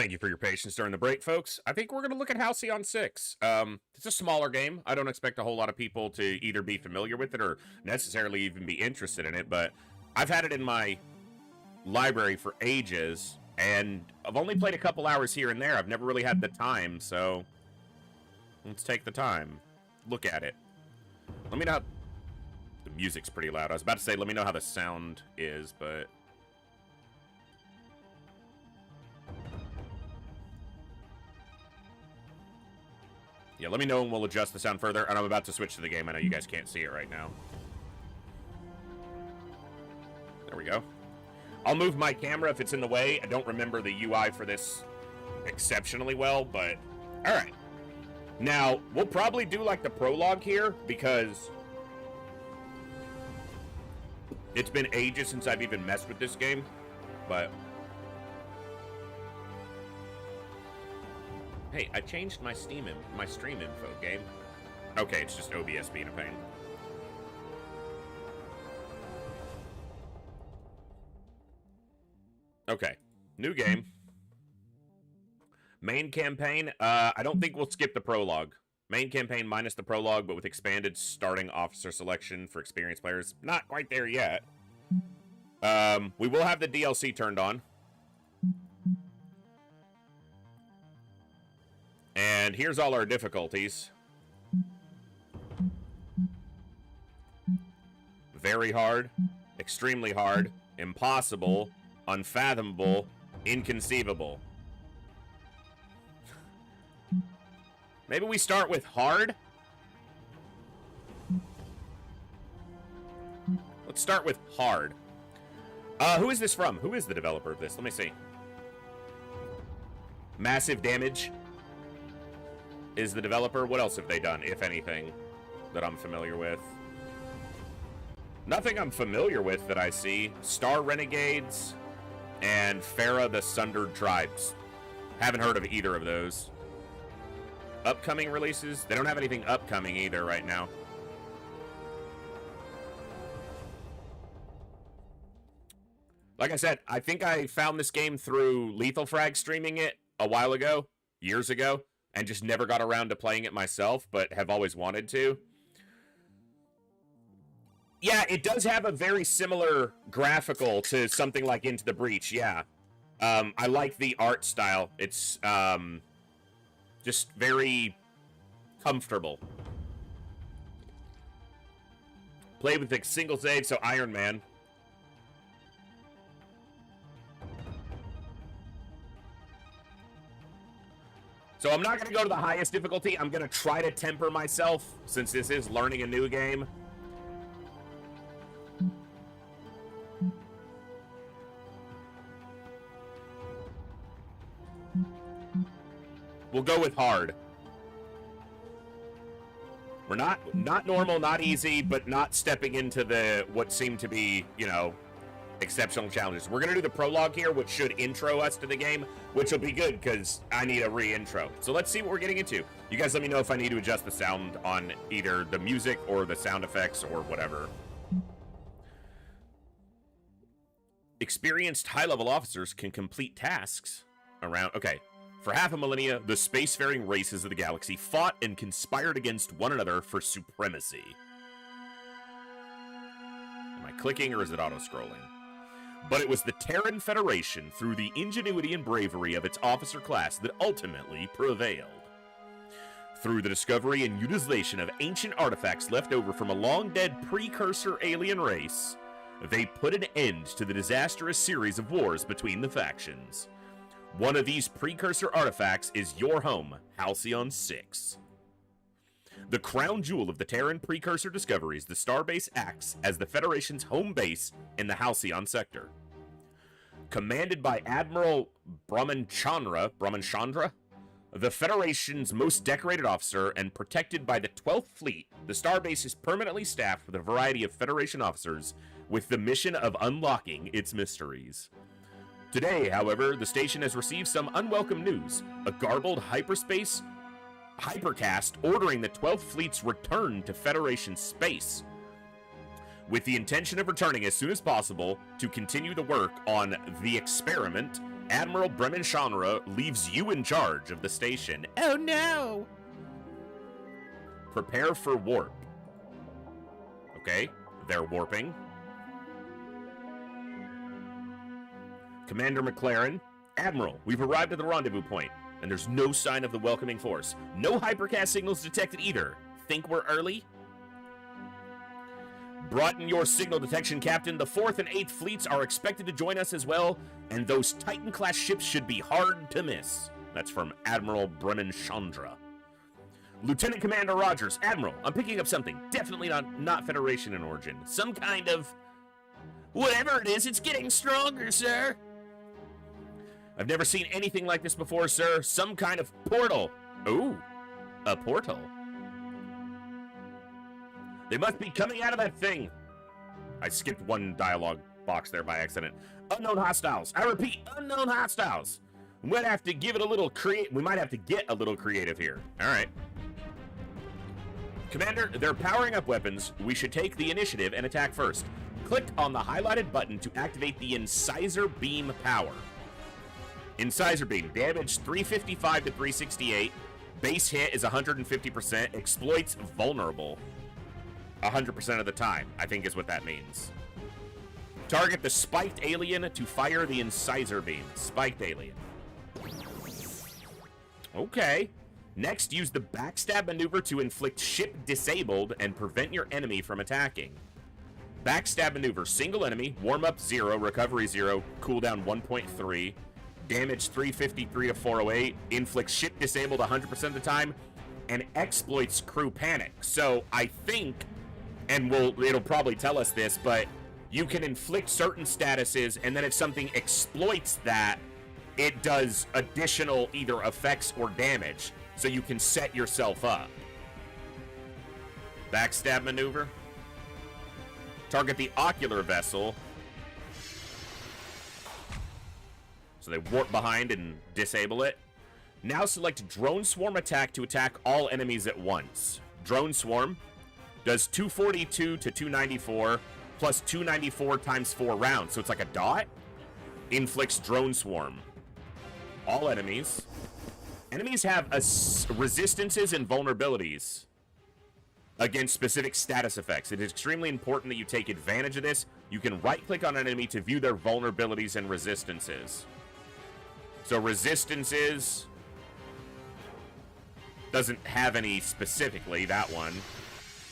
Thank you for your patience during the break, folks. I think we're going to look at Halcyon 6. It's a smaller game. I don't expect a whole lot of people to either be familiar with it or necessarily even be interested in it, but I've had it in my library for ages, and I've only played a couple hours here and there. I've never really had the time, so let's take the time. Look at it. Let me know. The music's pretty loud. I was about to say, let me know how the sound is, but... yeah, let me know and we'll adjust the sound further. And I'm about to switch to the game. I know you guys can't see it right now. There we go. I'll move my camera if it's in the way. I don't remember the UI for this exceptionally well, but... alright. Now, we'll probably do, like, the prologue here, because... it's been ages since I've even messed with this game, but... hey, I changed my stream info, game. Okay, it's just OBS being a pain. Okay, new game. Main campaign, I don't think we'll skip the prologue. Main campaign minus the prologue, but with expanded starting officer selection for experienced players. Not quite there yet. We will have the DLC turned on. And here's all our difficulties. Very hard, extremely hard, impossible, unfathomable, inconceivable. Maybe we start with hard? Let's start with hard. Who is this from? Who is the developer of this? Let me see. Massive Damage is the developer. What else have they done, if anything, that I'm familiar with? Nothing I'm familiar with that I see. Star Renegades and Farah the Sundered Tribes. Haven't heard of either of those. Upcoming releases? They don't have anything upcoming either right now. Like I said, I think I found this game through Lethal Frag streaming it a while ago, years ago, and just never got around to playing it myself, but have always wanted to. Yeah, it does have a very similar graphical to something like Into the Breach, yeah. I like the art style. It's just very comfortable. Play with a single save, so Ironman. So I'm not going to go to the highest difficulty. I'm going to try to temper myself, since this is learning a new game. We'll go with hard. We're not normal, not easy, but not stepping into the what seem to be, you know, exceptional challenges. We're going to do the prologue here, which should intro us to the game, which will be good because I need a re-intro. So let's see what we're getting into. You guys let me know if I need to adjust the sound on either the music or the sound effects or whatever. Experienced high-level officers can complete tasks around... okay. For half a millennia, the spacefaring races of the galaxy fought and conspired against one another for supremacy. Am I clicking or is it auto-scrolling? But it was the Terran Federation, through the ingenuity and bravery of its officer class, that ultimately prevailed. Through the discovery and utilization of ancient artifacts left over from a long-dead precursor alien race, they put an end to the disastrous series of wars between the factions. One of these precursor artifacts is your home, Halcyon 6. The crown jewel of the Terran precursor discoveries, the starbase acts as the Federation's home base in the Halcyon sector. Commanded by Admiral Brahmanchandra, the Federation's most decorated officer, and protected by the 12th Fleet, the starbase is permanently staffed with a variety of Federation officers with the mission of unlocking its mysteries. Today, however, the station has received some unwelcome news. A garbled hypercast ordering the 12th Fleet's return to Federation space, with the intention of returning as soon as possible to continue the work on the experiment Admiral Bremen Shanra leaves you in charge of the station. Oh no! Prepare for warp. Okay, they're warping. Commander McLaren, Admiral, we've arrived at the rendezvous point, and there's no sign of the welcoming force. No hypercast signals detected either. Think we're early? Brought in your signal detection, Captain. The 4th and 8th fleets are expected to join us as well, and those Titan-class ships should be hard to miss. That's from Admiral Bremen Chandra. Lieutenant Commander Rogers, Admiral, I'm picking up something. Definitely not Federation in origin. Some kind of... Whatever it is, it's getting stronger, sir. I've never seen anything like this before, sir. Some kind of portal. Ooh, a portal. They must be coming out of that thing. I skipped one dialogue box there by accident. Unknown hostiles. I repeat, unknown hostiles. We might have to give it a little we might have to get a little creative here. All right. Commander, they're powering up weapons. We should take the initiative and attack first. Click on the highlighted button to activate the Incisor Beam power. Incisor Beam, damage 355 to 368. Base hit is 150%. Exploits vulnerable 100% of the time, I think is what that means. Target the spiked alien to fire the Incisor Beam. Spiked alien. Okay. Next, use the backstab maneuver to inflict ship disabled and prevent your enemy from attacking. Backstab maneuver, single enemy, warm up 0, recovery 0, cooldown 1.3, damage 353 to 408, inflicts ship disabled 100% of the time, and exploits crew panic. So I think, and it'll probably tell us this, but you can inflict certain statuses, and then if something exploits that, it does additional either effects or damage. So you can set yourself up. Backstab maneuver. Target the ocular vessel. So they warp behind and disable it. Now select Drone Swarm Attack to attack all enemies at once. Drone Swarm does 242 to 294 plus 294 times 4 rounds. So it's like a dot. Inflicts Drone Swarm. All enemies. Enemies have resistances and vulnerabilities against specific status effects. It is extremely important that you take advantage of this. You can right-click on an enemy to view their vulnerabilities and resistances. So resistances doesn't have any specifically, that one.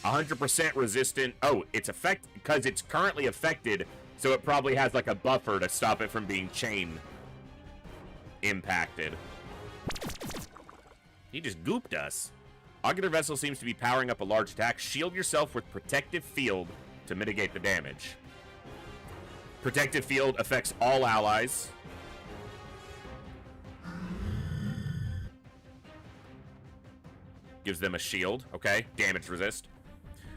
100% resistant. Oh, it's because it's currently affected, so it probably has like a buffer to stop it from being chain impacted. He just gooped us. Ocular Vessel seems to be powering up a large attack. Shield yourself with Protective Field to mitigate the damage. Protective Field affects all allies. Gives them a shield. Okay, damage resist.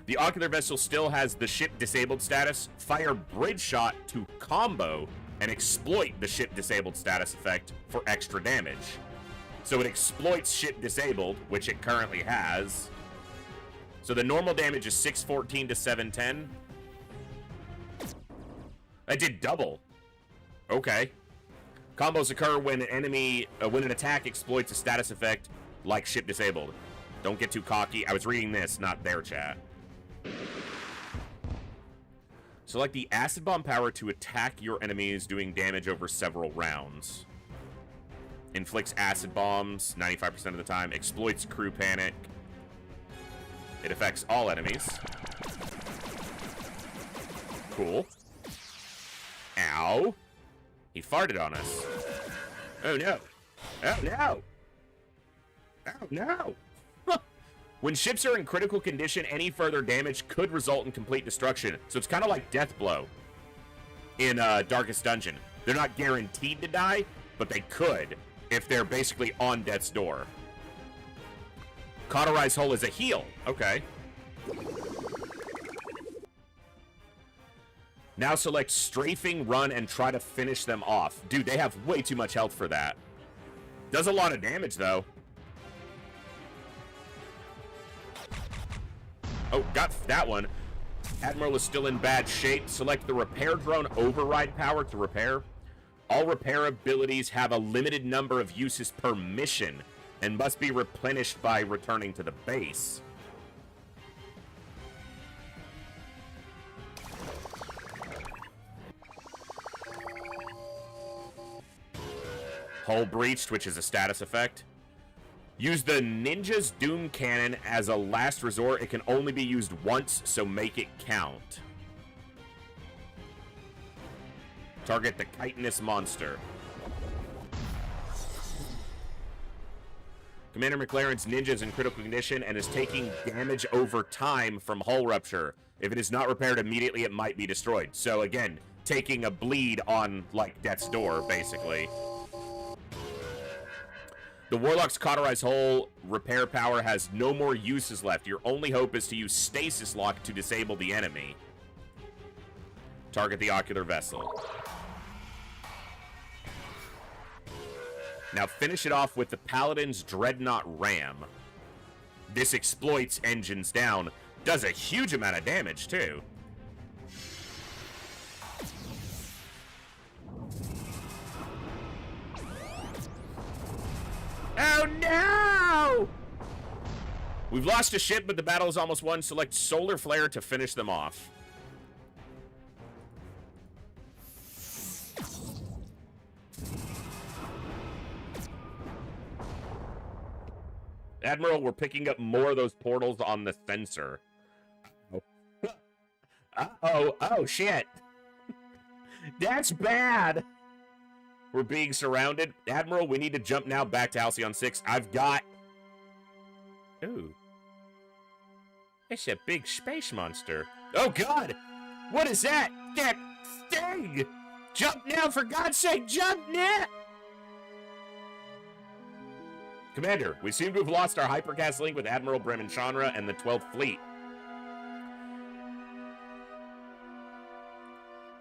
The Ocular Vessel still has the ship disabled status. Fire Bridge Shot to combo and exploit the ship disabled status effect for extra damage. So it exploits ship disabled, which it currently has. So the normal damage is 614 to 710. That did double. Okay. Combos occur when an attack exploits a status effect like ship disabled. Don't get too cocky. I was reading this, not their chat. Select the Acid Bomb power to attack your enemies, doing damage over several rounds. Inflicts acid bombs 95% of the time. Exploits crew panic. It affects all enemies. Cool. Ow. He farted on us. Oh no. Oh no. Oh no. When ships are in critical condition, any further damage could result in complete destruction. So it's kind of like Death Blow in Darkest Dungeon. They're not guaranteed to die, but they could if they're basically on death's door. Cauterize Hull is a heal. Okay. Now select Strafing, Run, and try to finish them off. Dude, they have way too much health for that. Does a lot of damage, though. Oh, got that one. Admiral is still in bad shape. Select the Repair Drone Override power to repair. All repair abilities have a limited number of uses per mission and must be replenished by returning to the base. Hull breached, which is a status effect. Use the Ninja's Doom Cannon as a last resort. It can only be used once, so make it count. Target the chitinous monster. Commander McLaren's ninja is in critical condition and is taking damage over time from hull rupture. If it is not repaired immediately, it might be destroyed. So again, taking a bleed on, like, death's door, basically. The Warlock's Cauterized Hull repair power has no more uses left. Your only hope is to use Stasis Lock to disable the enemy. Target the Ocular Vessel. Now finish it off with the Paladin's Dreadnought Ram. This exploits engines down. Does a huge amount of damage, too. Oh no! We've lost a ship, but the battle is almost won. Select Solar Flare to finish them off. Admiral, we're picking up more of those portals on the sensor. Uh-oh. Oh, shit. That's bad. We're being surrounded. Admiral, we need to jump now back to Halcyon 6. I've got... Ooh. It's a big space monster. Oh, God! What is that? That thing! Jump now, for God's sake! Jump now! Commander, we seem to have lost our hypercast link with Admiral Bremen Chandra and the 12th Fleet.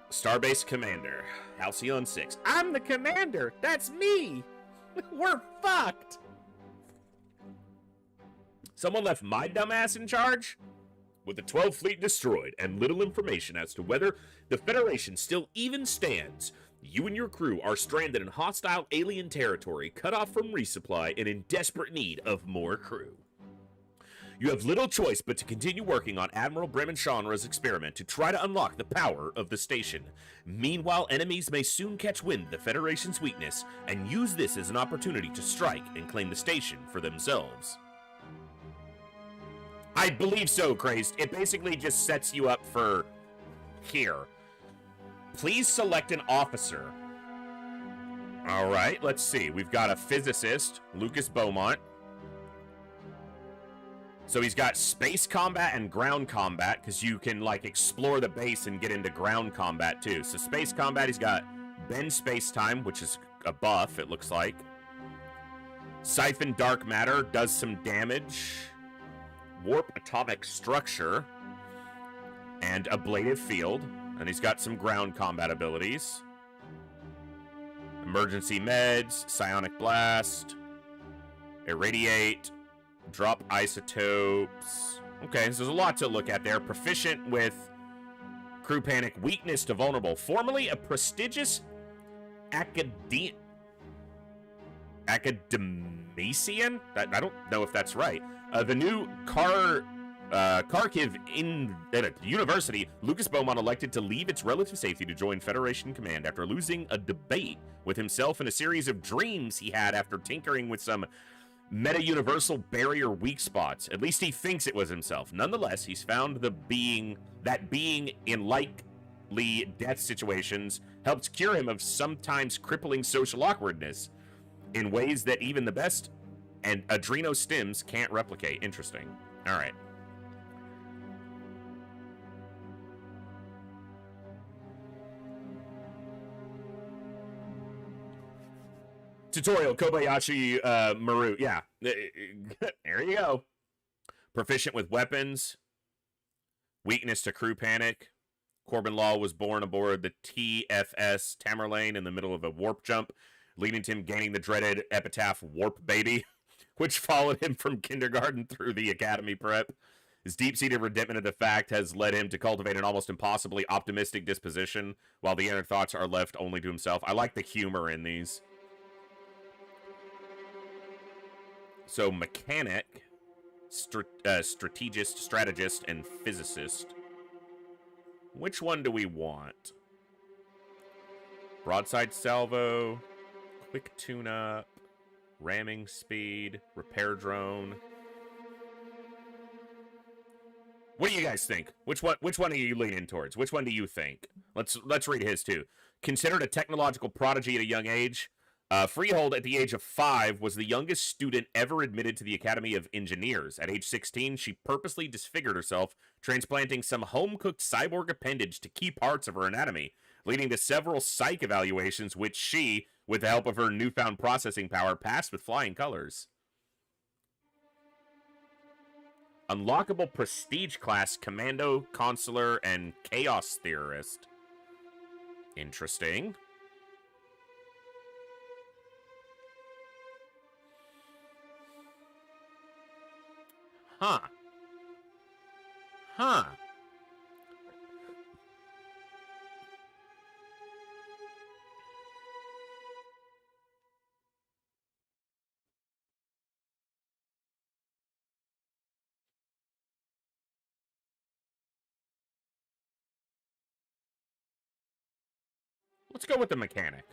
Starbase Commander, Halcyon 6. I'm the commander! That's me! We're fucked! Someone left my dumbass in charge? With the 12th Fleet destroyed and little information as to whether the Federation still even stands, you and your crew are stranded in hostile alien territory, cut off from resupply, and in desperate need of more crew. You have little choice but to continue working on Admiral Bremen Chandra's experiment to try to unlock the power of the station. Meanwhile, enemies may soon catch wind of the Federation's weakness and use this as an opportunity to strike and claim the station for themselves. I believe so, Crazed. It basically just sets you up for here. Please select an officer. All right, let's see. We've got a physicist, Lucas Beaumont. So he's got space combat and ground combat, because you can, like, explore the base and get into ground combat, too. So space combat, he's got bend space-time, which is a buff, it looks like. Siphon dark matter, does some damage. Warp atomic structure. And ablative field. And he's got some ground combat abilities. Emergency meds, psionic blast, irradiate, drop isotopes. Okay, so there's a lot to look at there. Proficient with crew panic, weakness to vulnerable. Formerly a prestigious academician? I don't know if that's right. The new Kharkiv University, Lucas Beaumont elected to leave its relative safety to join Federation Command after losing a debate with himself in a series of dreams he had after tinkering with some meta-universal barrier weak spots. At least he thinks it was himself. Nonetheless, he's found that being in likely death situations helps cure him of sometimes crippling social awkwardness in ways that even the best and adrenostims can't replicate. Interesting. All right. Tutorial, Kobayashi Maru. Yeah. There you go. Proficient with weapons. Weakness to crew panic. Corbin Law was born aboard the TFS Tamerlane in the middle of a warp jump, leading to him gaining the dreaded epitaph Warp Baby, which followed him from kindergarten through the academy prep. His deep-seated resentment of the fact has led him to cultivate an almost impossibly optimistic disposition, while the inner thoughts are left only to himself. I like the humor in these. So, mechanic, strategist, and physicist. Which one do we want? Broadside salvo, quick tune-up, ramming speed, repair drone. What do you guys think? Which one are you leaning towards? Which one do you think? Let's read his too. Considered a technological prodigy at a young age, Freehold at the age of 5 was the youngest student ever admitted to the Academy of Engineers. At age 16, she purposely disfigured herself, transplanting some home-cooked cyborg appendage to key parts of her anatomy, leading to several psych evaluations which she, with the help of her newfound processing power, passed with flying colors. Unlockable prestige class commando, consular, and chaos theorist. Interesting. Huh. Let's go with the mechanic.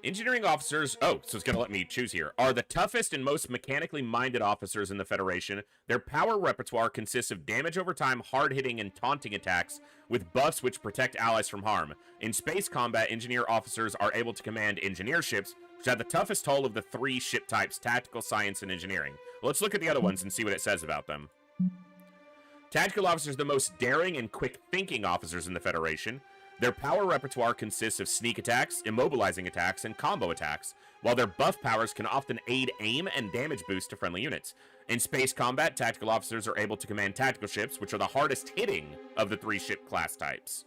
Engineering officers, so it's going to let me choose here, are the toughest and most mechanically minded officers in the Federation. Their power repertoire consists of damage over time, hard-hitting, and taunting attacks, with buffs which protect allies from harm. In space combat, engineer officers are able to command engineer ships, which have the toughest hull of the 3 ship types, tactical, science, and engineering. Let's look at the other ones and see what it says about them. Tactical officers are the most daring and quick-thinking officers in the Federation. Their power repertoire consists of sneak attacks, immobilizing attacks, and combo attacks, while their buff powers can often aid aim and damage boost to friendly units. In space combat, tactical officers are able to command tactical ships, which are the hardest hitting of the 3 ship class types.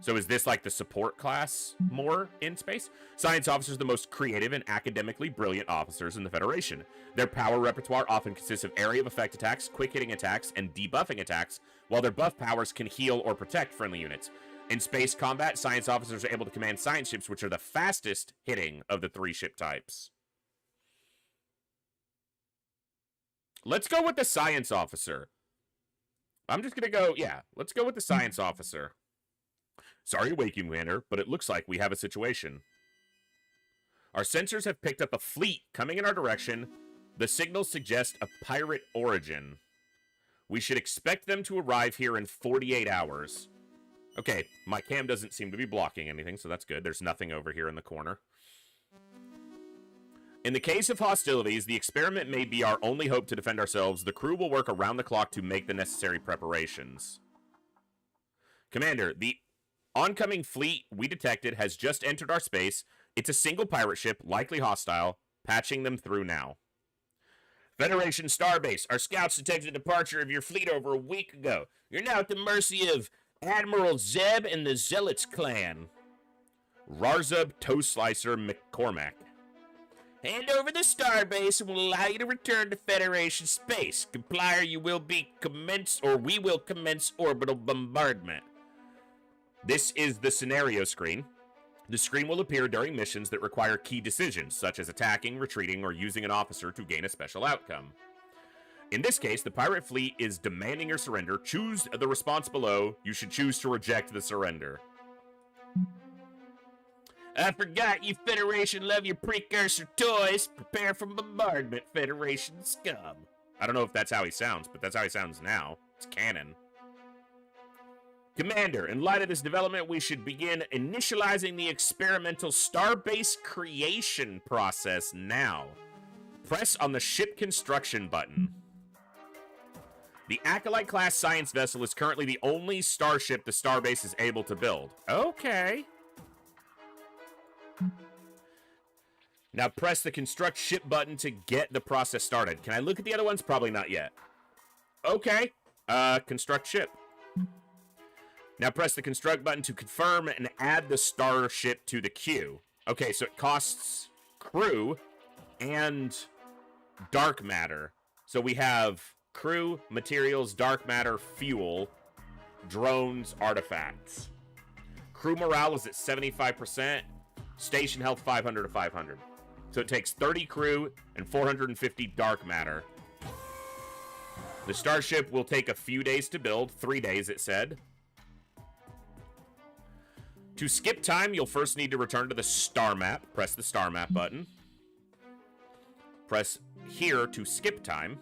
So is this like the support class more in space? Science officers are the most creative and academically brilliant officers in the Federation. Their power repertoire often consists of area of effect attacks, quick-hitting attacks, and debuffing attacks, while their buff powers can heal or protect friendly units. In space combat, science officers are able to command science ships, which are the fastest hitting of the 3 ship types. Let's go with the science officer. I'm just going to go, let's go with the science officer. Sorry to wake you, Commander, but it looks like we have a situation. Our sensors have picked up a fleet coming in our direction. The signals suggest a pirate origin. We should expect them to arrive here in 48 hours. Okay, my cam doesn't seem to be blocking anything, so that's good. There's nothing over here in the corner. In the case of hostilities, the experiment may be our only hope to defend ourselves. The crew will work around the clock to make the necessary preparations. Commander, the oncoming fleet we detected has just entered our space. It's a single pirate ship, likely hostile. Patching them through now. Federation Starbase, our scouts detected the departure of your fleet over a week ago. You're now at the mercy of Admiral Zeb and the Zealots clan. Rarzub Toeslicer McCormack. Hand over the Starbase and we'll allow you to return to Federation space. Comply or you will be we will commence orbital bombardment. This is the scenario screen. The screen will appear during missions that require key decisions, such as attacking, retreating, or using an officer to gain a special outcome. In this case, the pirate fleet is demanding your surrender. Choose the response below. You should choose to reject the surrender. I forgot you Federation love your precursor toys. Prepare for bombardment, Federation scum. I don't know if that's how he sounds, but that's how he sounds now. It's canon. Commander, in light of this development, we should begin initializing the experimental Starbase creation process now. Press on the ship construction button. The Acolyte-class science vessel is currently the only starship the Starbase is able to build. Okay. Now press the construct ship button to get the process started. Can I look at the other ones? Probably not yet. Okay. Construct ship. Now press the construct button to confirm and add the starship to the queue. Okay, so it costs crew and dark matter. So we have crew, materials, dark matter, fuel, drones, artifacts. Crew morale is at 75%. Station health 500 to 500. So it takes 30 crew and 450 dark matter. The starship will take a few days to build. 3 days, it said. To skip time, you'll first need to return to the star map. Press the star map button. Press here to skip time.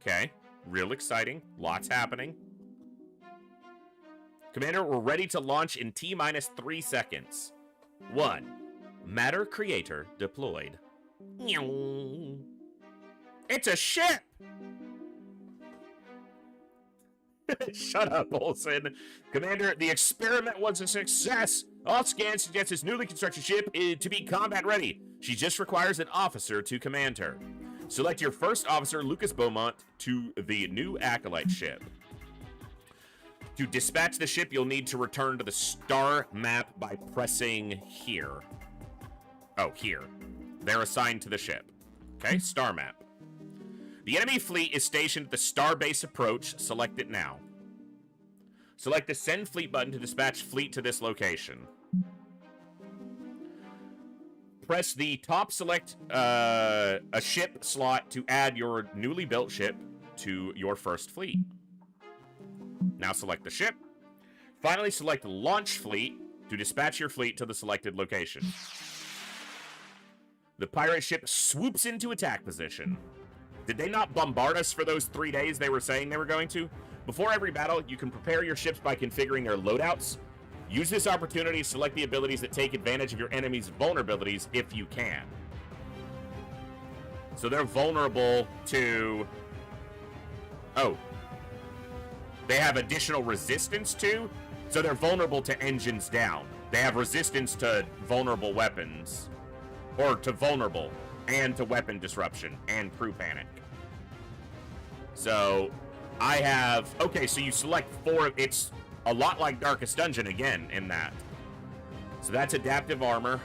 Okay, real exciting. Lots happening. Commander, we're ready to launch in T-minus 3 seconds. 1. Matter creator deployed. It's a ship! Shut up, Olsen. Commander, the experiment was a success. All scans suggest this newly constructed ship is to be combat ready. She just requires an officer to command her. Select your first officer, Lucas Beaumont, to the new Acolyte ship. To dispatch the ship, you'll need to return to the star map by pressing here. Oh, here. They're assigned to the ship. Okay, star map. The enemy fleet is stationed at the starbase approach. Select it now. Select the send fleet button to dispatch fleet to this location. Press the top select a ship slot to add your newly built ship to your first fleet. Now select the ship. Finally, select launch fleet to dispatch your fleet to the selected location. The pirate ship swoops into attack position. Did they not bombard us for those 3 days they were saying they were going to? Before every battle, you can prepare your ships by configuring their loadouts. Use this opportunity to select the abilities that take advantage of your enemy's vulnerabilities if you can. So they're vulnerable to... Oh. They have additional resistance to? So they're vulnerable to engines down. They have resistance to vulnerable weapons. Or to vulnerable. And to weapon disruption. And crew panic. So, I have... Okay, so you select 4... It's a lot like Darkest Dungeon again in that. So that's adaptive armor.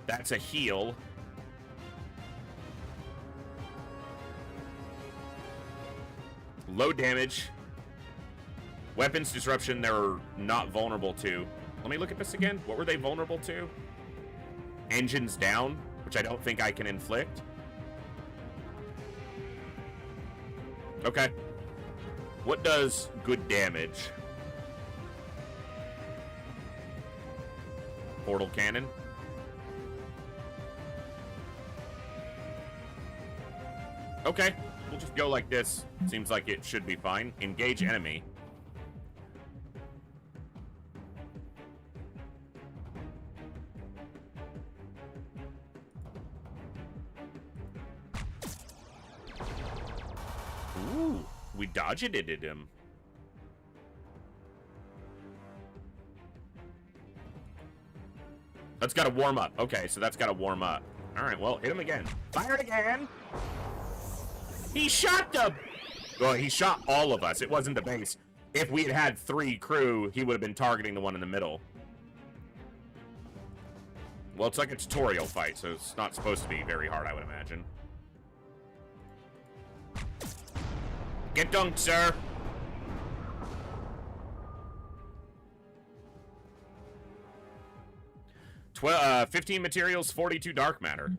That's a heal. Low damage. Weapons disruption they're not vulnerable to. Let me look at this again. What were they vulnerable to? Engines down, which I don't think I can inflict. Okay. What does good damage? Portal cannon. Okay. We'll just go like this. Seems like it should be fine. Engage enemy. Ooh, we dodged it at him. That's got to warm up. Okay, so that's got to warm up. All right, well, hit him again. Fire it again. He shot the... Well, he shot all of us. It wasn't the base. If we had had 3 crew, he would have been targeting the one in the middle. Well, it's like a tutorial fight, so it's not supposed to be very hard, I would imagine. Get dunked, sir. 15 materials, 42 dark matter.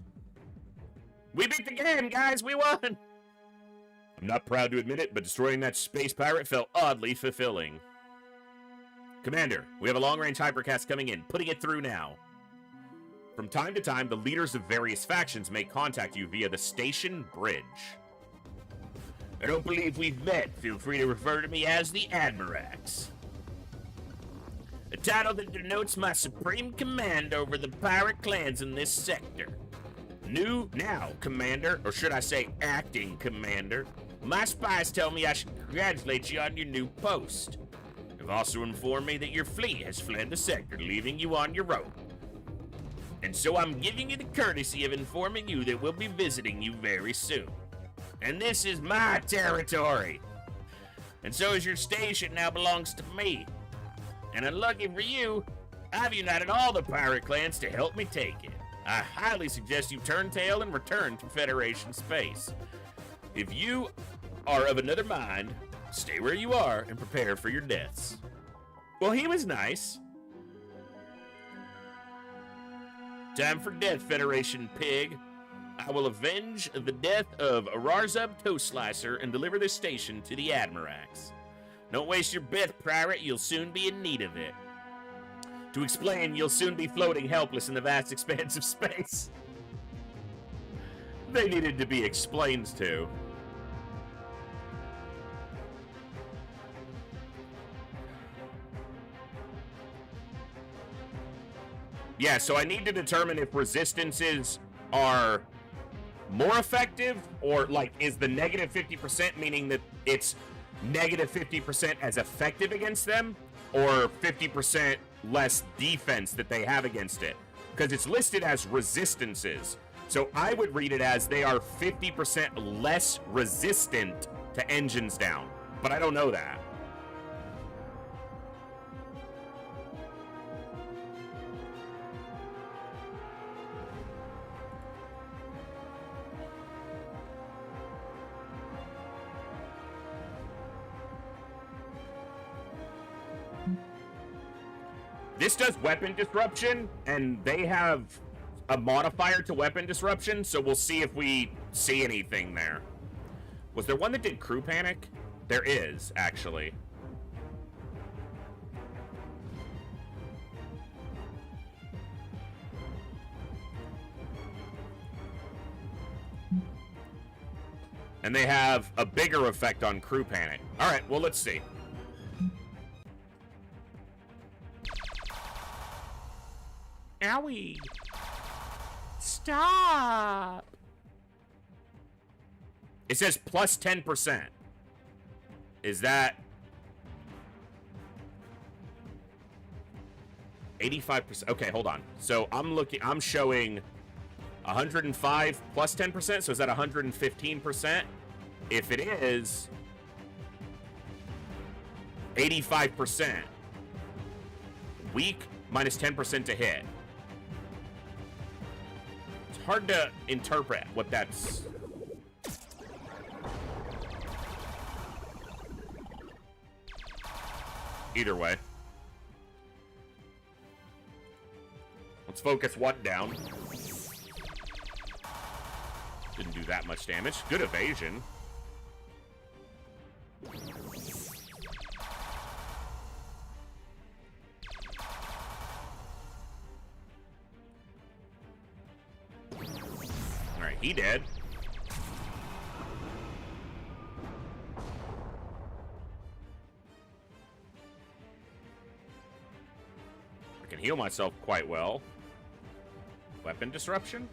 We beat the game, guys. We won. I'm not proud to admit it, but destroying that space pirate felt oddly fulfilling. Commander, we have a long-range hypercast coming in. Putting it through now. From time to time, the leaders of various factions may contact you via the station bridge. I don't believe we've met. Feel free to refer to me as the Admirax. A title that denotes my supreme command over the pirate clans in this sector. Now, Commander, or should I say acting Commander, my spies tell me I should congratulate you on your new post. They've also informed me that your fleet has fled the sector, leaving you on your own. And so I'm giving you the courtesy of informing you that we'll be visiting you very soon. And this is my territory. And so as your station now belongs to me. And unlucky for you, I've united all the pirate clans to help me take it. I highly suggest you turn tail and return to Federation space. If you are of another mind, stay where you are and prepare for your deaths. Well, he was nice. Time for death, Federation pig. I will avenge the death of Ararzub Toast Slicer and deliver this station to the Admirax. Don't waste your breath, pirate. You'll soon be in need of it. To explain, you'll soon be floating helpless in the vast expanse of space. They needed to be explained to. Yeah, so I need to determine if resistances are more effective, or like is the negative 50% meaning that it's negative 50% as effective against them, or 50% less defense that they have against it, because it's listed as resistances. So I would read it as they are 50% less resistant to engines down, but I don't know that. This does weapon disruption, and they have a modifier to weapon disruption, so we'll see if we see anything there. Was there one that did crew panic? There is, actually. And they have a bigger effect on crew panic. All right, well, let's see. Owie. Stop. It says plus 10%. Is that 85%? Okay, hold on. So I'm showing 105 plus 10%. So is that 115%? If it is 85%, weak minus 10% to hit. Hard to interpret what that's. Either way. Let's focus one down. Didn't do that much damage. Good evasion. He dead. I can heal myself quite well. Weapon disruption?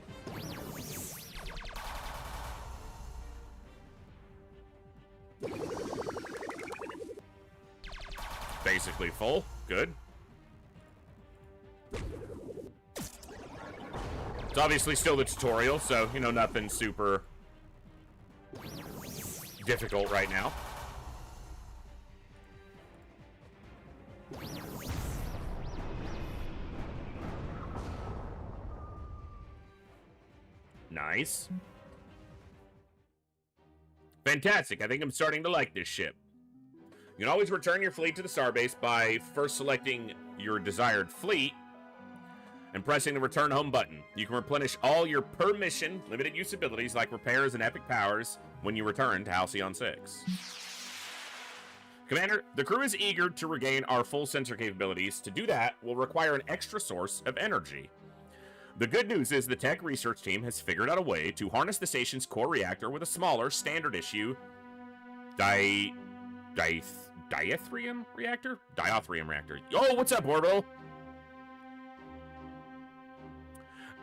Basically full. Good. It's obviously still the tutorial, so, you know, nothing super difficult right now. Nice. Fantastic. I think I'm starting to like this ship. You can always return your fleet to the starbase by first selecting your desired fleet and pressing the return home button. You can replenish all your per mission limited use abilities like repairs and epic powers when you return to Halcyon 6. Commander, the crew is eager to regain our full sensor capabilities. To do that, we'll require an extra source of energy. The good news is the tech research team has figured out a way to harness the station's core reactor with a smaller, standard issue Diathrium reactor? Diathrium reactor. Oh, what's up, Orbital?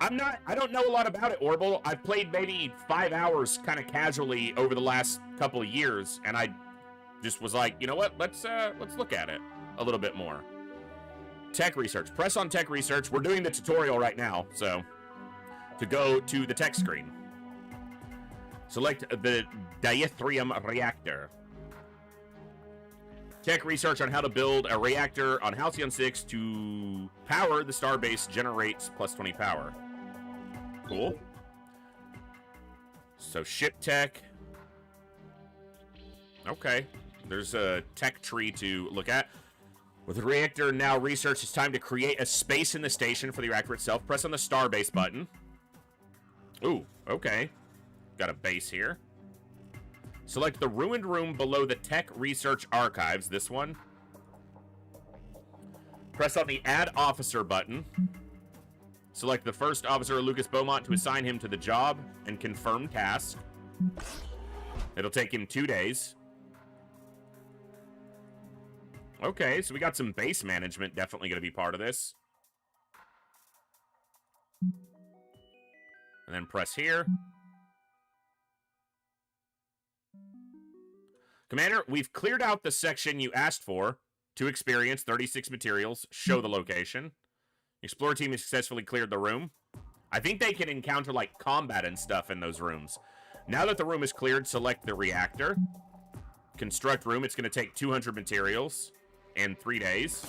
I don't know a lot about it, Orbital. I've played maybe 5 hours kind of casually over the last couple of years, and I just was like, you know what? Let's look at it a little bit more. Tech research. Press on tech research. We're doing the tutorial right now, so to go to the tech screen. Select the Diathrium reactor. Tech research on how to build a reactor on Halcyon 6 to power the starbase generates plus 20 power. Cool. So ship tech. Okay. There's a tech tree to look at. With the reactor now researched, it's time to create a space in the station for the reactor itself. Press on the starbase button. Ooh, okay. Got a base here. Select the ruined room below the Tech Research Archives, this one. Press on the Add Officer button. Select the first officer, Lucas Beaumont, to assign him to the job and confirm task. It'll take him 2 days. Okay, so we got some base management definitely going to be part of this. And then press here. Commander, we've cleared out the section you asked for. 2 experience, 36 materials. Show the location. Explorer team has successfully cleared the room. I think they can encounter, like, combat and stuff in those rooms. Now that the room is cleared, select the reactor. Construct room. It's going to take 200 materials and 3 days.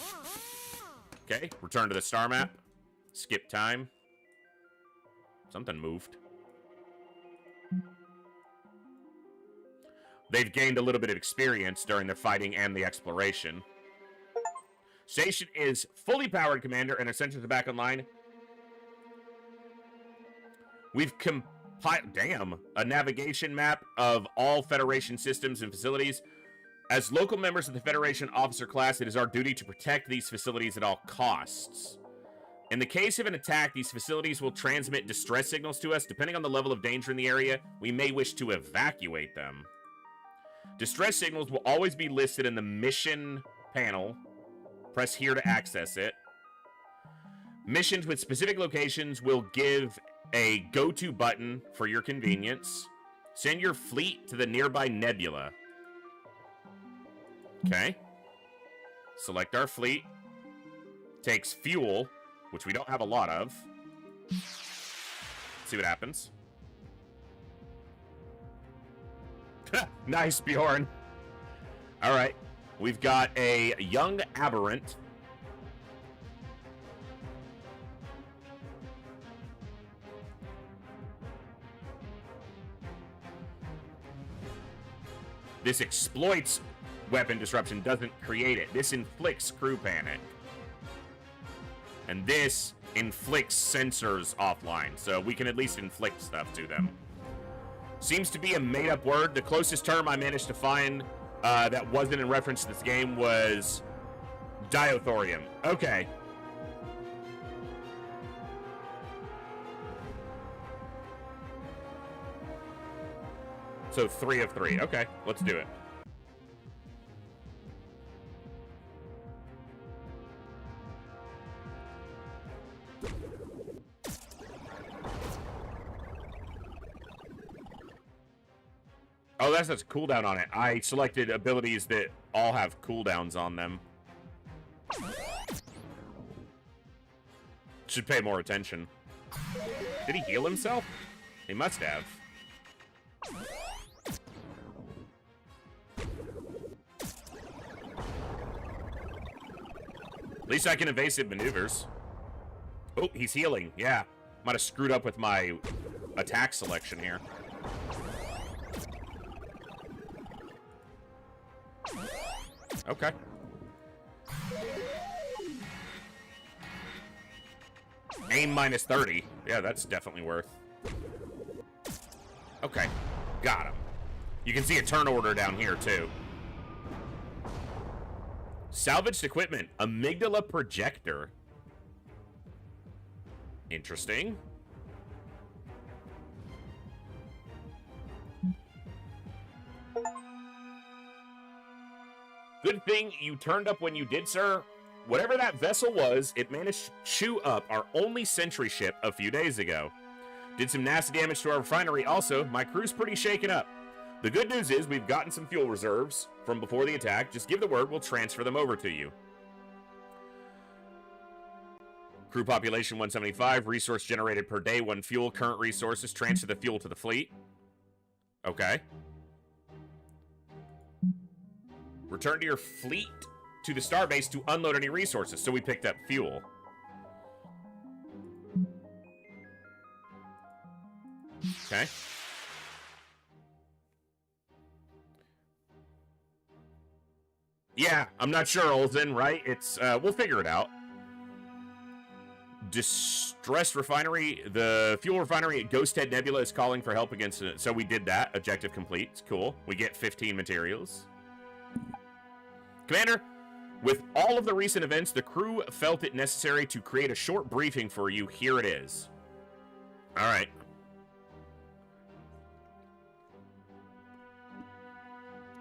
Okay, return to the star map. Skip time. Something moved. They've gained a little bit of experience during the fighting and the exploration. Station is fully powered, Commander, and our sensors are back online. We've compiled, a navigation map of all Federation systems and facilities. As local members of the Federation officer class, it is our duty to protect these facilities at all costs. In the case of an attack, these facilities will transmit distress signals to us. Depending on the level of danger in the area, we may wish to evacuate them. Distress signals will always be listed in the mission panel. Press here to access it. Missions with specific locations will give a go-to button for your convenience. Send your fleet to the nearby nebula. Okay. Select our fleet. Takes fuel, which we don't have a lot of. See what happens. Nice, Bjorn. All right. We've got a young aberrant. This exploits weapon disruption, doesn't create it. This inflicts crew panic. And this inflicts sensors offline, so we can at least inflict stuff to them. Seems to be a made-up word. The closest term I managed to find that wasn't in reference to this game was diothorium. Okay. So 3 of 3. Okay, let's do it. Oh, that's a cooldown on it. I selected abilities that all have cooldowns on them. Should pay more attention. Did he heal himself? He must have. At least I can evasive maneuvers. Oh, he's healing. Yeah. Might have screwed up with my attack selection here. Okay. Aim minus 30. Yeah, that's definitely worth. Okay. Got him. You can see a turn order down here, too. Salvaged equipment. Amygdala projector. Interesting. Good thing you turned up when you did, sir. Whatever that vessel was, it managed to chew up our only sentry ship a few days ago. Did some nasty damage to our refinery also. My crew's pretty shaken up. The good news is we've gotten some fuel reserves from before the attack. Just give the word, we'll transfer them over to you. Crew population 175, resource generated per day, 1 fuel, current resources, transfer the fuel to the fleet. Okay. Return to your fleet to the starbase to unload any resources. So we picked up fuel. Okay. Yeah, I'm not sure, Olsen, right? It's, we'll figure it out. Distressed refinery. The fuel refinery at Ghost Head Nebula is calling for help against it. So we did that. Objective complete. It's cool. We get 15 materials. Commander, with all of the recent events, the crew felt it necessary to create a short briefing for you. Here it is. All right.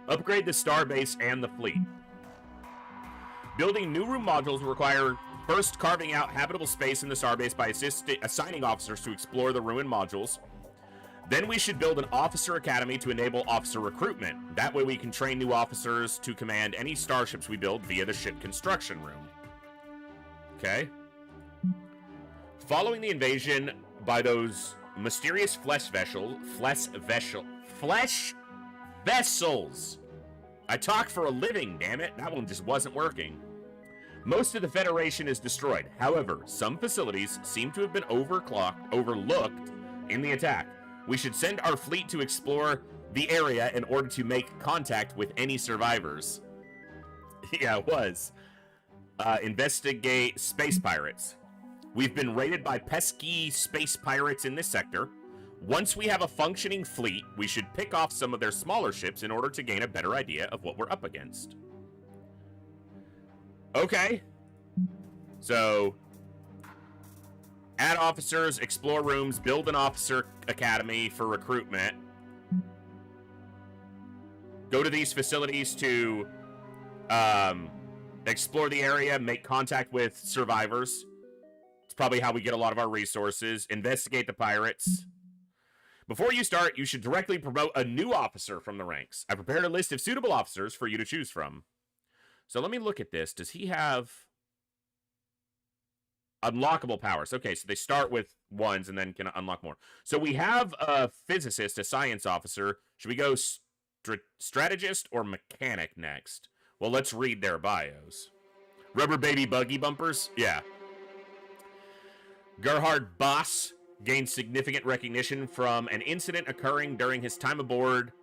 Upgrade the starbase and the fleet. Building new room modules will require first carving out habitable space in the starbase by assigning officers to explore the ruined modules. Then we should build an officer academy to enable officer recruitment. That way we can train new officers to command any starships we build via the ship construction room. Okay. Following the invasion by those mysterious flesh vessels. I talk for a living, damn it. That one just wasn't working. Most of the Federation is destroyed. However, some facilities seem to have been overlooked in the attack. We should send our fleet to explore the area in order to make contact with any survivors. Yeah, it was. Investigate space pirates. We've been raided by pesky space pirates in this sector. Once we have a functioning fleet, we should pick off some of their smaller ships in order to gain a better idea of what we're up against. Okay. So, add officers, explore rooms, build an officer academy for recruitment. Go to these facilities to explore the area, make contact with survivors. It's probably how we get a lot of our resources. Investigate the pirates. Before you start, you should directly promote a new officer from the ranks. I prepared a list of suitable officers for you to choose from. So let me look at this. Does he have unlockable powers? Okay, so they start with ones and then can unlock more. So we have a physicist, a science officer. Should we go strategist or mechanic next? Well, let's read their bios. Rubber baby buggy bumpers? Yeah. Gerhard Boss gained significant recognition from an incident occurring during his time aboard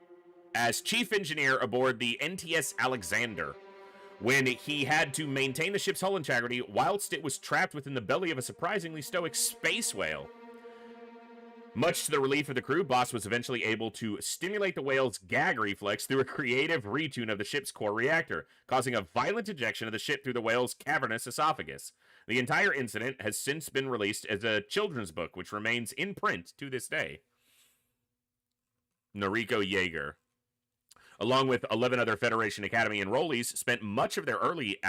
as chief engineer aboard the NTS Alexander, when he had to maintain the ship's hull integrity whilst it was trapped within the belly of a surprisingly stoic space whale. Much to the relief of the crew, Boss was eventually able to stimulate the whale's gag reflex through a creative retune of the ship's core reactor, causing a violent ejection of the ship through the whale's cavernous esophagus. The entire incident has since been released as a children's book, which remains in print to this day. Noriko Yeager, along with 11 other Federation Academy enrollees, spent much of their early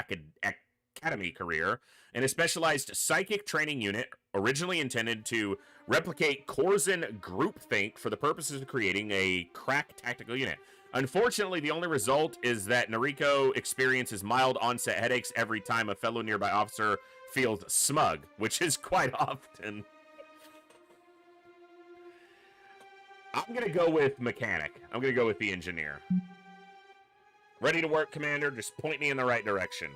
academy career in a specialized psychic training unit originally intended to replicate Corzin groupthink for the purposes of creating a crack tactical unit. Unfortunately, the only result is that Noriko experiences mild onset headaches every time a fellow nearby officer feels smug, which is quite often. I'm going to go with mechanic. I'm going to go with the engineer. Ready to work, Commander? Just point me in the right direction.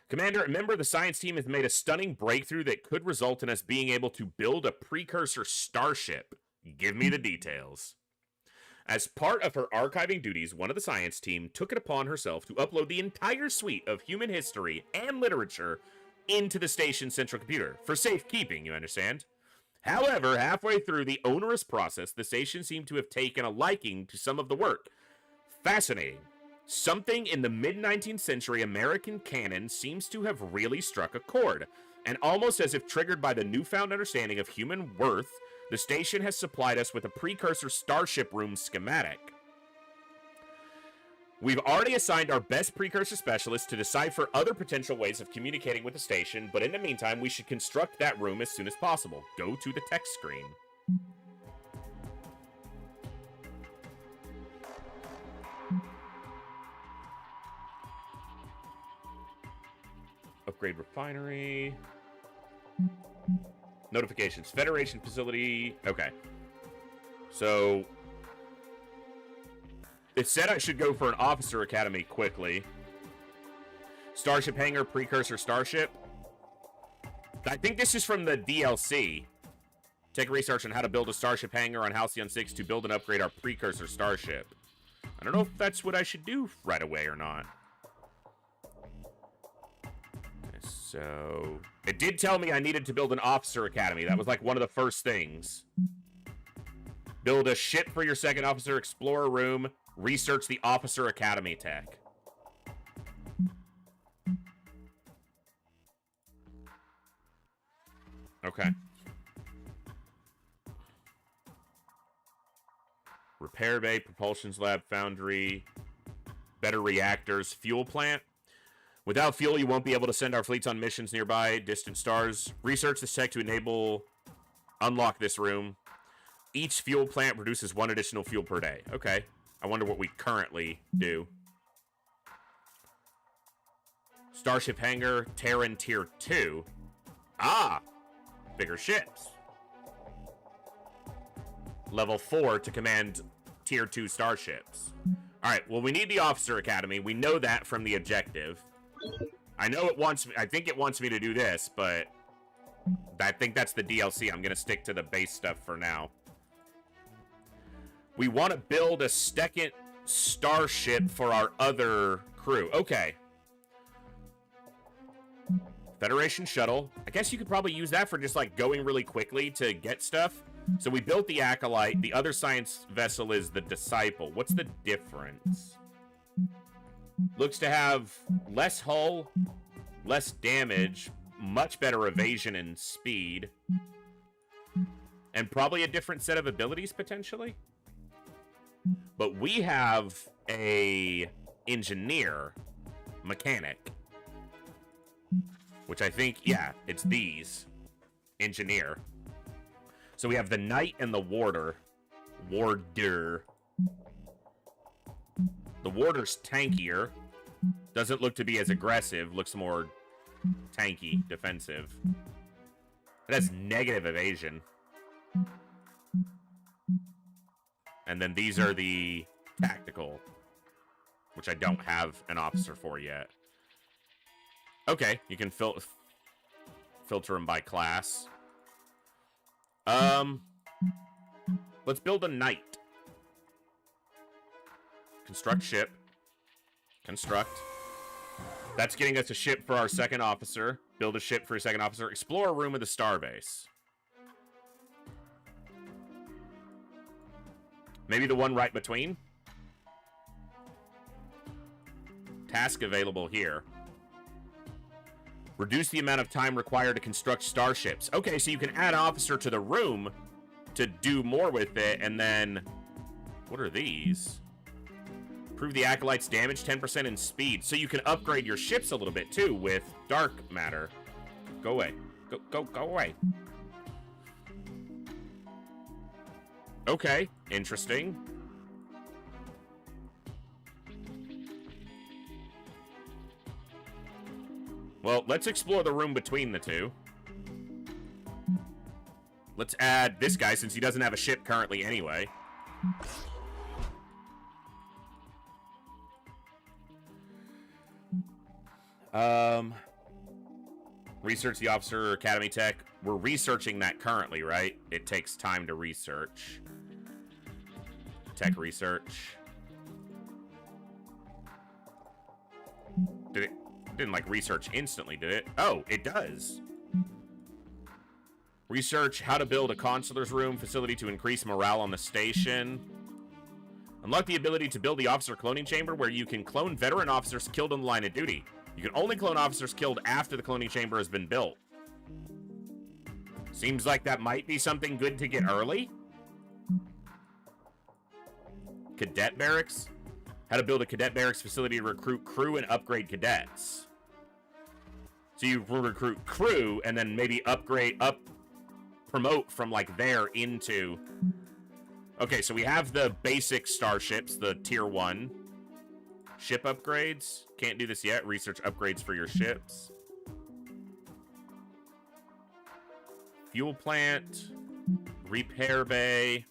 Commander, a member of the science team has made a stunning breakthrough that could result in us being able to build a precursor starship. Give me the details. As part of her archiving duties, one of the science team took it upon herself to upload the entire suite of human history and literature into the station's central computer. For safekeeping, you understand? However, halfway through the onerous process, the station seemed to have taken a liking to some of the work. Fascinating. Something in the mid-19th century American canon seems to have really struck a chord, and almost as if triggered by the newfound understanding of human worth, the station has supplied us with a precursor starship room schematic. We've already assigned our best precursor specialists to decipher other potential ways of communicating with the station, but in the meantime, we should construct that room as soon as possible. Go to the text screen. Upgrade refinery. Notifications. Federation facility. Okay. So it said I should go for an officer academy quickly. Starship hangar, precursor starship. I think this is from the DLC Take research on how to build a starship hangar on Halcyon 6 to build and upgrade our precursor starship. I don't know if that's what I should do right away or not. So, it did tell me I needed to build an officer academy. That was like one of the first things. Build a ship for your second officer, explore a room, research the officer academy tech. Okay. Repair bay, propulsions lab, foundry, better reactors, fuel plant. Without fuel, you won't be able to send our fleets on missions nearby distant stars. Research this tech to unlock this room. Each fuel plant produces 1 additional fuel per day. Okay. I wonder what we currently do. Starship hangar, Terran tier 2. Ah! Bigger ships. Level 4 to command tier 2 starships. Alright, well, we need the officer academy. We know that from the objective. I know it wants me, I think it wants me to do this, but I think that's the DLC. I'm gonna stick to the base stuff for now. We want to build a second starship for our other crew. Okay. Federation shuttle. I guess you could probably use that for just like going really quickly to get stuff. So we built the Acolyte. The other science vessel is the Disciple. What's the difference? Looks to have less hull, less damage, much better evasion and speed, and probably a different set of abilities potentially. But we have a engineer, mechanic, which I think, yeah, it's these. Engineer. So we have the Knight and the Warder. Warder. The Warder's tankier. Doesn't look to be as aggressive. Looks more tanky, defensive. It has negative evasion. And then these are the tactical, which I don't have an officer for yet. Okay, you can filter them by class. Let's build a Knight. Construct ship. Construct. That's getting us a ship for our second officer. Build a ship for your second officer. Explore a room of the starbase. Maybe the one right between? Task available here. Reduce the amount of time required to construct starships. Okay, so you can add officer to the room to do more with it, and then... What are these? Improve the Acolyte's damage 10% in speed. So you can upgrade your ships a little bit, too, with dark matter. Go away. Go away. Okay, interesting. Well, let's explore the room between the two. Let's add this guy, since he doesn't have a ship currently anyway. Research the Officer Academy tech. We're researching that currently, right? It takes time to research. Tech research. Did it... Didn't like research instantly, did it? Oh, it does. Research how to build a consular's room facility to increase morale on the station. Unlock the ability to build the officer cloning chamber, where you can clone veteran officers killed on the line of duty. You can only clone officers killed after the cloning chamber has been built. Seems like that might be something good to get early. Cadet barracks. How to build a cadet barracks facility to recruit crew and upgrade cadets. So you recruit crew and then maybe promote from like there into... Okay, so we have the basic starships, the tier 1. Ship upgrades. Can't do this yet. Research upgrades for your ships. Fuel plant. Repair bay.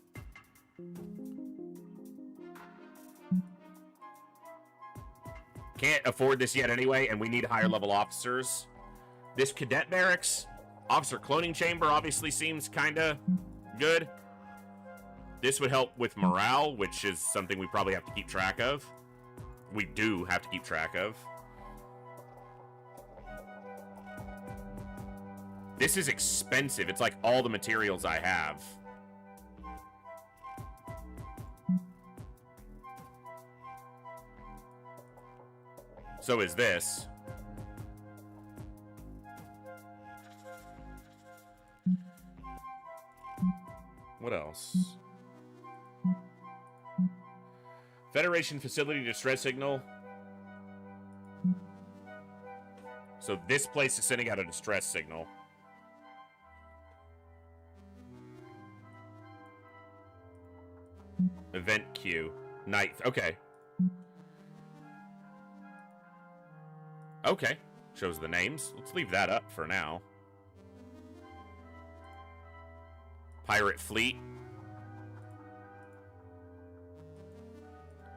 Can't afford this yet anyway, and we need higher level officers. This cadet barracks, officer cloning chamber obviously seems kinda Good. This would help with morale, which is something we probably have to keep track of. We do have to keep track of. This is expensive. It's like all the materials I have. So is this. What else? Federation facility distress signal. So this place is sending out a distress signal. Event queue. Ninth. Okay. Okay. Shows the names. Let's leave that up for now. Pirate fleet.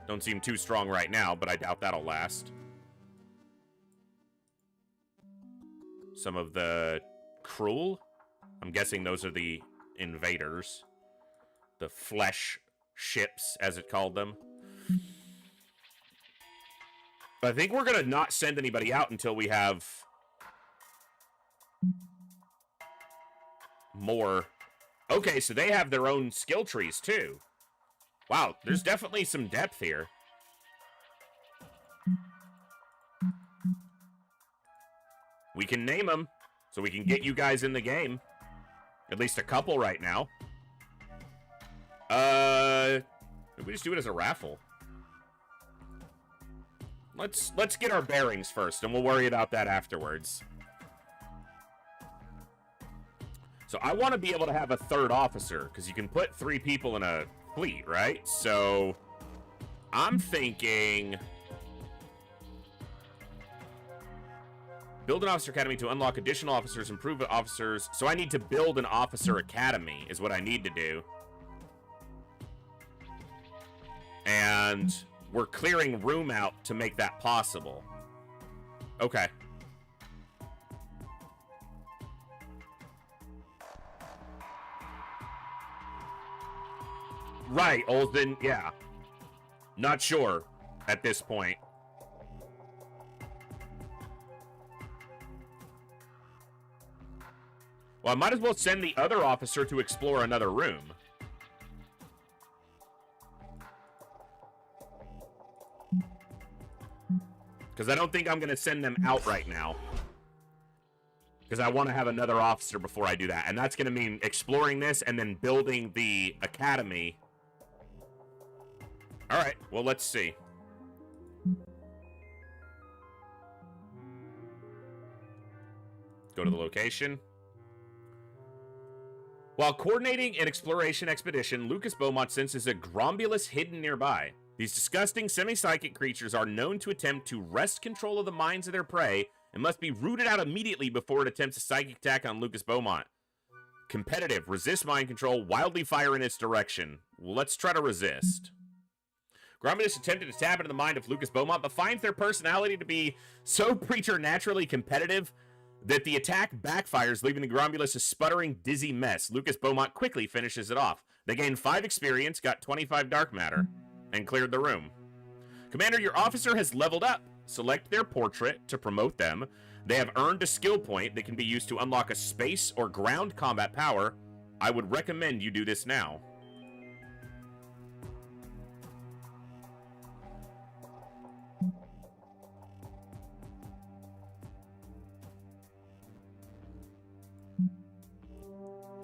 Don't seem too strong right now, but I doubt that'll last. Some of the cruel. I'm guessing those are the invaders. The flesh ships, as it called them. But I think we're going to not send anybody out until we have more. Okay, so they have their own skill trees, too. Wow, there's definitely some depth here. We can name them, so we can get you guys in the game. At least a couple right now. We just do it as a raffle. Let's get our bearings first, and we'll worry about that afterwards. So I want to be able to have a third officer, because you can put 3 people in a fleet, right? So I'm thinking build an officer academy to unlock additional officers, improve officers. So I need to build an officer academy is what I need to do. And we're clearing room out to make that possible. Okay. Right, Olden, yeah. Not sure at this point. Well, I might as well send the other officer to explore another room. Because I don't think I'm going to send them out right now. Because I want to have another officer before I do that. And that's going to mean exploring this and then building the academy. Alright, well, let's see. Go to the location. While coordinating an exploration expedition, Lucas Beaumont senses a Grombulus hidden nearby. These disgusting semi-psychic creatures are known to attempt to wrest control of the minds of their prey and must be rooted out immediately before it attempts a psychic attack on Lucas Beaumont. Competitive, resist mind control, wildly fire in its direction. Well, let's try to resist. Grombulus attempted to tap into the mind of Lucas Beaumont, but finds their personality to be so preternaturally competitive that the attack backfires, leaving the Grombulus a sputtering, dizzy mess. Lucas Beaumont quickly finishes it off. They gained 5 experience, got 25 dark matter, and cleared the room. Commander, your officer has leveled up. Select their portrait to promote them. They have earned a skill point that can be used to unlock a space or ground combat power. I would recommend you do this now.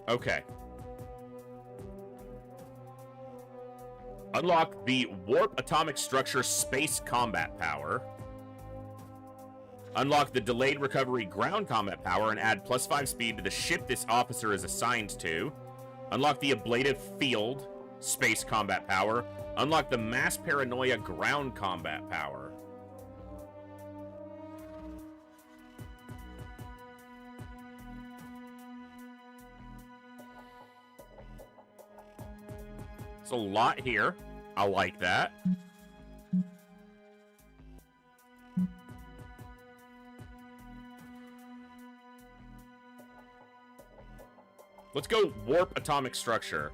Okay. Unlock the Warp Atomic Structure Space Combat Power. Unlock the Delayed Recovery Ground Combat Power and add +5 speed to the ship this officer is assigned to. Unlock the Ablative Field Space Combat Power. Unlock the Mass Paranoia Ground Combat Power. It's a lot here. I like that. Let's go warp atomic structure.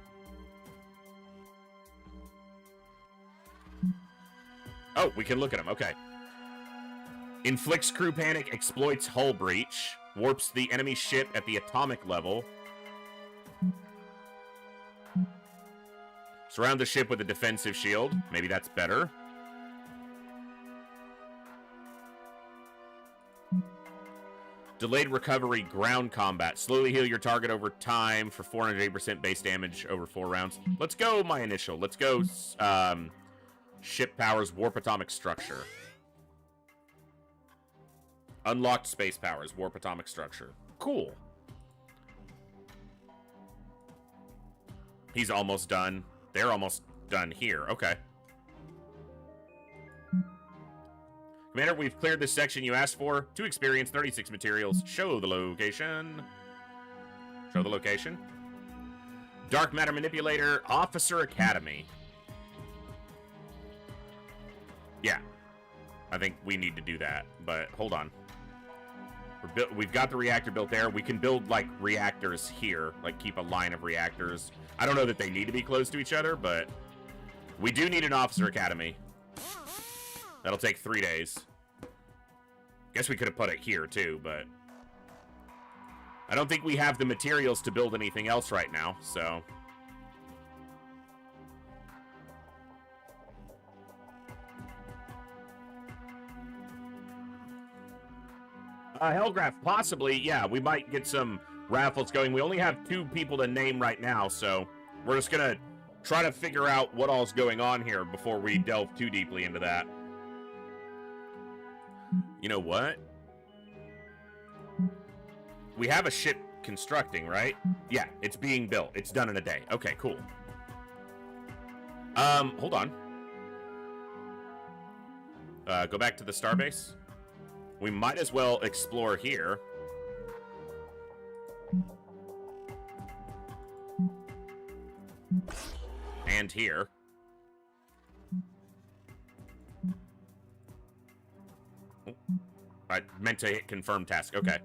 Oh, we can look at him. Okay. Inflicts crew panic, exploits hull breach, warps the enemy ship at the atomic level. Surround the ship with a defensive shield. Maybe that's better. Delayed recovery, ground combat. Slowly heal your target over time for 408% base damage over 4 rounds. Let's go my initial. Let's go ship powers, warp atomic structure. Unlocked space powers, warp atomic structure. Cool. He's almost done. They're almost done here. Okay. Commander, we've cleared this section you asked for. 2 experience, 36 materials. Show the location. Show the location. Dark Matter Manipulator, Officer Academy. Yeah. I think we need to do that, but hold on. We've got the reactor built there. We can build, like, reactors here. Like, keep a line of reactors. I don't know that they need to be close to each other, but we do need an Officer Academy. That'll take 3 days. Guess we could have put it here, too, but I don't think we have the materials to build anything else right now, so Hellgraph, possibly, yeah, we might get some raffles going. We only have 2 people to name right now, so we're just gonna try to figure out what all's going on here before we delve too deeply into that. You know what? We have a ship constructing, right? Yeah, it's being built. It's done in a day. Okay, cool. Hold on. Go back to the starbase. We might as well explore here. And here. Oh, I meant to hit confirm task. Okay.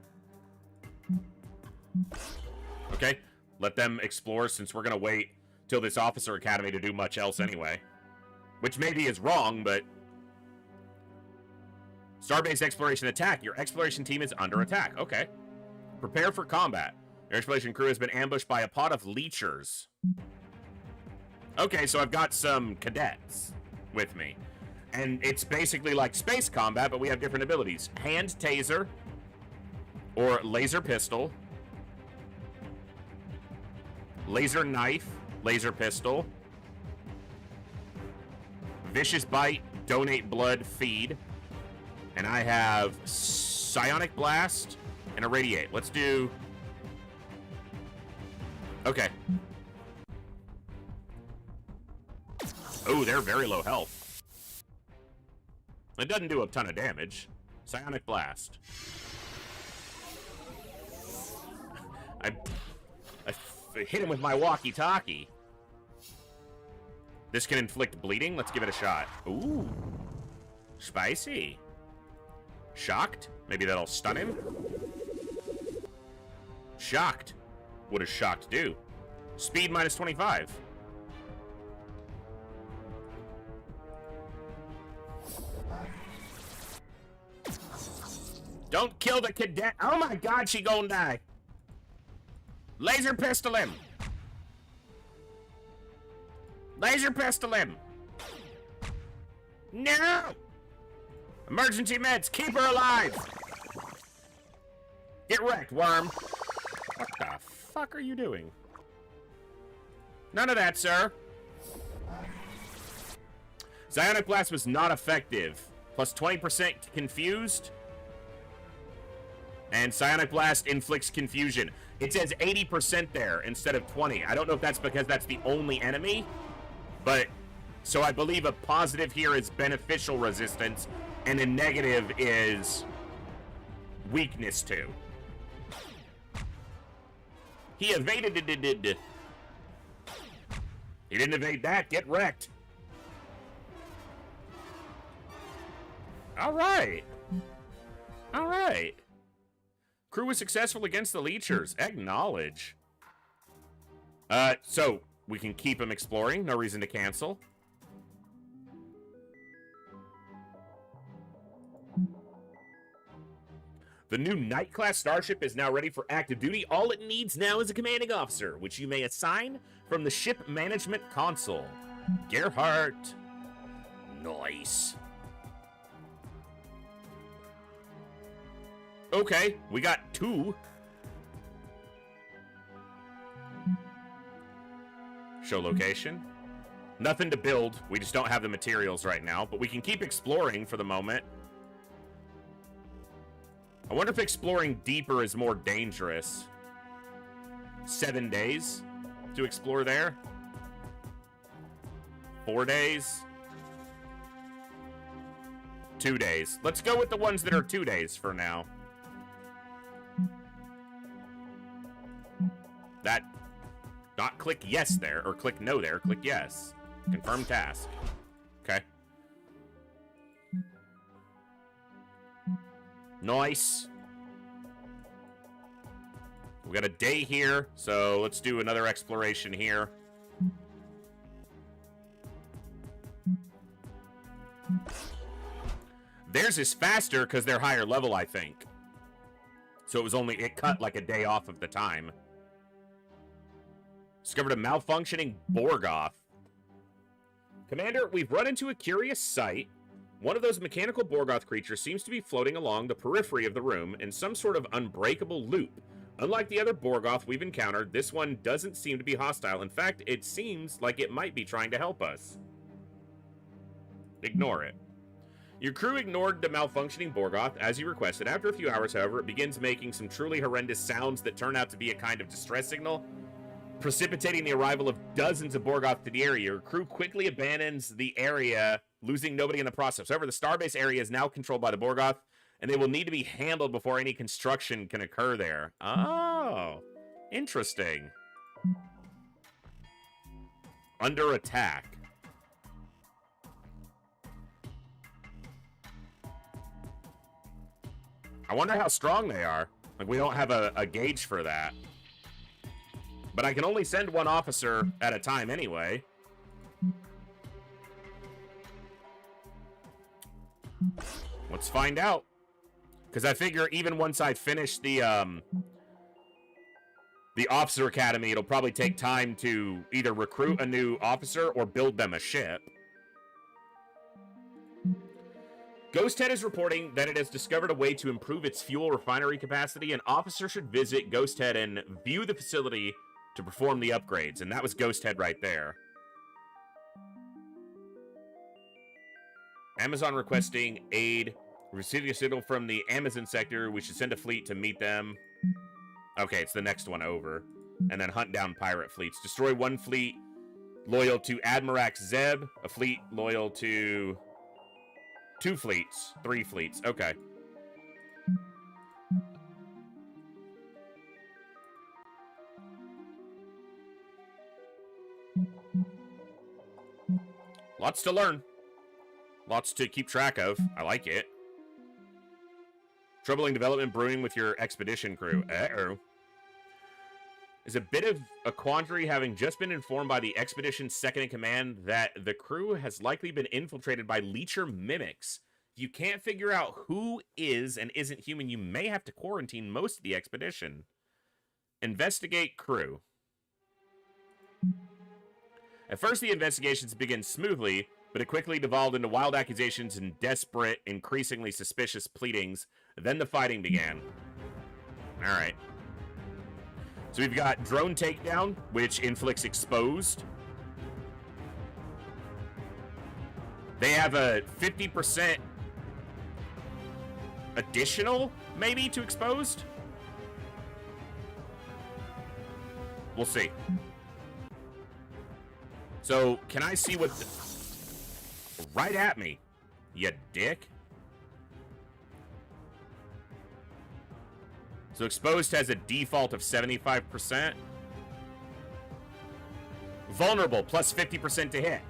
Okay. Let them explore since we're going to wait till this Officer Academy to do much else anyway. Which maybe is wrong, but... Starbase exploration attack. Your exploration team is under attack. Okay. Prepare for combat. Your exploration crew has been ambushed by a pod of leechers. Okay, so I've got some cadets with me. And it's basically like space combat, but we have different abilities. Hand taser. Or laser pistol. Laser knife. Laser pistol. Vicious bite. Donate blood. Feed. And I have psionic blast and irradiate. Let's do... Okay. Oh, they're very low health. It doesn't do a ton of damage. Psionic blast. I hit him with my walkie-talkie. This can inflict bleeding. Let's give it a shot. Ooh. Spicy. Shocked? Maybe that'll stun him? Shocked. What does shocked do? Speed minus 25. Don't kill the cadet. Oh my god, she gonna die. Laser pistol him. Laser pistol him. No! Emergency meds, keep her alive! Get wrecked, worm. What the fuck are you doing? None of that, sir. Psionic Blast was not effective. Plus 20% confused. And Psionic Blast inflicts confusion. It says 80% there instead of 20. I don't know if that's because that's the only enemy. But, so I believe a positive here is beneficial resistance. And a negative is weakness to. He evaded it. He didn't evade that. Get wrecked. All right. All right. Crew was successful against the leechers. Acknowledge. So we can keep him exploring. No reason to cancel. The new Knight class starship is now ready for active duty. All it needs now is a commanding officer, which you may assign from the ship management console. Gerhardt. Nice. Okay, we got 2. Show location. Nothing to build. We just don't have the materials right now, but we can keep exploring for the moment. I wonder if exploring deeper is more dangerous. 7 days to explore there. 4 days. 2 days. Let's go with the ones that are 2 days for now. That... Not click yes there, or click no there. Click yes. Confirm task. Okay. Nice. We got a day here, so let's do another exploration here. Theirs is faster because they're higher level, I think. So it cut like a day off of the time. Discovered a malfunctioning Borgoth. Commander, we've run into a curious sight. One of those mechanical Borgoth creatures seems to be floating along the periphery of the room in some sort of unbreakable loop. Unlike the other Borgoth we've encountered, this one doesn't seem to be hostile. In fact, it seems like it might be trying to help us. Ignore it. Your crew ignored the malfunctioning Borgoth as you requested. After a few hours, however, it begins making some truly horrendous sounds that turn out to be a kind of distress signal, precipitating the arrival of dozens of Borgoth to the area. Your crew quickly abandons the area, losing nobody in the process. However, the starbase area is now controlled by the Borgoth, and they will need to be handled before any construction can occur there. Oh, interesting. Under attack. I wonder how strong they are. Like, we don't have a gauge for that. But I can only send one officer at a time anyway. Let's find out. Because I figure even once I finish the officer academy, it'll probably take time to either recruit a new officer or build them a ship. Ghosthead is reporting that it has discovered a way to improve its fuel refinery capacity. An officer should visit Ghosthead and view the facility to perform the upgrades. And that was Ghosthead right there. Amazon requesting aid. Receiving a signal from the Amazon sector. We should send a fleet to meet them. Okay, it's the next one over. And then hunt down pirate fleets. Destroy one fleet loyal to Admirax Zeb. A fleet loyal to 2 fleets. 3 fleets. Okay. Lots to learn. Lots to keep track of. I like it. Troubling development brewing with your expedition crew. Uh-oh. Is a bit of a quandary, having just been informed by the expedition's second-in-command that the crew has likely been infiltrated by leecher mimics. If you can't figure out who is and isn't human, you may have to quarantine most of the expedition. Investigate crew. At first, the investigations began smoothly, but it quickly devolved into wild accusations and desperate, increasingly suspicious pleadings. Then the fighting began. Alright. So we've got drone takedown, which inflicts exposed. They have a 50% additional, maybe, to exposed? We'll see. So, can I see what... Right at me, you dick. So exposed has a default of 75%. Vulnerable, plus 50% to hit.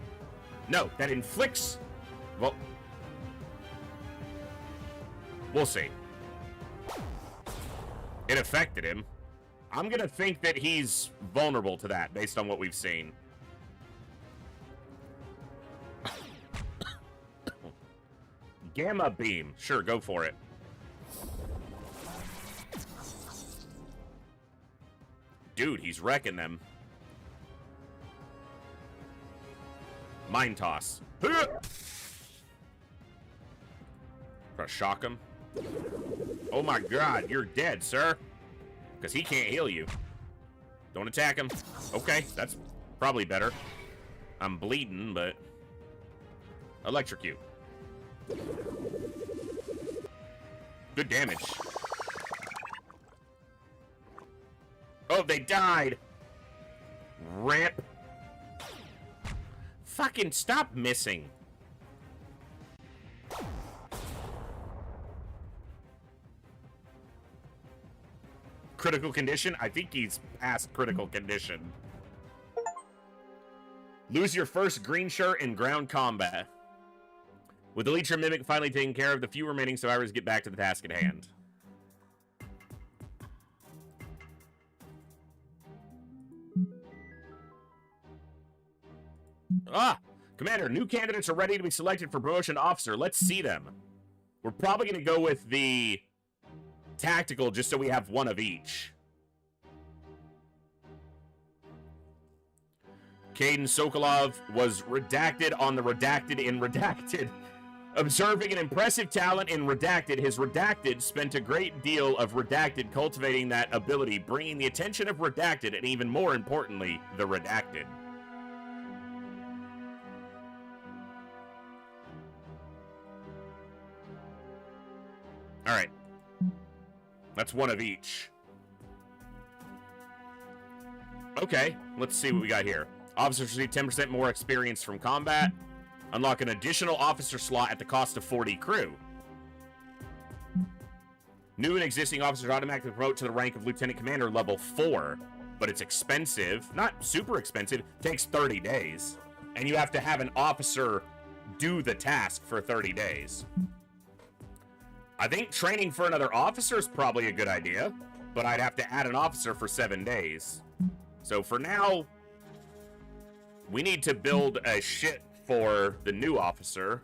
No, that inflicts... Well... We'll see. It affected him. I'm gonna think that he's vulnerable to that based on what we've seen. Gamma beam. Sure, go for it. Dude, he's wrecking them. Mine toss. Try to shock him. Oh my god, you're dead, sir. Because he can't heal you. Don't attack him. Okay, that's probably better. I'm bleeding, but... Electrocute. Good damage. Oh, they died. Rip. Fucking stop missing. Critical condition? I think he's past critical condition. Lose your first green shirt in ground combat. With the Leecher Mimic finally taken care of, the few remaining survivors get back to the task at hand. Ah! Commander, new candidates are ready to be selected for promotion to officer. Let's see them. We're probably going to go with the tactical just so we have one of each. Caden Sokolov was redacted on the redacted in redacted. Observing an impressive talent in redacted, his redacted spent a great deal of redacted cultivating that ability, bringing the attention of redacted and even more importantly, the redacted. All right. That's one of each. Okay, let's see what we got here. Officers receive 10% more experience from combat. Unlock an additional officer slot at the cost of 40 crew. New and existing officers automatically promote to the rank of Lieutenant Commander level 4. But it's expensive. Not super expensive. Takes 30 days. And you have to have an officer do the task for 30 days. I think training for another officer is probably a good idea, but I'd have to add an officer for 7 days. So for now, we need to build a shit for the new officer.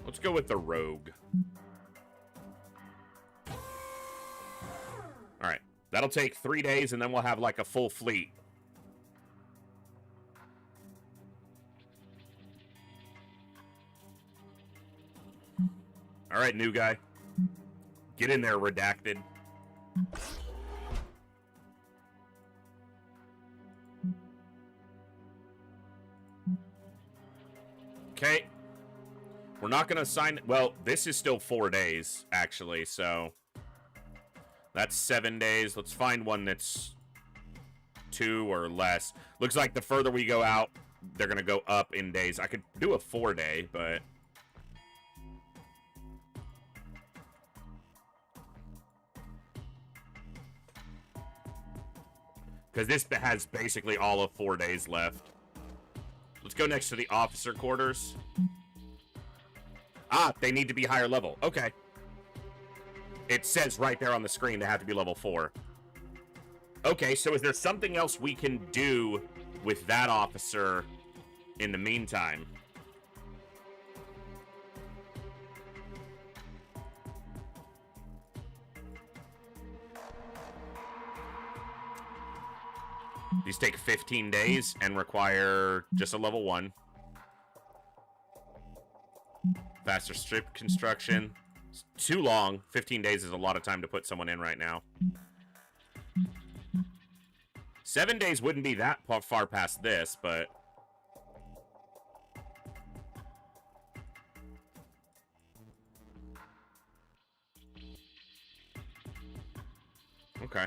Let's go with the rogue. All right. That'll take 3 days, and then we'll have, like, a full fleet. All right, new guy. Get in there, redacted. Okay. We're not going to assign... Well, this is still 4 days, actually, so... That's 7 days. Let's find one that's 2 or less. Looks like the further we go out, they're going to go up in days. I could do a 4-day, but... Because this has basically all of 4 days left. Let's go next to the officer quarters. Ah, they need to be higher level. Okay. It says right there on the screen they have to be level 4. Okay, so is there something else we can do with that officer in the meantime? These take 15 days and require just a level 1. Faster strip construction. It's too long. 15 days is a lot of time to put someone in right now. 7 days wouldn't be that far past this, but... Okay.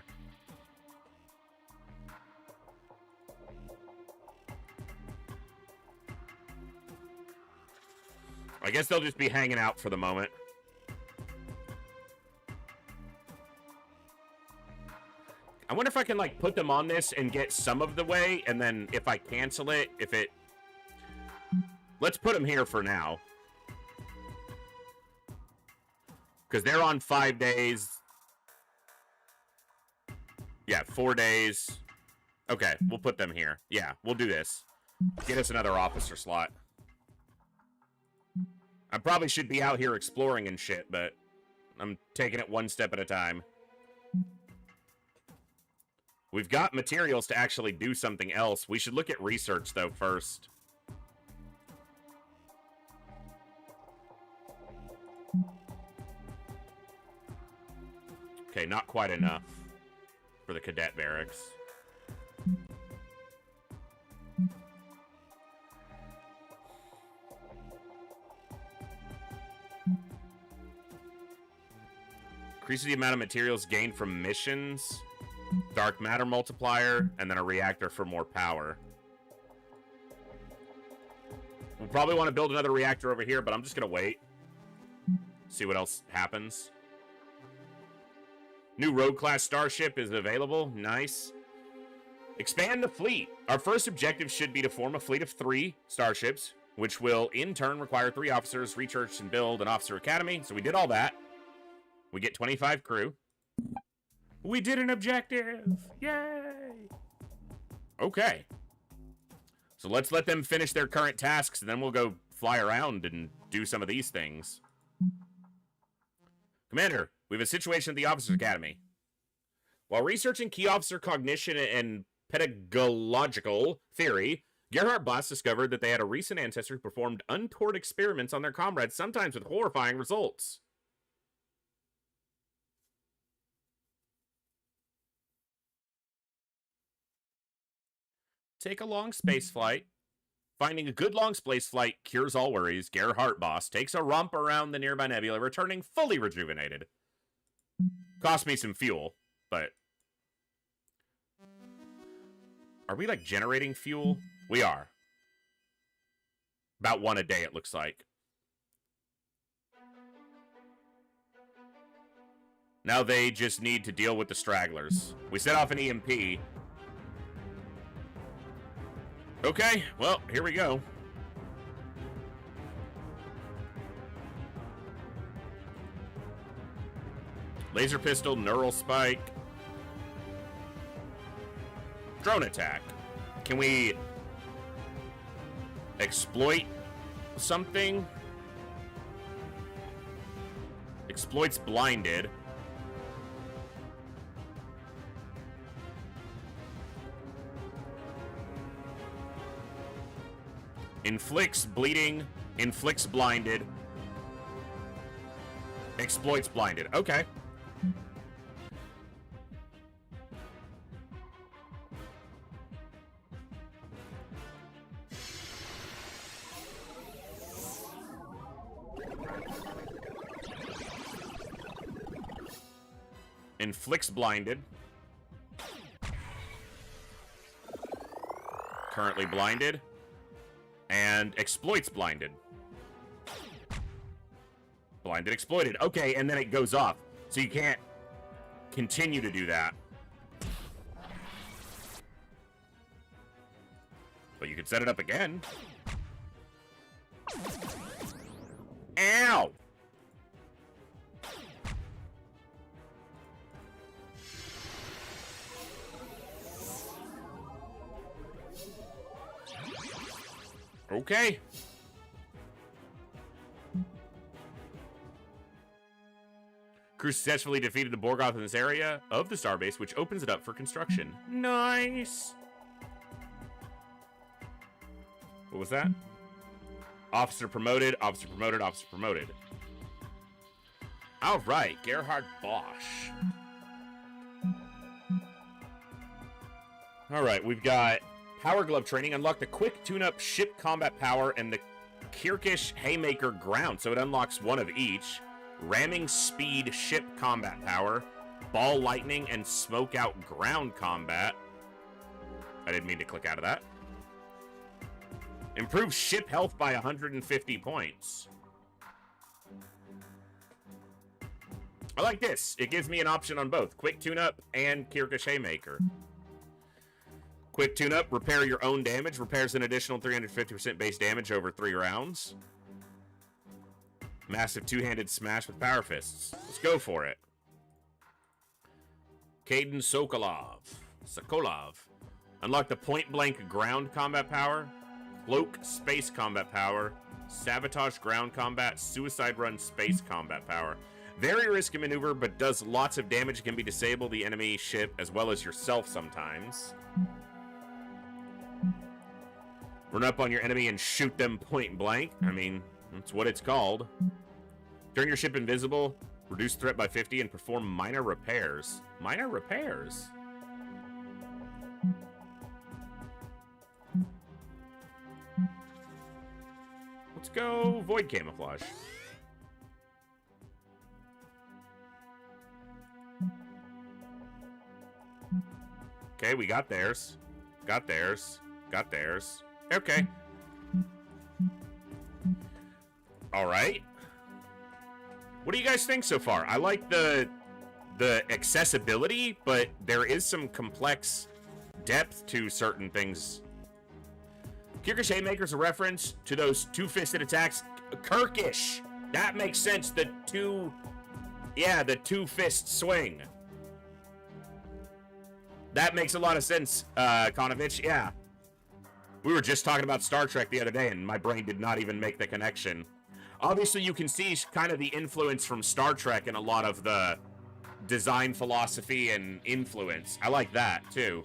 I guess they'll just be hanging out for the moment. I wonder if I can, like, put them on this and get some of the way, and then if I cancel it, if it Let's put them here for now. Because they're on 5 days. Yeah, 4 days. Okay, we'll put them here. Yeah, we'll do this. Get us another officer slot. I probably should be out here exploring and shit, but I'm taking it one step at a time. We've got materials to actually do something else. We should look at research, though, first. Okay, not quite enough for the cadet barracks. Increases the amount of materials gained from missions, dark matter multiplier, and then a reactor for more power. We'll probably want to build another reactor over here, but I'm just going to wait. See what else happens. New rogue-class starship is available. Nice. Expand the fleet. Our first objective should be to form a fleet of 3 starships, which will, in turn, require 3 officers, research and build an officer academy. So we did all that. We get 25 crew. We did an objective! Yay! Okay. So let's let them finish their current tasks, and then we'll go fly around and do some of these things. Commander, we have a situation at the Officers Academy. While researching key officer cognition and pedagogical theory, Gerhard Boss discovered that they had a recent ancestor who performed untoward experiments on their comrades, sometimes with horrifying results. Take a long space flight. Finding a good long space flight cures all worries. Gerhard Boss takes a romp around the nearby nebula, returning fully rejuvenated. Cost me some fuel, but... Are we, like, generating fuel? We are. About 1 a day, it looks like. Now they just need to deal with the stragglers. We set off an EMP. Okay, well, here we go. Laser pistol, neural spike. Drone attack. Can we exploit something? Exploits blinded. Inflicts bleeding, inflicts blinded, exploits blinded. Okay. Inflicts blinded. Currently blinded. And exploits blinded. Blinded, exploited. Okay, and then it goes off. So you can't continue to do that. But you could set it up again. Ow! Okay. Crew successfully defeated the Borgoth in this area of the starbase, which opens it up for construction. Nice. What was that? Officer promoted, officer promoted, officer promoted. All right, Gerhard Bosch. All right, we've got Power Glove training. Unlock the quick tune-up ship combat power and the Kirkish Haymaker ground. So it unlocks 1 of each. Ramming speed ship combat power. Ball lightning and smoke out ground combat. I didn't mean to click out of that. Improve ship health by 150 points. I like this. It gives me an option on both. Quick tune-up and Kirkish Haymaker. Quick tune-up, repair your own damage. Repairs an additional 350% base damage over 3 rounds. Massive two-handed smash with power fists. Let's go for it. Caden Sokolov. Unlock the point-blank ground combat power, cloak space combat power, sabotage ground combat, suicide run space combat power. Very risky maneuver, but does lots of damage. Can be disable the enemy ship as well as yourself sometimes. Run up on your enemy and shoot them point blank. I mean, that's what it's called. Turn your ship invisible, reduce threat by 50, and perform minor repairs. Minor repairs? Let's go void camouflage. Okay, we got theirs. Got theirs. Got theirs. Okay. All right. What do you guys think so far? I like the accessibility, but there is some complex depth to certain things. Kirkish Haymaker's a reference to those two-fisted attacks. Kirkish! That makes sense. The two-fist swing. That makes a lot of sense, Konovich. Yeah. We were just talking about Star Trek the other day, and my brain did not even make the connection. Obviously, you can see kind of the influence from Star Trek in a lot of the design philosophy and influence. I like that, too.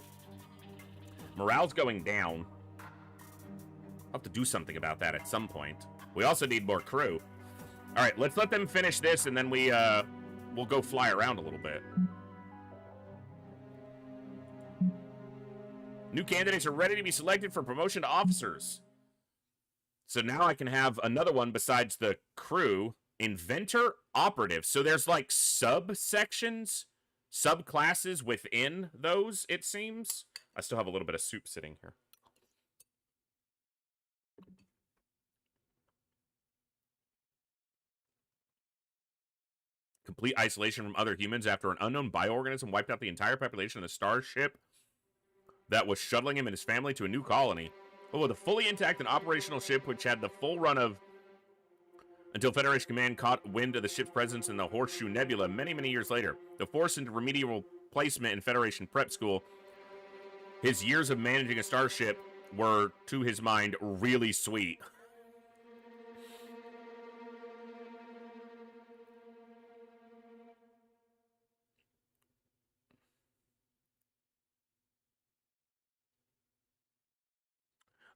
Morale's going down. I'll have to do something about that at some point. We also need more crew. All right, let's let them finish this, and then we'll go fly around a little bit. New candidates are ready to be selected for promotion to officers. So now I can have another one besides the crew. Inventor operative. So there's like subsections, subclasses within those, it seems. I still have a little bit of soup sitting here. Complete isolation from other humans after an unknown bioorganism wiped out the entire population of the starship that was shuttling him and his family to a new colony. But with a fully intact and operational ship which had the full run of until Federation Command caught wind of the ship's presence in the Horseshoe Nebula many, many years later. The forced into remedial placement in Federation prep school, his years of managing a starship were, to his mind, really sweet.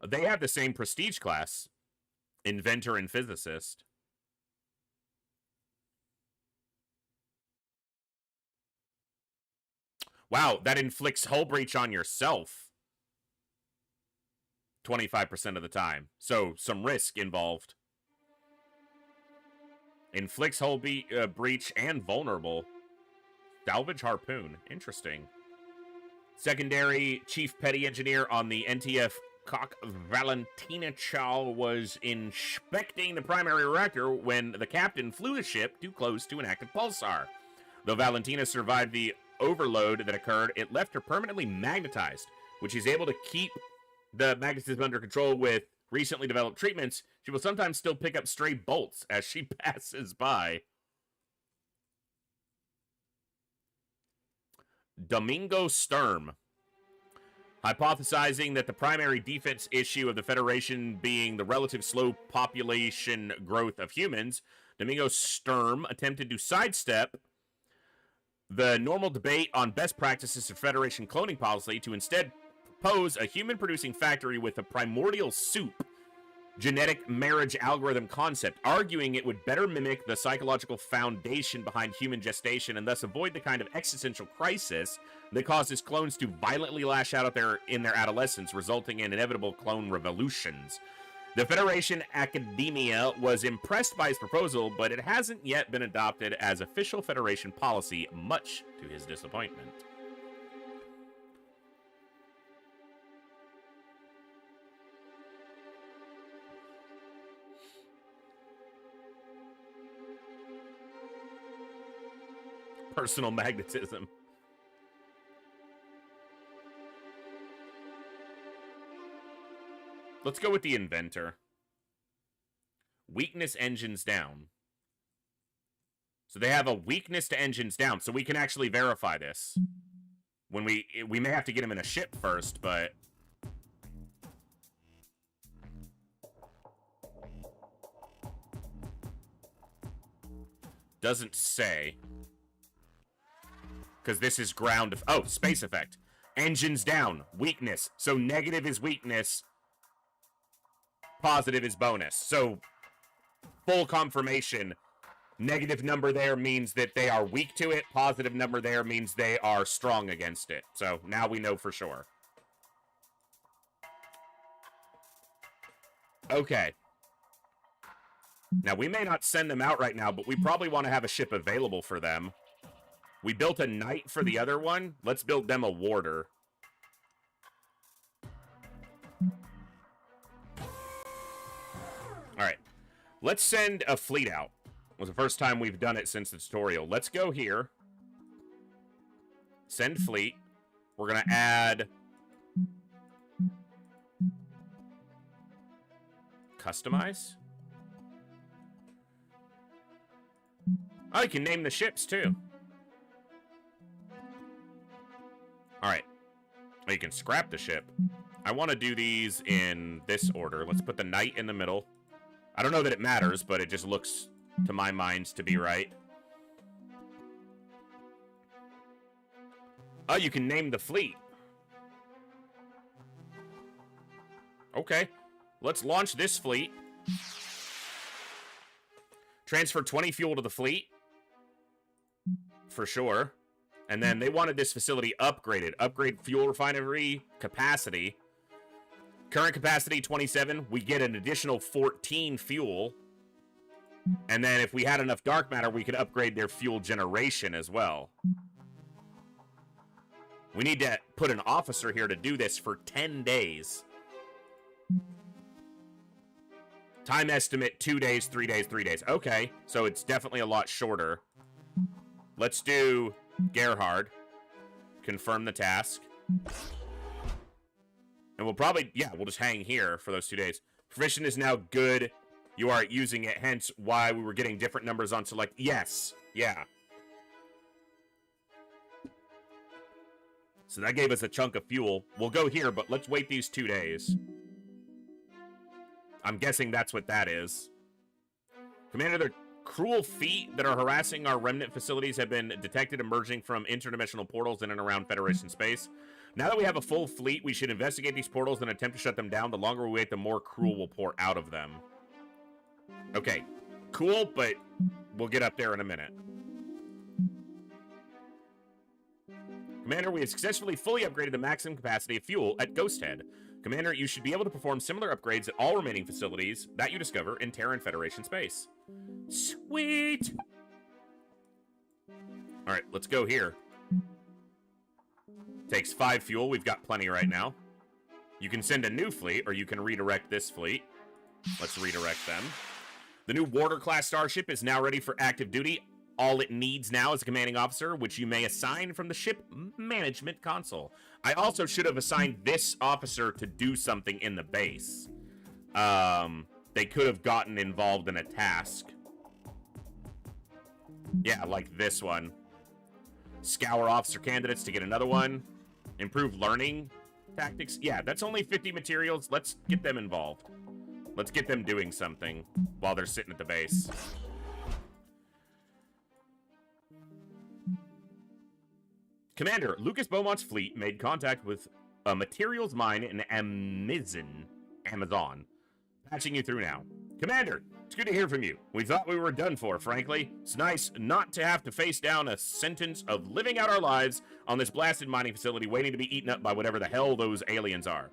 They have the same prestige class, inventor and physicist. Wow, that inflicts hull breach on yourself 25% of the time. So, some risk involved. Inflicts hull breach and vulnerable. Salvage harpoon. Interesting. Secondary chief petty engineer on the NTF Cock Valentina Chow was inspecting the primary reactor when the captain flew the ship too close to an active pulsar. Though Valentina survived the overload that occurred, it left her permanently magnetized, which is able to keep the magnetism under control with recently developed treatments. She will sometimes still pick up stray bolts as she passes by. Domingo Sturm. Hypothesizing that the primary defense issue of the Federation being the relative slow population growth of humans, Domingo Sturm attempted to sidestep the normal debate on best practices of Federation cloning policy to instead propose a human-producing factory with a primordial soup genetic marriage algorithm concept, arguing it would better mimic the psychological foundation behind human gestation and thus avoid the kind of existential crisis that causes clones to violently lash out in their adolescence, resulting in inevitable clone revolutions. The Federation Academia was impressed by his proposal, but it hasn't yet been adopted as official Federation policy, much to his disappointment. Personal magnetism. Let's go with the inventor. Weakness engines down. So they have a weakness to engines down, so we can actually verify this. When we may have to get them in a ship first, but... Doesn't say. Because this is ground... Oh, space effect. Engines down. Weakness. So negative is weakness. Positive is bonus. So, full confirmation. Negative number there means that they are weak to it. Positive number there means they are strong against it. So now we know for sure. Okay. Now we may not send them out right now, but we probably want to have a ship available for them. We built a knight for the other one. Let's build them a warder. Alright. Let's send a fleet out. It was the first time we've done it since the tutorial. Let's go here. Send fleet. We're going to add... Customize? Oh, you can name the ships, too. Alright. Oh, you can scrap the ship. I want to do these in this order. Let's put the knight in the middle. I don't know that it matters, but it just looks... to my mind to be right. Oh, you can name the fleet. Okay. Let's launch this fleet. Transfer 20 fuel to the fleet. For sure. And then they wanted this facility upgraded. Upgrade fuel refinery capacity. Current capacity 27. We get an additional 14 fuel. And then if we had enough dark matter, we could upgrade their fuel generation as well. We need to put an officer here to do this for 10 days. Time estimate, 2 days, 3 days, 3 days. Okay, so it's definitely a lot shorter. Let's do Gerhard. Confirm the task. And we'll probably, yeah, we'll just hang here for those 2 days. Proficient is now good. You are using it, hence why we were getting different numbers on select. Yes. Yeah. So that gave us a chunk of fuel. We'll go here, but let's wait these 2 days. I'm guessing that's what that is. Commander, the cruel feet that are harassing our remnant facilities have been detected emerging from interdimensional portals in and around Federation space. Now that we have a full fleet, we should investigate these portals and attempt to shut them down. The longer we wait, the more cruel will pour out of them. Okay, cool, but we'll get up there in a minute. Commander, we have successfully fully upgraded the maximum capacity of fuel at Ghost Head. Commander, you should be able to perform similar upgrades at all remaining facilities that you discover in Terran Federation space. Sweet! Alright, let's go here. Takes 5 fuel, we've got plenty right now. You can send a new fleet, or you can redirect this fleet. Let's redirect them. The new Warder-class starship is now ready for active duty. All it needs now is a commanding officer, which you may assign from the ship management console. I also should have assigned this officer to do something in the base. They could have gotten involved in a task. Yeah, like this one. Scour officer candidates to get another one. Improve learning tactics. Yeah, that's only 50 materials. Let's get them involved. Let's get them doing something while they're sitting at the base. Commander, Lucas Beaumont's fleet made contact with a materials mine in Amazon. Patching you through now. Commander, it's good to hear from you. We thought we were done for, frankly. It's nice not to have to face down a sentence of living out our lives on this blasted mining facility waiting to be eaten up by whatever the hell those aliens are.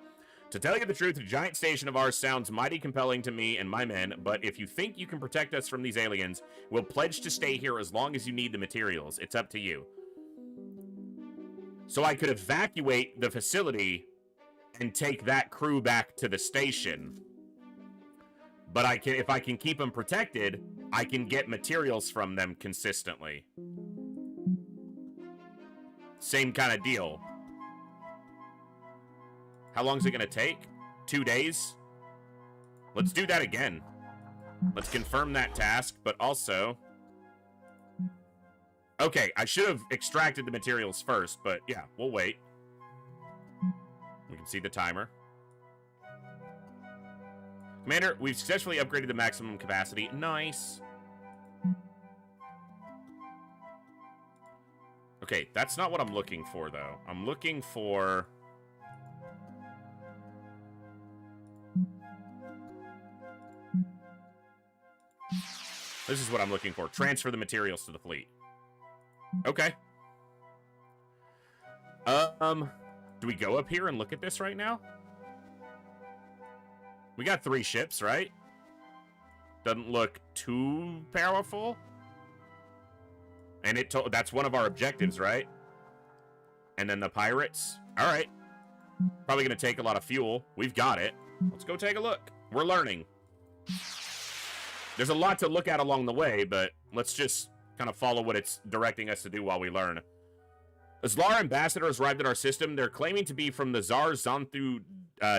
To tell you the truth, the giant station of ours sounds mighty compelling to me and my men, but if you think you can protect us from these aliens, we'll pledge to stay here as long as you need the materials. It's up to you. So I could evacuate the facility and take that crew back to the station. But I can, if I can keep them protected, I can get materials from them consistently. Same kind of deal. How long is it going to take? 2 days? Let's do that again. Let's confirm that task, but also... Okay, I should have extracted the materials first, but yeah, we'll wait. We can see the timer. Commander, we've successfully upgraded the maximum capacity. Nice. Okay, that's not what I'm looking for, though. I'm looking for... This is what I'm looking for. Transfer the materials to the fleet. Okay. Do we go up here and look at this right now? We got 3 ships, right? Doesn't look too powerful. And that's one of our objectives, right? And then the pirates. All right. Probably going to take a lot of fuel. We've got it. Let's go take a look. We're learning. There's a lot to look at along the way, but let's just kind of follow what it's directing us to do while we learn. A Zlar ambassador has arrived in our system. They're claiming to be from the Tsar Xanthu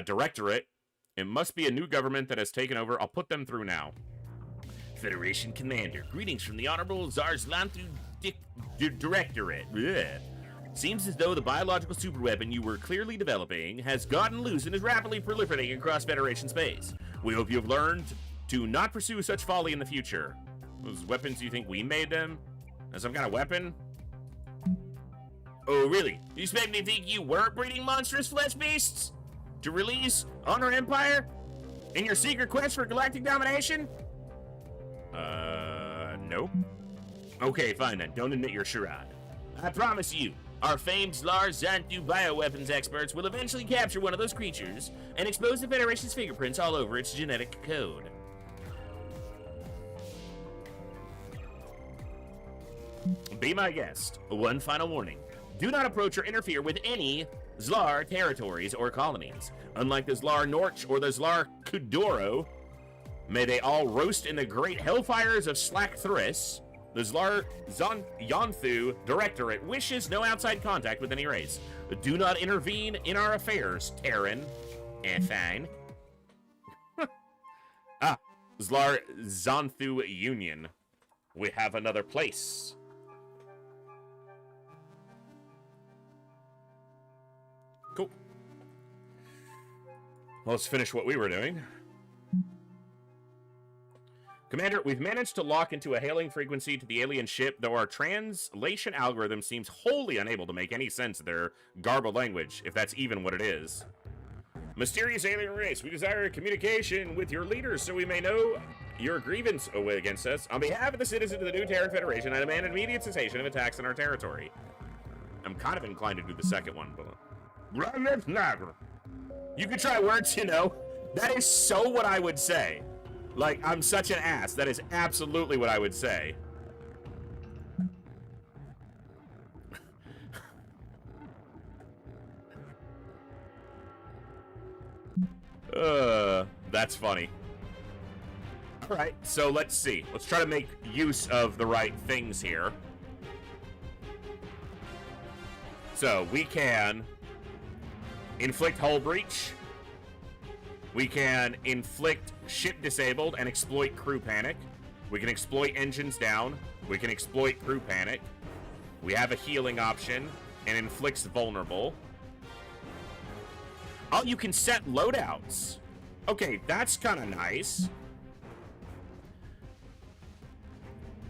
Directorate. It must be a new government that has taken over. I'll put them through now. Federation Commander, greetings from the Honorable Tsar Xanthu Directorate. Ugh. Seems as though the biological superweapon you were clearly developing has gotten loose and is rapidly proliferating across Federation space. We hope you have learned to not pursue such folly in the future. Those weapons, you think we made them? As some kind of weapon? Oh, really? You expect me to think you weren't breeding monstrous flesh beasts? To release on our empire? In your secret quest for galactic domination? No. Okay, fine then. Don't admit your charade. I promise you, our famed Zlar Xanthu bioweapons experts will eventually capture one of those creatures and expose the Federation's fingerprints all over its genetic code. Be my guest. One final warning. Do not approach or interfere with any Zlar territories or colonies. Unlike the Zlar Norch or the Zlar Kudoro, may they all roast in the great hellfires of Slack Thriss, the Zlar Xanthu Directorate wishes no outside contact with any race. Do not intervene in our affairs, Terran. Fine. Zlar Xanthu Union. We have another place. Cool. Well, let's finish what we were doing. Commander, we've managed to lock into a hailing frequency to the alien ship, though our translation algorithm seems wholly unable to make any sense of their garbled language, if that's even what it is. Mysterious alien race, we desire communication with your leaders so we may know your grievance against us. On behalf of the citizens of the New Terran Federation, I demand an immediate cessation of attacks on our territory. I'm kind of inclined to do the second one, but... You could try words, you know. That is so what I would say. Like, I'm such an ass. That is absolutely what I would say. That's funny. Alright, so let's see. Let's try to make use of the right things here. So, we can inflict hull breach. We can inflict ship disabled and exploit crew panic. We can exploit engines down. We can exploit crew panic. We have a healing option and inflicts vulnerable. Oh, you can set loadouts. Okay, that's kind of nice.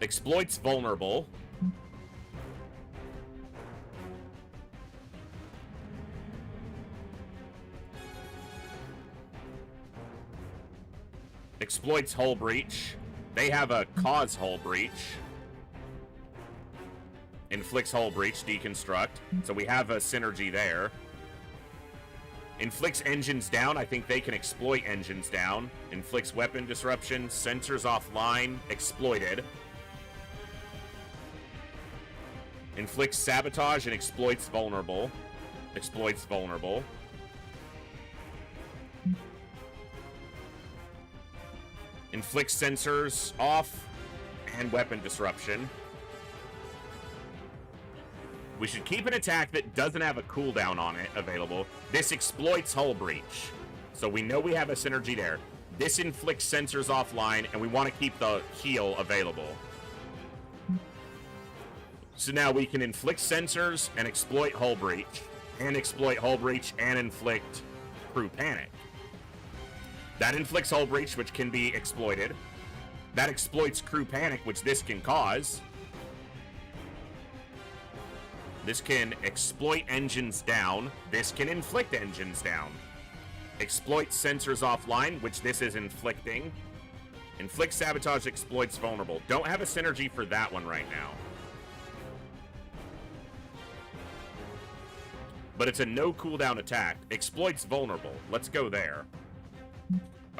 Exploits vulnerable. Exploits hull breach. They have a cause hull breach. Inflicts hull breach, deconstruct. So we have a synergy there. Inflicts engines down. I think they can exploit engines down. Inflicts weapon disruption. Sensors offline. Exploited. Inflicts sabotage and exploits vulnerable. Exploits vulnerable. Inflicts sensors off and weapon disruption. We should keep an attack that doesn't have a cooldown on it available. This exploits hull breach. So we know we have a synergy there. This inflicts sensors offline, and we want to keep the heal available. So now we can inflict sensors and exploit hull breach, and exploit hull breach and inflict crew panic. That inflicts hull breach, which can be exploited. That exploits crew panic, which this can cause. This can exploit engines down. This can inflict engines down. Exploit sensors offline, which this is inflicting. Inflict sabotage, exploits vulnerable. Don't have a synergy for that one right now. But it's a no cooldown attack. Exploits vulnerable. Let's go there.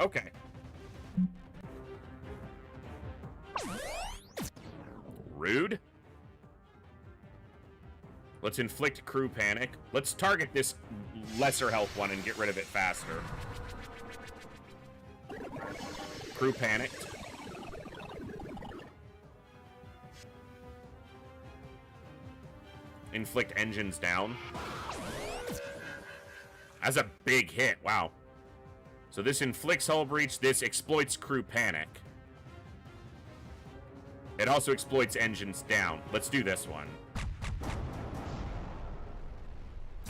Okay. Rude. Let's inflict crew panic. Let's target this lesser health one and get rid of it faster. Crew panicked. Inflict engines down. That's a big hit. Wow. So this inflicts hull breach. This exploits crew panic. It also exploits engines down. Let's do this one.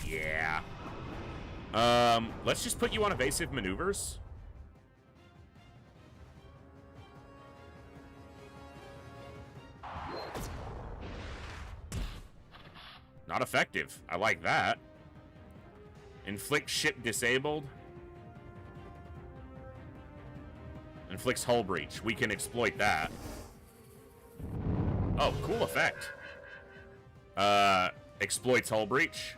Yeah. Let's just put you on evasive maneuvers. Not effective. I like that. Inflict ship disabled. Inflicts hull breach. We can exploit that. Oh, cool effect. Exploits hull breach.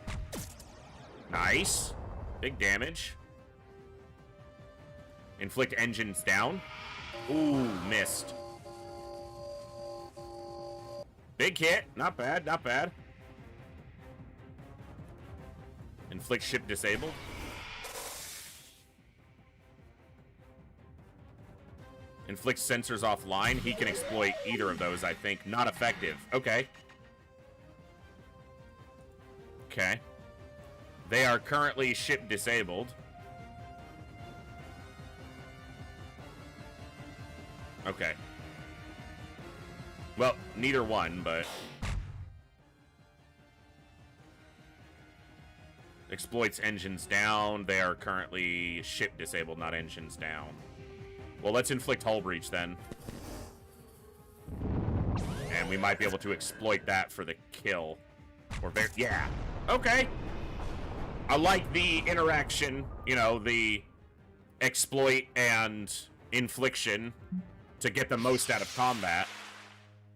Nice. Big damage. Inflict engines down. Ooh, missed. Big hit. Not bad, not bad. Inflict ship disabled. Inflict sensors offline. He can exploit either of those, I think. Not effective. Okay. Okay. They are currently ship disabled. Okay. Well, neither one, but... Exploits engines down. They are currently ship disabled, not engines down. Well, let's inflict hull breach then. And we might be able to exploit that for the kill. Or yeah. Okay. I like the interaction, you know, the exploit and infliction to get the most out of combat.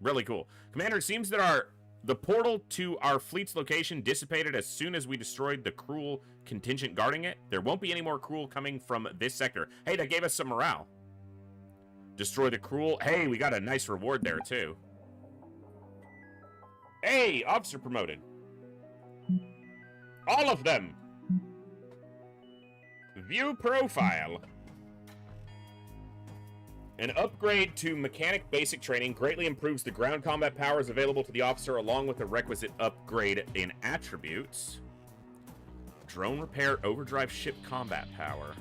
Really cool. Commander, it seems that the portal to our fleet's location dissipated as soon as we destroyed the cruel contingent guarding it. There won't be any more cruel coming from this sector. Hey, that gave us some morale. Destroy the cruel. Hey, we got a nice reward there, too. Hey, officer promoted. All of them. View profile. An upgrade to mechanic basic training greatly improves the ground combat powers available to the officer along with a requisite upgrade in attributes. Drone repair overdrive ship combat power.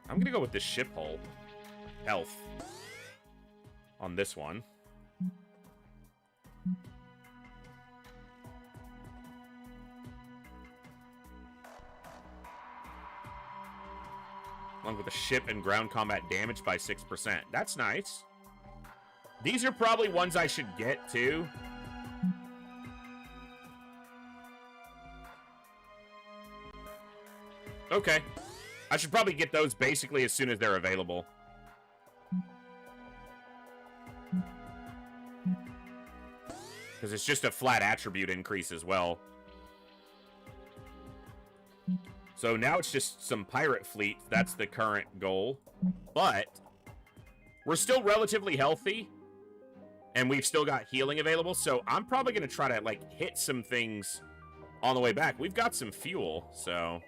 I'm gonna go with the ship hull health on this one. Along with the ship and ground combat damage by 6%. That's nice. These are probably ones I should get too. Okay. I should probably get those basically as soon as they're available. Because it's just a flat attribute increase as well. So now it's just some pirate fleet. That's the current goal. But we're still relatively healthy. And we've still got healing available. So I'm probably going to try to, like, hit some things on the way back. We've got some fuel, so...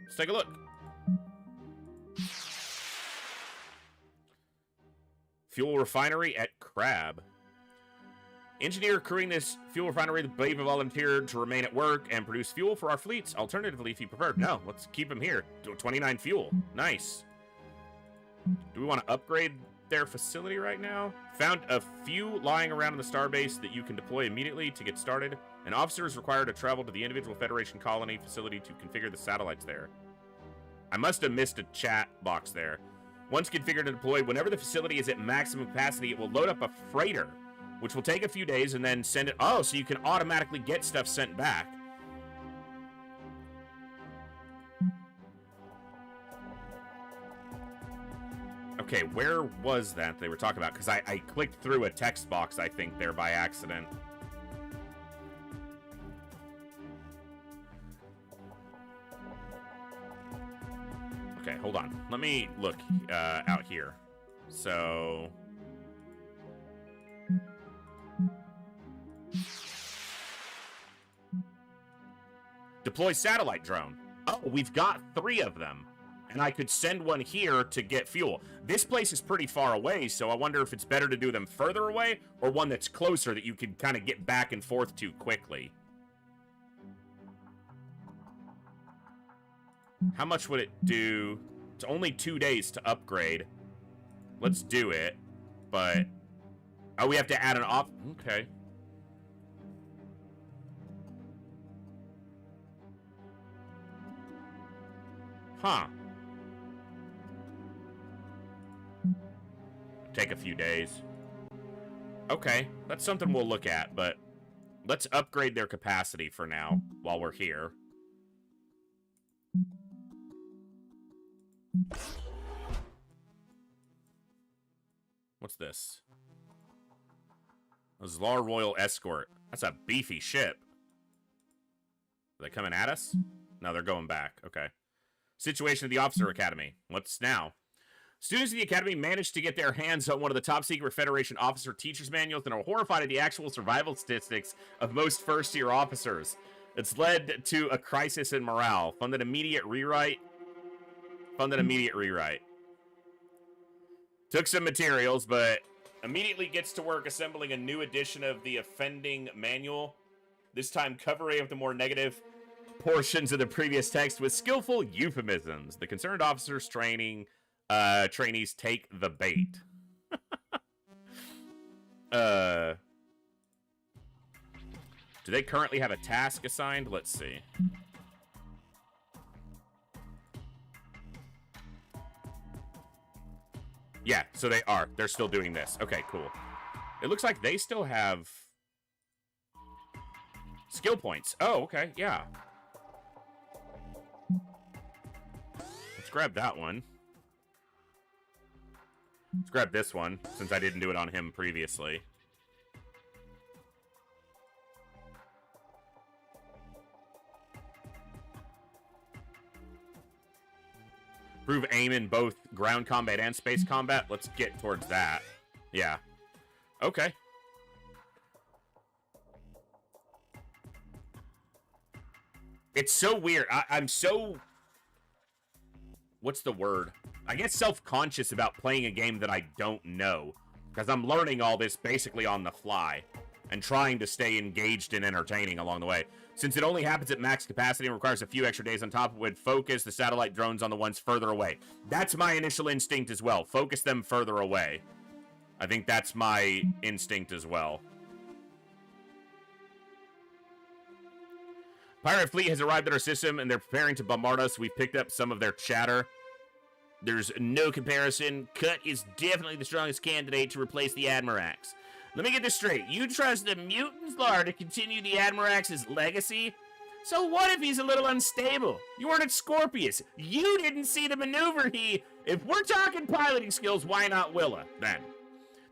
Let's take a look. Fuel refinery at Crab. Engineer crewing this fuel refinery, the brave volunteered to remain at work and produce fuel for our fleets. Alternatively, if you prefer, no, let's keep him here. 29 fuel. Nice. Do we want to upgrade their facility right now? Found a few lying around in the starbase that you can deploy immediately to get started. An officer is required to travel to the individual Federation colony facility to configure the satellites there. I must have missed a chat box there. Once configured and deployed, whenever the facility is at maximum capacity, it will load up a freighter, which will take a few days and then send it. Oh, so you can automatically get stuff sent back. Okay, where was that they were talking about? Because I clicked through a text box, I think, there by accident. Okay, hold on. Let me look out here. So... deploy satellite drone. Oh, we've got 3 of them. And I could send one here to get fuel. This place is pretty far away, so I wonder if it's better to do them further away or one that's closer that you can kind of get back and forth to quickly. How much would it do? It's only 2 days to upgrade. Let's do it. But... oh, we have to add an off... okay. Huh. Take a few days. Okay, that's something we'll look at, but let's upgrade their capacity for now while we're here. What's this? A Zlar Royal Escort. That's a beefy ship. Are they coming at us? No, they're going back. Okay. Situation at the Officer Academy. What's now? Students of the Academy managed to get their hands on one of the top-secret Federation officer teacher's manuals and are horrified at the actual survival statistics of most first-year officers. It's led to a crisis in morale. Funded immediate rewrite. Took some materials, but immediately gets to work assembling a new edition of the offending manual. This time covering up the more negative portions of the previous text with skillful euphemisms. The concerned officers trainees take the bait. Do they currently have a task assigned? Let's see. Yeah, so they are. They're still doing this. Okay, cool. It looks like they still have skill points. Oh, okay, yeah. Let's grab that one. Let's grab this one, since I didn't do it on him previously. Improve aim in both ground combat and space combat. Let's get towards that. Yeah. Okay. It's so weird. I'm so... what's the word? I get self-conscious about playing a game that I don't know. Because I'm learning all this basically on the fly. And trying to stay engaged and entertaining along the way. Since it only happens at max capacity and requires a few extra days on top, it would focus the satellite drones on the ones further away. That's my initial instinct as well. Focus them further away. I think that's my instinct as well. Pirate fleet has arrived at our system and they're preparing to bombard us. We've picked up some of their chatter. There's no comparison. Cut is definitely the strongest candidate to replace the Admirax. Let me get this straight. You trust the mutant Zlar to continue the Admirax's legacy? So what if he's a little unstable? You weren't at Scorpius. You didn't see the maneuver he... If we're talking piloting skills, why not Willa, then?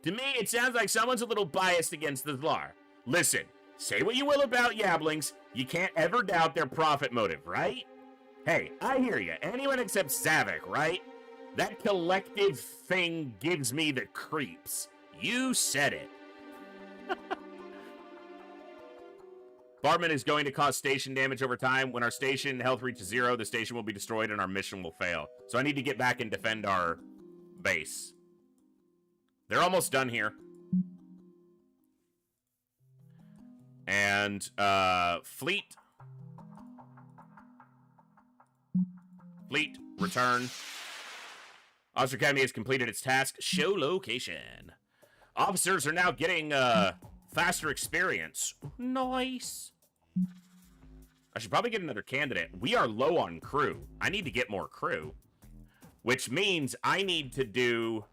To me, it sounds like someone's a little biased against the Zlar. Listen, say what you will about Yablings, you can't ever doubt their profit motive, right? Hey, I hear you. Anyone except Zavik, right? That collective thing gives me the creeps. You said it. Bartman is going to cause station damage over time. When our station health reaches 0, the station will be destroyed and our mission will fail. So I need to get back and defend our base. They're almost done here. And, fleet. Fleet, return. Officer Academy has completed its task. Show location. Officers are now getting, faster experience. Nice. I should probably get another candidate. We are low on crew. I need to get more crew. Which means I need to do...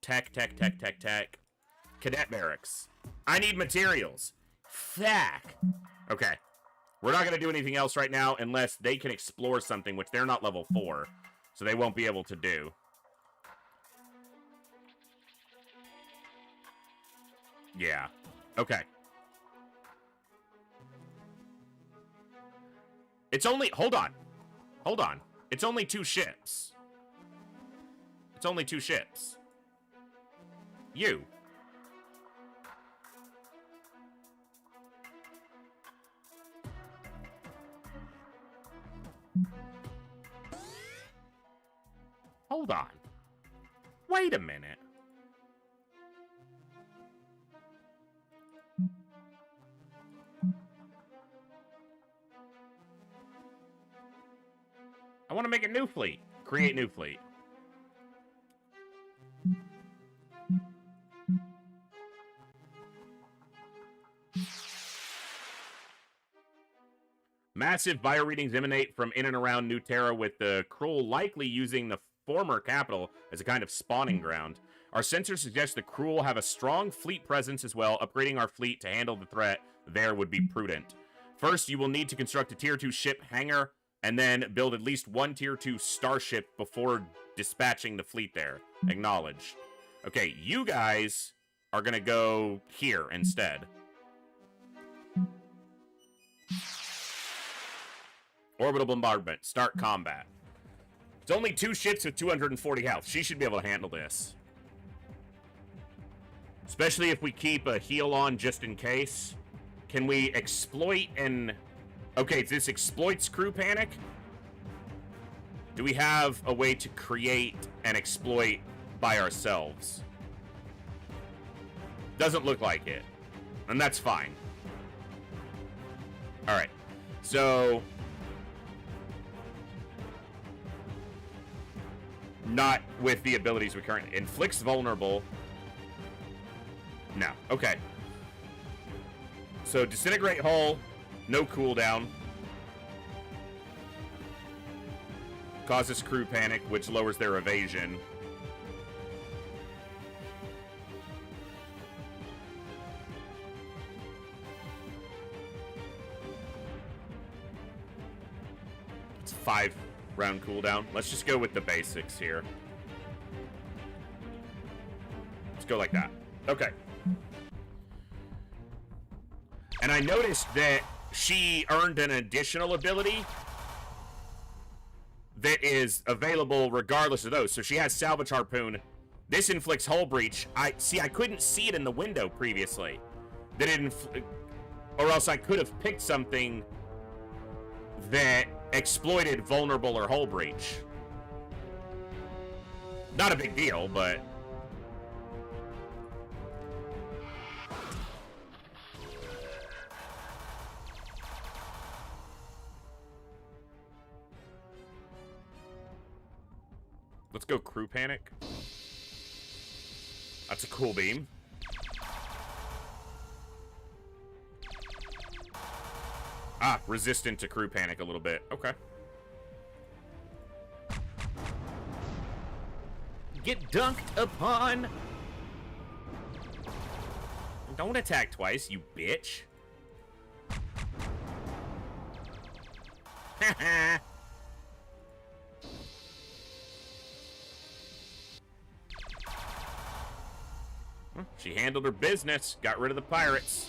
Tech. Cadet barracks. I need materials. Fuck. Okay. We're not going to do anything else right now unless they can explore something, which they're not level 4. So they won't be able to do. Yeah. Okay. It's only... Hold on. Hold on. It's only 2 ships. It's only 2 ships. You. Hold on. Wait a minute. I want to make a new fleet. Create new fleet. Massive bio readings emanate from in and around New Terra, with the Cruel likely using the former capital as a kind of spawning ground. Our sensors suggest the Cruel have a strong fleet presence as well. Upgrading our fleet to handle the threat there would be prudent. First, you will need to construct a Tier 2 ship hangar, and then build at least 1 Tier 2 starship before dispatching the fleet there. Acknowledged. Okay, you guys are gonna go here instead. Orbital bombardment. Start combat. It's only 2 ships with 240 health. She should be able to handle this. Especially if we keep a heal on just in case. Can we exploit and... Okay, this exploits crew panic? Do we have a way to create and exploit by ourselves? Doesn't look like it. And that's fine. Alright. So... Not with the abilities we currently... Inflicts vulnerable. No. Okay. So, disintegrate hull. No cooldown. Causes crew panic, which lowers their evasion. It's 5-round cooldown. Let's just go with the basics here. Let's go like that. Okay. And I noticed that she earned an additional ability that is available regardless of those. So she has Salvage Harpoon. This inflicts hull breach. I couldn't see it in the window previously. That it or else I could have picked something that exploited vulnerable or hull breach. Not a big deal, but... Let's go crew panic. That's a cool beam. Ah, resistant to crew panic a little bit. Okay. Get dunked upon. Don't attack twice, you bitch. Haha. She handled her business, got rid of the pirates.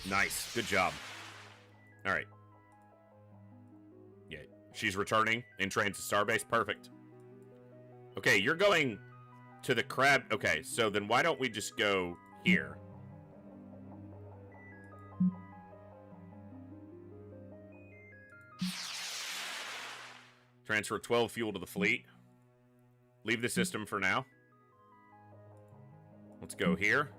Nice, good job. All right. Yeah, she's returning in train to Starbase. Perfect. Okay, you're going to the crab. Okay, so then why don't we just go here? Transfer 12 fuel to the fleet. Leave the system for now. Let's go here.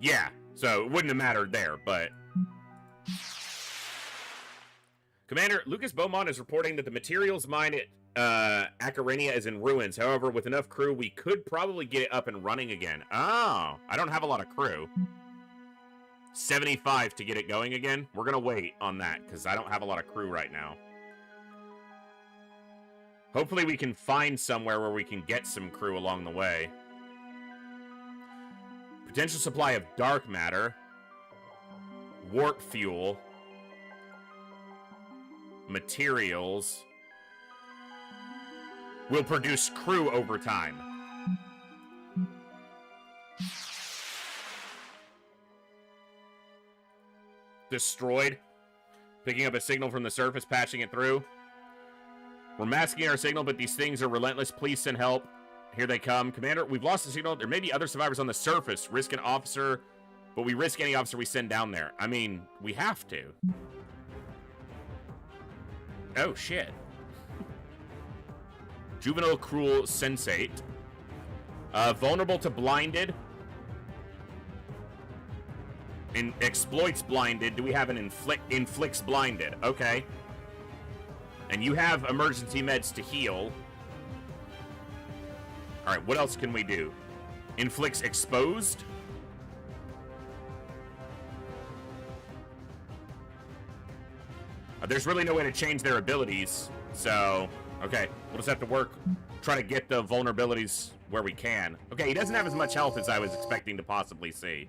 Yeah, so it wouldn't have mattered there, but... Commander, Lucas Beaumont is reporting that the materials mine at Acarenia is in ruins. However, with enough crew, we could probably get it up and running again. Oh, I don't have a lot of crew. 75 to get it going again. We're going to wait on that, because I don't have a lot of crew right now. Hopefully we can find somewhere where we can get some crew along the way. Potential supply of dark matter. Warp fuel. Materials. Will produce crew over time. Destroyed. Picking up a signal from the surface, patching it through. We're masking our signal, but these things are relentless. Please send help. Here they come. Commander, we've lost the signal. There may be other survivors on the surface. Risk an officer, but we risk any officer we send down there. I mean, we have to. Oh, shit. Juvenile cruel sensate. Vulnerable to blinded. Exploits blinded. Do we have an inflicts blinded? Okay. And you have emergency meds to heal. Alright, what else can we do? Inflicts exposed. There's really no way to change their abilities. So, okay. We'll just have to work. Try to get the vulnerabilities where we can. Okay, he doesn't have as much health as I was expecting to possibly see.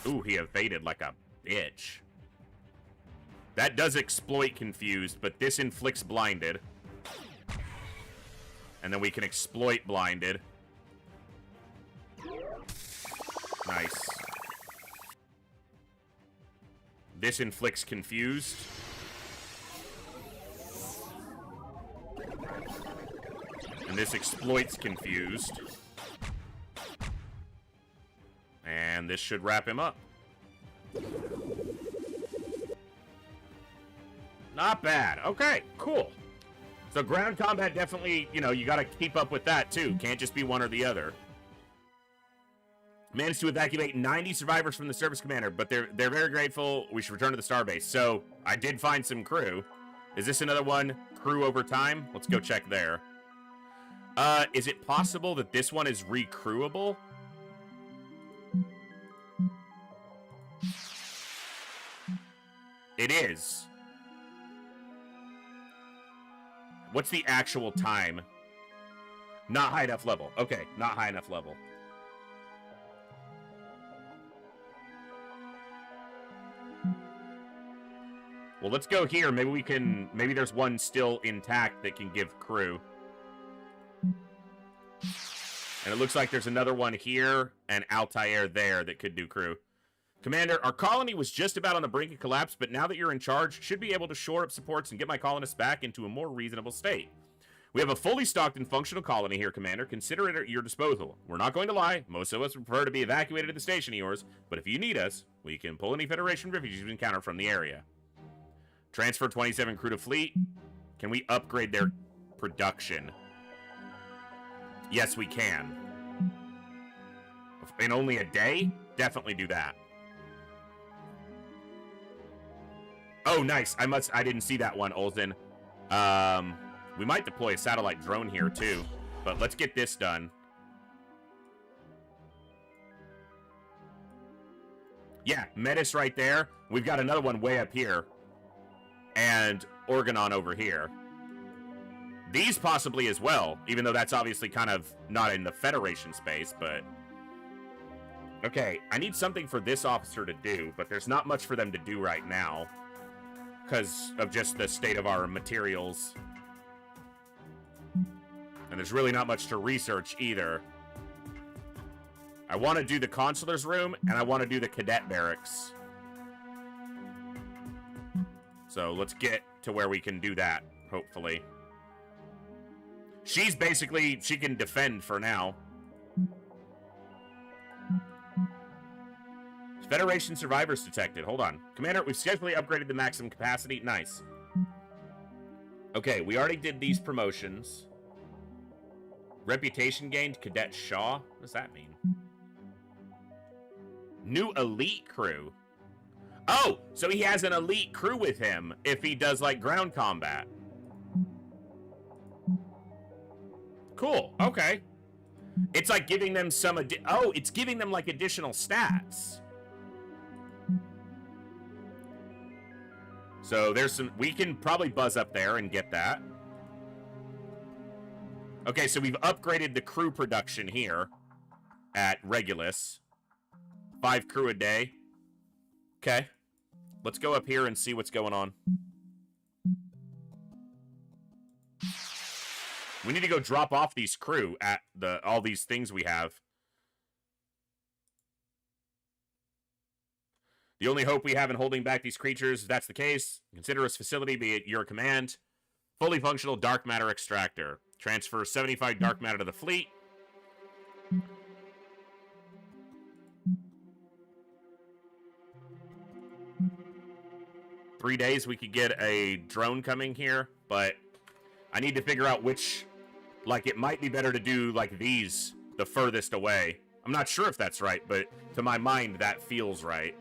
Ooh, he evaded like a bitch. That does exploit confused, but this inflicts blinded. And then we can exploit blinded. Nice. This inflicts confused. And this exploits confused. And this should wrap him up. Not bad. Okay, cool. So ground combat definitely, you know, you gotta keep up with that too. Can't just be one or the other. Managed to evacuate 90 survivors from the service commander, but they're very grateful. We should return to the starbase. So I did find some crew. Is this another one? Crew over time? Let's go check there. Is it possible that this one is recrewable? It is. What's the actual time? Not high enough level. Okay, not high enough level. Well, let's go here. Maybe we can... Maybe there's one still intact that can give crew. And it looks like there's another one here and Altair there that could do crew. Commander, our colony was just about on the brink of collapse, but now that you're in charge, should be able to shore up supports and get my colonists back into a more reasonable state. We have a fully stocked and functional colony here, Commander. Consider it at your disposal. We're not going to lie. Most of us would prefer to be evacuated to the station of yours, but if you need us, we can pull any Federation refugees we encounter from the area. Transfer 27 crew to fleet. Can we upgrade their production? Yes, we can. In only a day? Definitely do that. Oh, nice. I didn't see that one, Olsen. We might deploy a satellite drone here, too. But let's get this done. Yeah, Metis right there. We've got another one way up here. And Organon over here. These possibly as well, even though that's obviously kind of not in the Federation space, but... Okay, I need something for this officer to do, but there's not much for them to do right now. Because of just the state of our materials. And there's really not much to research either. I want to do the consular's room, and I want to do the cadet barracks. So let's get to where we can do that, hopefully. She's basically, she can defend for now. Federation survivors detected. Hold on. Commander, we've successfully upgraded the maximum capacity. Nice. Okay, we already did these promotions. Reputation gained, Cadet Shaw. What does that mean? New elite crew. Oh, so he has an elite crew with him if he does, like, ground combat. Cool, okay. It's like giving them some, it's giving them, like, additional stats. So there's some, we can probably buzz up there and get that. Okay, so we've upgraded the crew production here at Regulus. 5 crew a day. Okay. Let's go up here and see what's going on. We need to go drop off these crew at all these things we have. The only hope we have in holding back these creatures, if that's the case, consider this facility be at your command. Fully functional dark matter extractor. Transfer 75 dark matter to the fleet. Three days we could get a drone coming here, but I need to figure out which, like, it might be better to do, like, these the furthest away. I'm not sure if that's right, but to my mind, that feels right.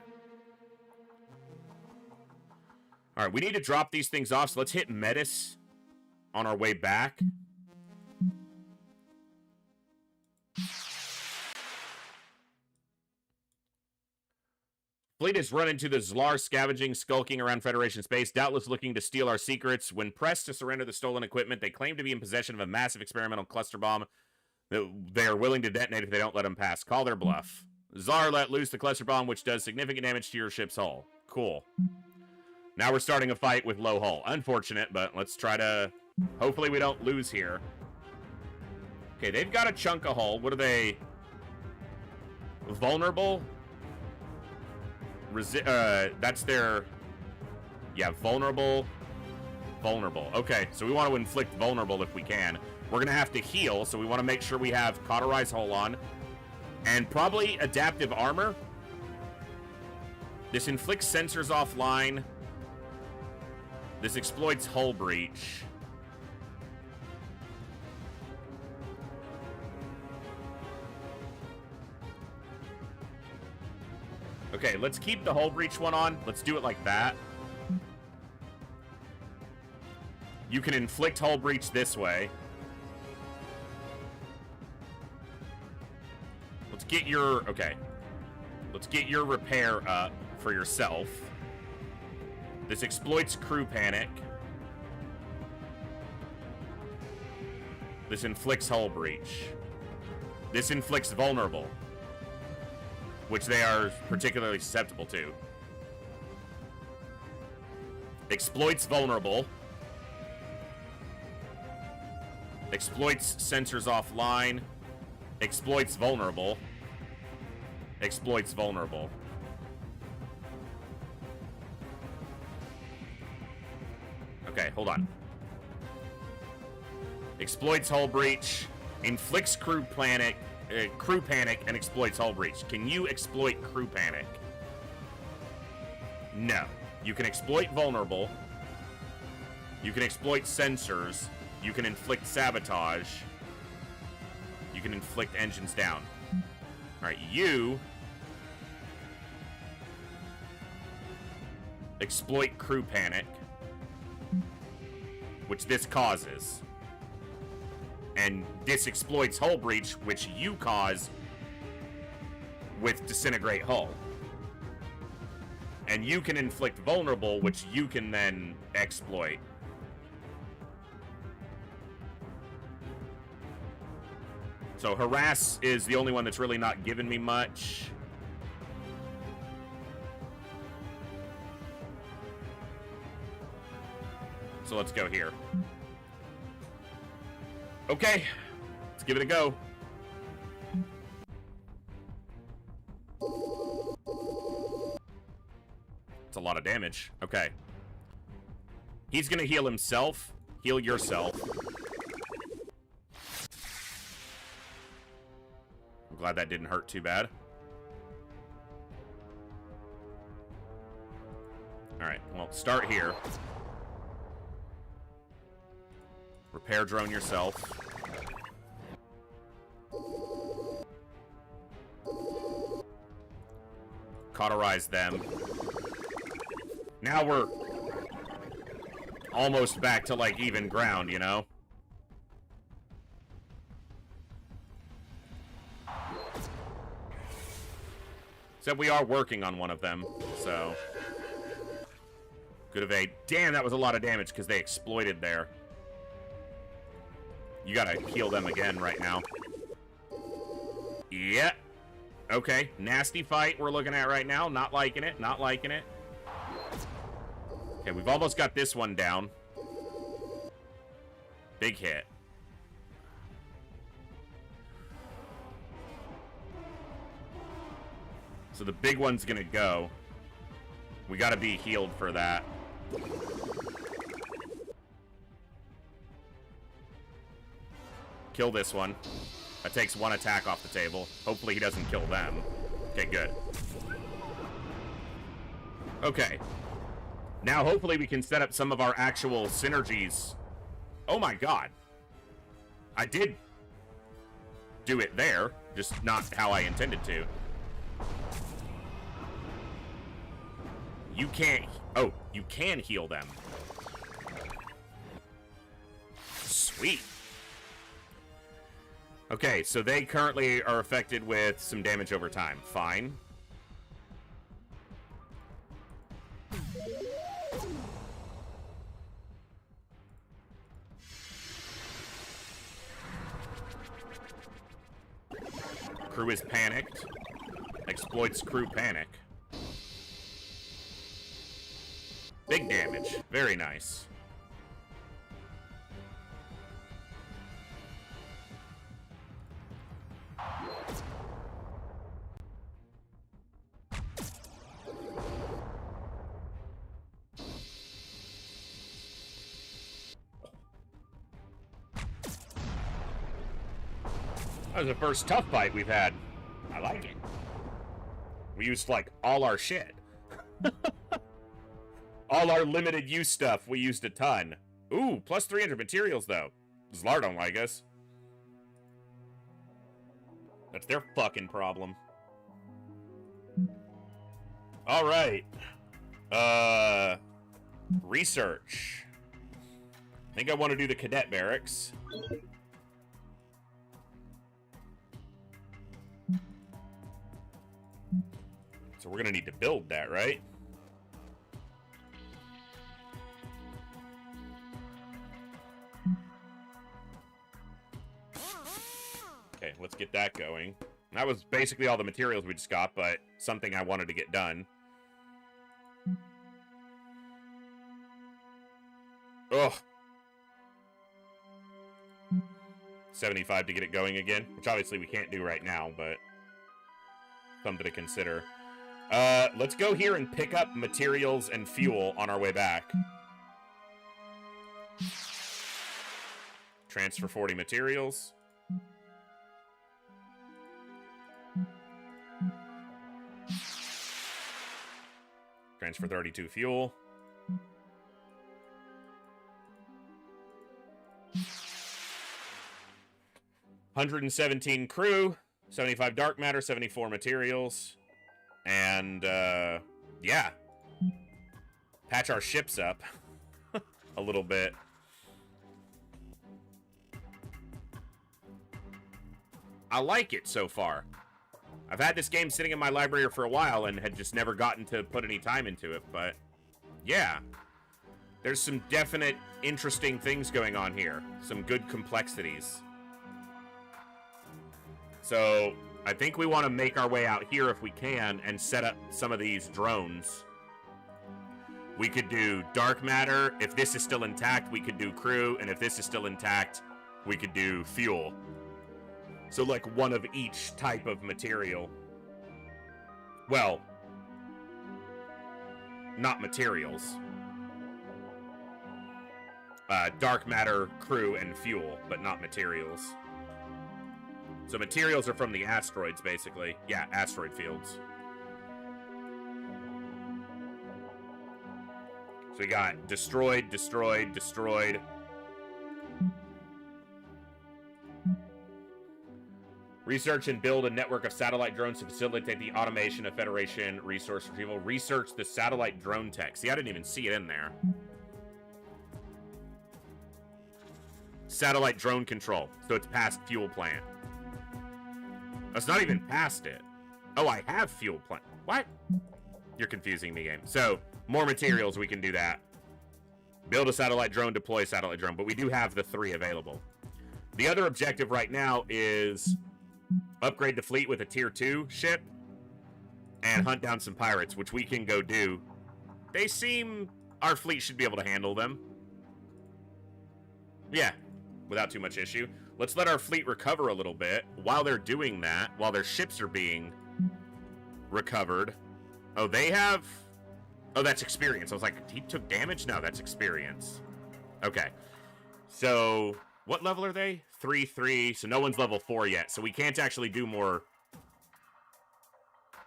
All right, we need to drop these things off, so let's hit Metis on our way back. Fleet has run into the Zlar scavenging, skulking around Federation space, doubtless looking to steal our secrets. When pressed to surrender the stolen equipment, they claim to be in possession of a massive experimental cluster bomb that they are willing to detonate if they don't let them pass. Call their bluff. Zlar let loose the cluster bomb, which does significant damage to your ship's hull. Cool. Now we're starting a fight with low hull. Unfortunate, but let's try to... Hopefully we don't lose here. Okay, they've got a chunk of hull. What are they? Vulnerable? That's their... Yeah, vulnerable. Vulnerable. Okay, so we want to inflict vulnerable if we can. We're going to have to heal, so we want to make sure we have cauterize hull on. And probably adaptive armor. This inflicts sensors offline. This exploits hull breach. Okay, let's keep the hull breach one on. Let's do it like that. You can inflict hull breach this way. Let's get your... Okay. Let's get your repair up for yourself. This exploits crew panic. This inflicts hull breach. This inflicts vulnerable, which they are particularly susceptible to. Exploits vulnerable. Exploits sensors offline. Exploits vulnerable. Exploits vulnerable. Okay, hold on. Exploits hull breach. Inflicts crew panic, and exploits hull breach. Can you exploit crew panic? No. You can exploit vulnerable. You can exploit sensors. You can inflict sabotage. You can inflict engines down. Alright, you exploit crew panic, which this causes. And this exploits hull breach, which you cause with disintegrate hull. And you can inflict vulnerable, which you can then exploit. So harass is the only one that's really not given me much. So let's go here. Okay, let's give it a go. It's a lot of damage. Okay. He's gonna heal himself. Heal yourself. I'm glad that didn't hurt too bad. Alright, well, start here. Repair drone yourself. Cauterize them. Now we're almost back to, like, even ground, you know? Except we are working on one of them, so... Good evade. Damn, that was a lot of damage because they exploited there. You gotta heal them again right now. Yeah. Okay, nasty fight we're looking at right now. Not liking it, not liking it. Okay, we've almost got this one down. Big hit. So the big one's gonna go. We gotta be healed for that. Kill this one. That takes one attack off the table. Hopefully he doesn't kill them. Okay, good. Okay. Now hopefully we can set up some of our actual synergies. Oh my god. I did do it there, just not how I intended to. You can't... Oh, you can heal them. Sweet. Okay, so they currently are affected with some damage over time. Fine. Crew is panicked. Exploits crew panic. Big damage. Very nice. That was the first tough fight we've had. I like it. We used, like, all our shit. All our limited use stuff, we used a ton. Ooh, plus 300 materials, though. Zlar don't like us. That's their fucking problem. Alright. Research. I think I want to do the cadet barracks. So we're gonna need to build that, right? Okay, let's get that going. That was basically all the materials we just got, but something I wanted to get done. Ugh. 75 to get it going again, which obviously we can't do right now, but something to consider. Let's go here and pick up materials and fuel on our way back. Transfer 40 materials. Transfer 32 fuel. $117 crew, 75 dark matter, 74 materials. And, yeah. Patch our ships up a little bit. I like it so far. I've had this game sitting in my library for a while and had just never gotten to put any time into it, but yeah. There's some definite interesting things going on here. Some good complexities. So, I think we want to make our way out here if we can and set up some of these drones. We could do dark matter. If this is still intact, we could do crew. And if this is still intact, we could do fuel. So, like, one of each type of material. Well, not materials. Dark matter, crew, and fuel, but not materials. So materials are from the asteroids, basically. Yeah, asteroid fields. So we got destroyed, destroyed, destroyed. Research and build a network of satellite drones to facilitate the automation of Federation resource retrieval. Research the satellite drone tech. See, I didn't even see it in there. Satellite drone control. So it's past fuel plant. That's not even past it. Oh, I have fuel plant. What? You're confusing me, game. So, more materials, we can do that. Build a satellite drone, deploy a satellite drone. But we do have the 3 available. The other objective right now is upgrade the fleet with a tier 2 ship and hunt down some pirates, which we can go do. They seem... Our fleet should be able to handle them. Yeah, without too much issue. Let's let our fleet recover a little bit. While they're doing that, while their ships are being recovered. Oh, they have... Oh, that's experience. I was like, he took damage? No, that's experience. Okay. So, what level are they? 3-3. So no one's level 4 yet. So we can't actually do more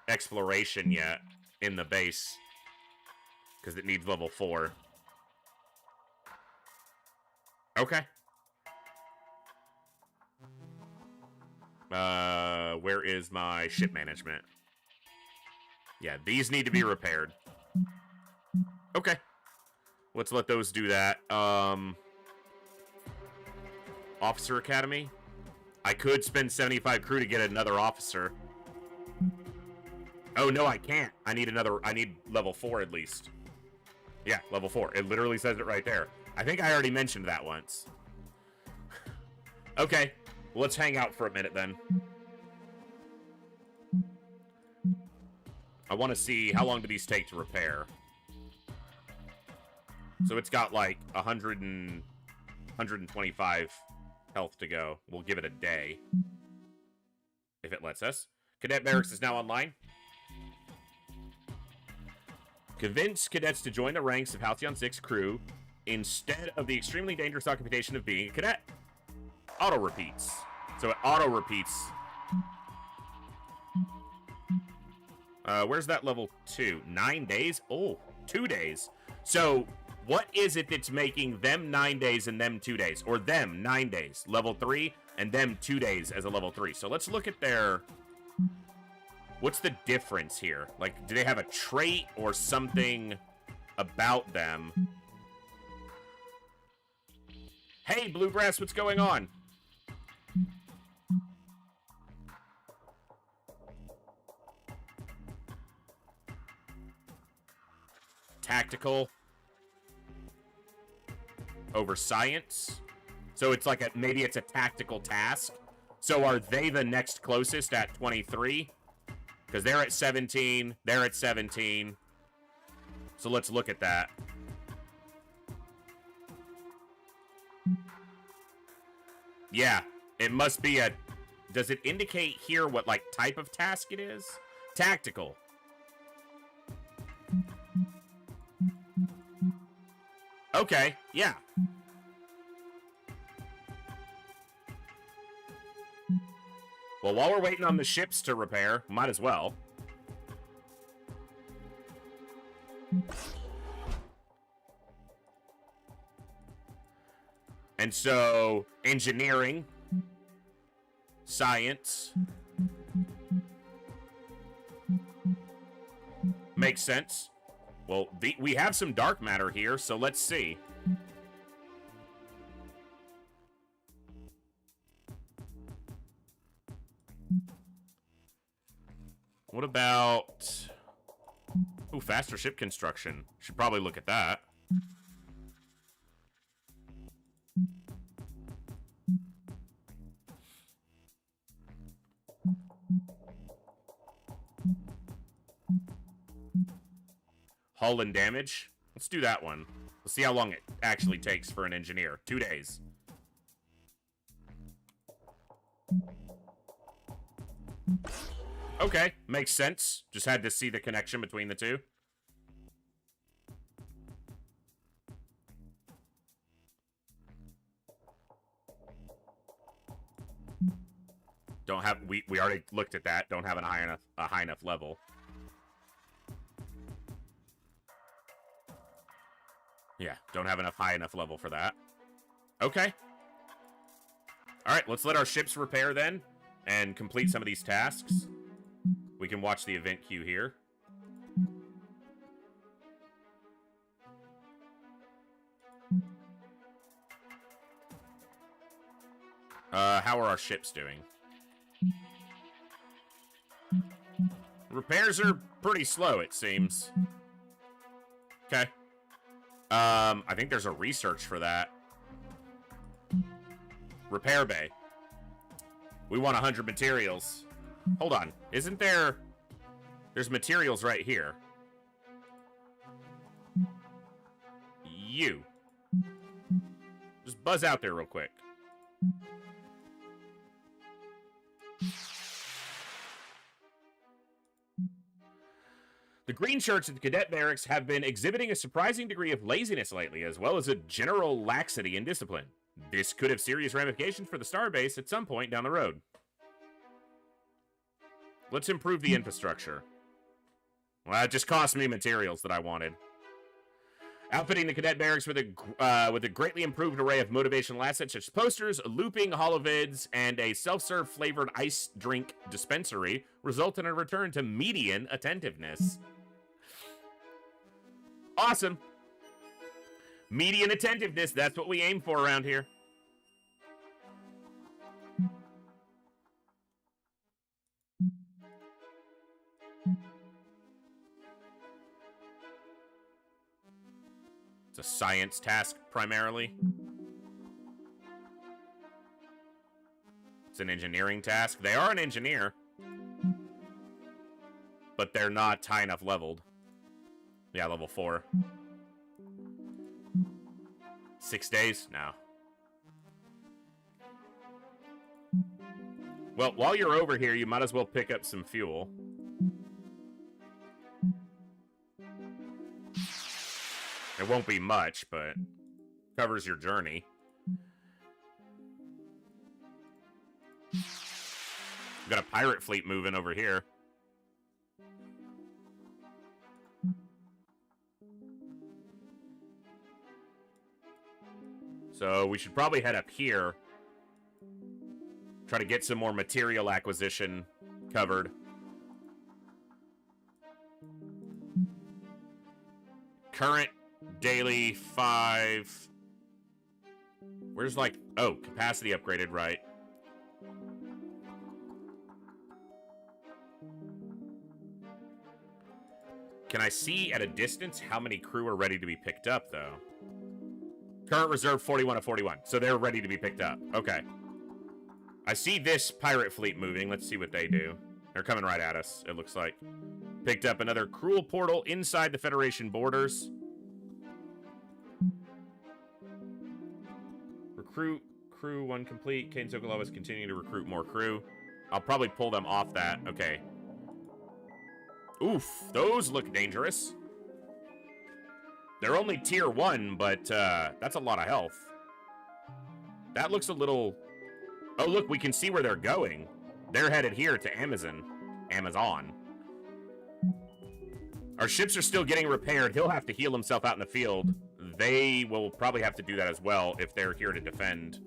exploration yet in the base. Because it needs level 4. Okay. Where is my ship management? Yeah, these need to be repaired. Okay. Let's let those do that. Officer Academy. I could spend 75 crew to get another officer. Oh, no, I can't. I need level 4 at least. Yeah, level 4. It literally says it right there. I think I already mentioned that once. Okay. Well, let's hang out for a minute then. I want to see how long do these take to repair. So it's got like 125 health to go. We'll give it a day. If it lets us. Cadet Barracks is now online. Convince cadets to join the ranks of Halcyon 6 crew instead of the extremely dangerous occupation of being a cadet. Auto repeats. So it auto repeats. Where's that level 2? 9 days? Oh, 2 days. So what is it that's making them 9 days and them 2 days? Or them 9 days, level 3, and them 2 days as a level 3. So let's look at their... What's the difference here? Like, do they have a trait or something about them? Hey, Bluegrass, what's going on? Tactical over science. So it's like maybe it's a tactical task. So are they the next closest at 23? Because they're at 17. They're at 17. So let's look at that. Yeah, it must be a... Does it indicate here what, like, type of task it is? Tactical. Okay, yeah. Well, while we're waiting on the ships to repair, might as well. And so, engineering, science, makes sense. Well, we have some dark matter here, so let's see. What about... Ooh, faster ship construction. Should probably look at that. Hull and damage. Let's do that one. Let's see how long it actually takes for an engineer. 2 days. Okay, makes sense. Just had to see the connection between the two. Don't have... We already looked at that. Don't have a high enough level. Yeah, don't have enough high enough level for that. Okay. All right, let's let our ships repair then and complete some of these tasks. We can watch the event queue here. How are our ships doing? Repairs are pretty slow, it seems. Okay. I think there's a research for that. Repair bay. We want 100 materials. Hold on. Isn't there... There's materials right here. You. Just buzz out there real quick. The green shirts at the cadet barracks have been exhibiting a surprising degree of laziness lately, as well as a general laxity in discipline. This could have serious ramifications for the starbase at some point down the road. Let's improve the infrastructure. Well, it just cost me materials that I wanted. Outfitting the cadet barracks with a greatly improved array of motivational assets such as posters, looping holovids, and a self-serve flavored ice drink dispensary result in a return to median attentiveness. Awesome. Median attentiveness, that's what we aim for around here. It's a science task, primarily. It's an engineering task. They are an engineer. But they're not high enough leveled. Yeah, level 4. 6 days? No. Well, while you're over here, you might as well pick up some fuel. It won't be much, but covers your journey. We've got a pirate fleet moving over here. So we should probably head up here. Try to get some more material acquisition covered. Current daily 5. Where's like... Oh, capacity upgraded, right. Can I see at a distance how many crew are ready to be picked up, though? Current reserve 41 of 41. So they're ready to be picked up. Okay. I see this pirate fleet moving. Let's see what they do. They're coming right at us, it looks like. Picked up another cruel portal inside the Federation borders. Recruit crew 1 complete. Kane Sokolov is continuing to recruit more crew. I'll probably pull them off that. Okay. Oof, those look dangerous. They're only tier 1, but that's a lot of health. That looks a little... Oh, look, we can see where they're going. They're headed here to Amazon. Our ships are still getting repaired. He'll have to heal himself out in the field. They will probably have to do that as well if they're here to defend.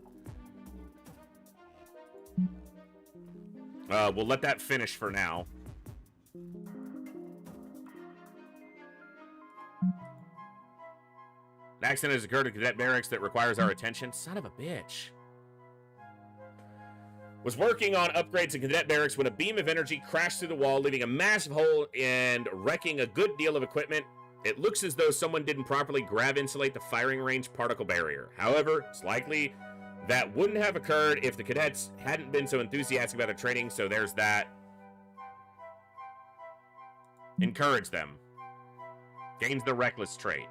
We'll let that finish for now. An accident has occurred at Cadet Barracks that requires our attention. Son of a bitch. Was working on upgrades in Cadet Barracks when a beam of energy crashed through the wall, leaving a massive hole and wrecking a good deal of equipment. It looks as though someone didn't properly grav insulate the firing range particle barrier. However, it's likely that wouldn't have occurred if the cadets hadn't been so enthusiastic about their training, so there's that. Encourage them. Gains the reckless trait.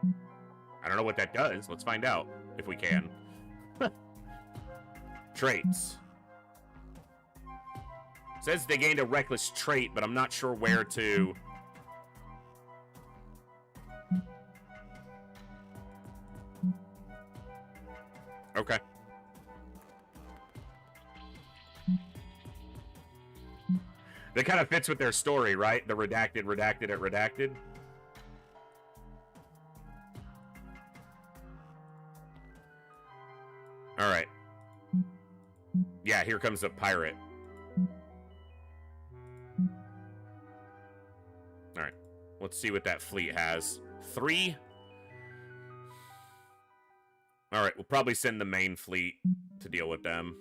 I don't know what that does. Let's find out if we can. Traits. Says they gained a reckless trait, but I'm not sure where to... Okay. That kind of fits with their story, right? The redacted, redacted, it redacted. Yeah, here comes a pirate. Alright. Let's see what that fleet has. 3. Alright, we'll probably send the main fleet to deal with them.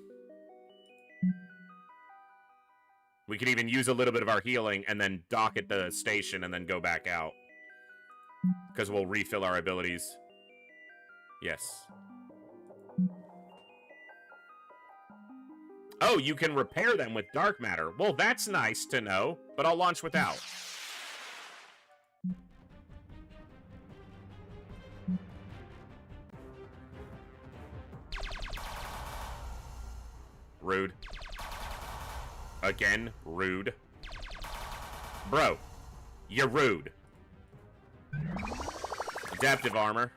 We could even use a little bit of our healing and then dock at the station and then go back out. Because we'll refill our abilities. Yes. Oh, you can repair them with dark matter. Well, that's nice to know, but I'll launch without. Rude. Again, rude. Bro, you're rude. Adaptive armor.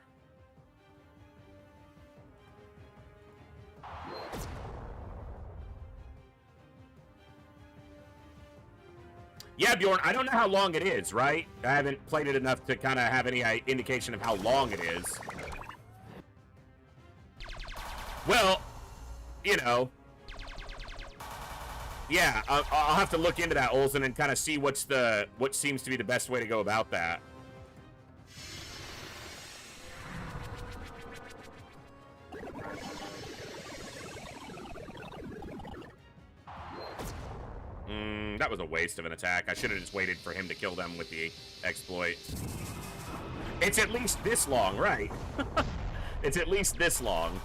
Yeah, Bjorn, I don't know how long it is, right? I haven't played it enough to kind of have any indication of how long it is. Well, you know. Yeah, I'll have to look into that, Olsen, and kind of see what seems to be the best way to go about that. That was a waste of an attack. I should have just waited for him to kill them with the exploit. It's at least this long, right? It's at least this long.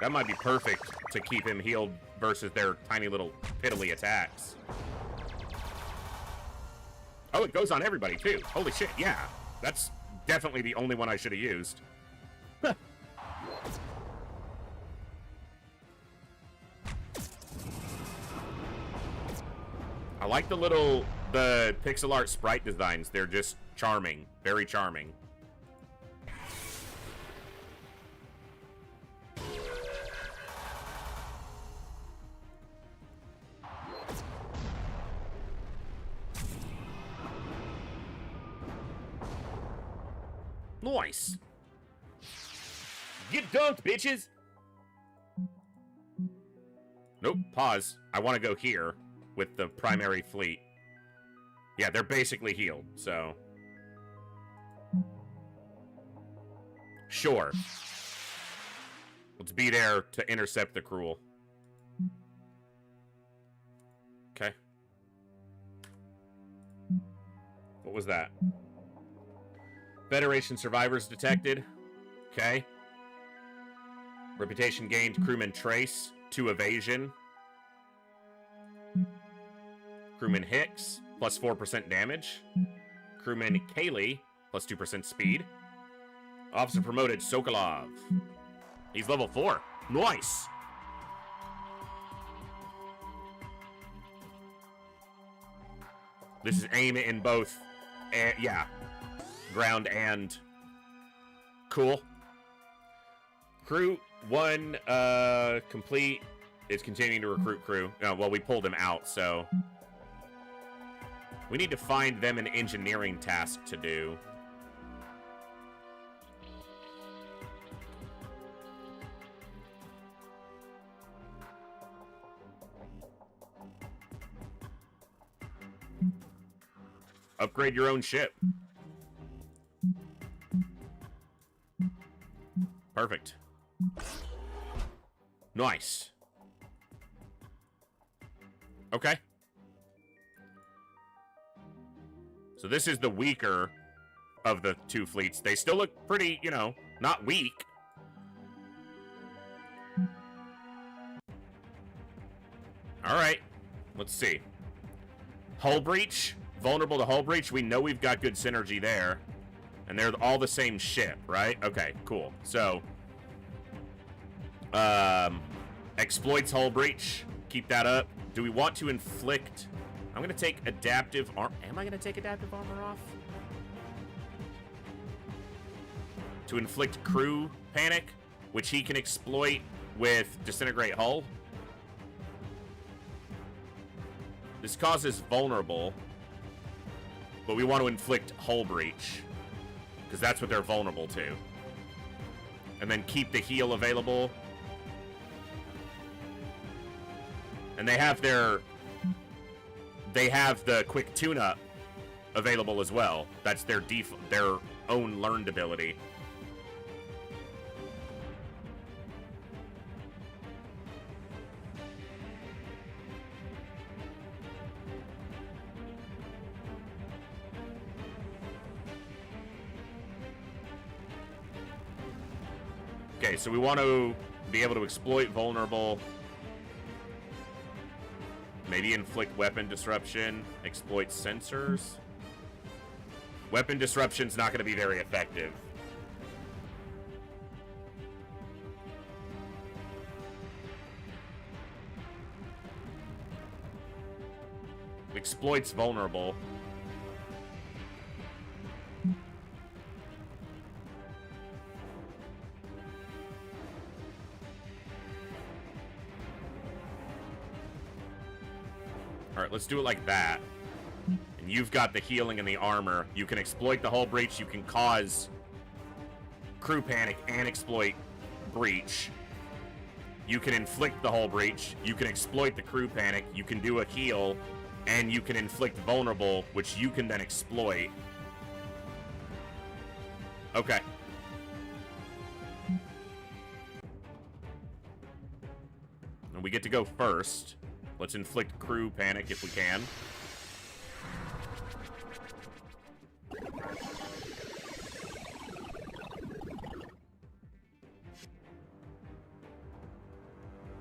That might be perfect to keep him healed versus their tiny little piddly attacks. Oh, it goes on everybody, too. Holy shit, yeah. That's definitely the only one I should have used. I like the pixel art sprite designs. They're just charming. Very charming. Nice. Get dunked, bitches. Nope, pause. I want to go here with the primary fleet. Yeah, they're basically healed, so. Sure. Let's be there to intercept the Cruel. Okay. What was that? Federation survivors detected. Okay. Reputation gained. Crewman Trace. 2 evasion. Crewman Hicks. Plus 4% damage. Crewman Kaylee. Plus 2% speed. Officer promoted Sokolov. He's level 4. Nice. This is aim in both. Yeah. Ground and cool. Crew 1 complete. Is continuing to recruit crew. Well, we pulled him out, so we need to find them an engineering task to do. Upgrade your own ship. Perfect. Nice. Okay. So this is the weaker of the 2 fleets. They still look pretty, you know, not weak. All right. Let's see. Hull breach. Vulnerable to hull breach. We know we've got good synergy there. And they're all the same ship, right? Okay, cool. So, exploits hull breach. Keep that up. Do we want to inflict... I'm going to take adaptive armor... Am I going to take adaptive armor off? To inflict crew panic, which he can exploit with disintegrate hull. This causes vulnerable, but we want to inflict hull breach, because that's what they're vulnerable to. And then keep the heal available. And they have the quick tune-up available as well. That's their own learned ability. Okay, so we want to be able to exploit vulnerable. Maybe inflict weapon disruption, exploit sensors. Weapon disruption's not going to be very effective. Exploits vulnerable. Alright, let's do it like that. And you've got the healing and the armor. You can exploit the hull breach. You can cause crew panic and exploit breach. You can inflict the hull breach. You can exploit the crew panic. You can do a heal. And you can inflict vulnerable, which you can then exploit. Okay. And we get to go first. Let's inflict crew panic if we can.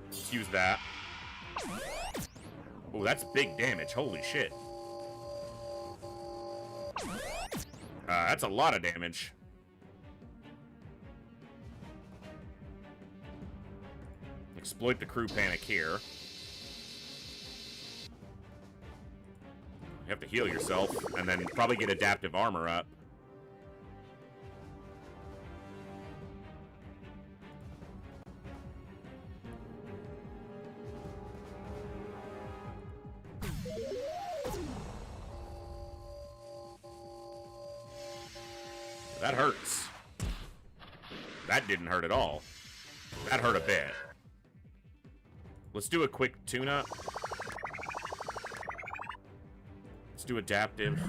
Let's use that. Oh, that's big damage. Holy shit. That's a lot of damage. Exploit the crew panic here. You have to heal yourself, and then probably get adaptive armor up. That hurts. That didn't hurt at all. That hurt a bit. Let's do a quick tune-up. Let's do adaptive.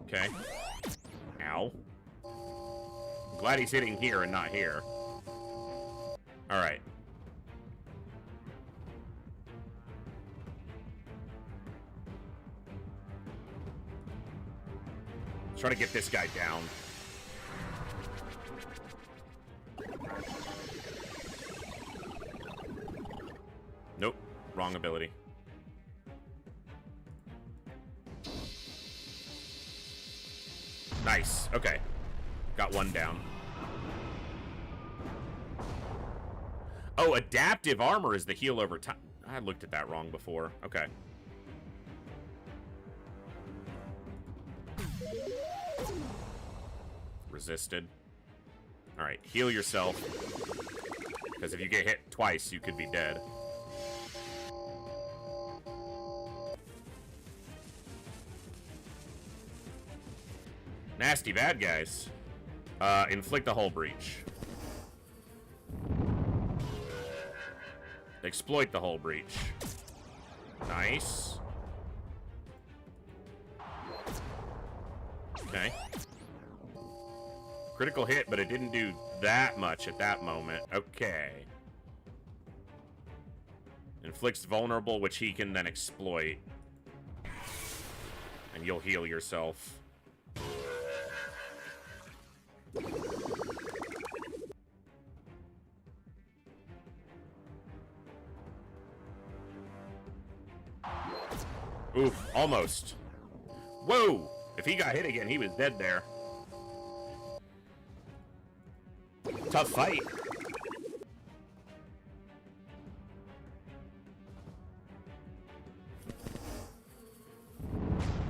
Okay. Ow. I'm glad he's hitting here and not here. Alright. Try to get this guy down. Nope. Wrong ability. Nice. Okay. Got one down. Oh, adaptive armor is the heal over time. I looked at that wrong before. Okay. Resisted. Alright, heal yourself. Because if you get hit twice, you could be dead. Nasty bad guys. Inflict a hull breach. Exploit the hull breach. Nice. Okay. Critical hit, but it didn't do that much at that moment. Okay. Inflicts vulnerable, which he can then exploit. And you'll heal yourself. Oof, almost. Whoa! If he got hit again, he was dead there. Tough fight.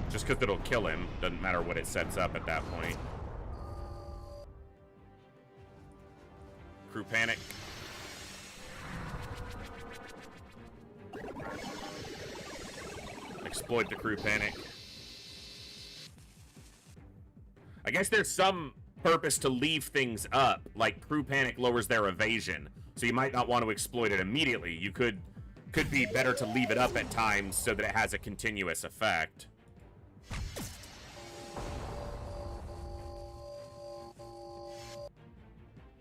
Just because it'll kill him. Doesn't matter what it sets up at that point. Crew panic. Exploit the crew panic. I guess there's some purpose to leave things up, like crew panic lowers their evasion, so you might not want to exploit it immediately. You could be better to leave it up at times so that it has a continuous effect.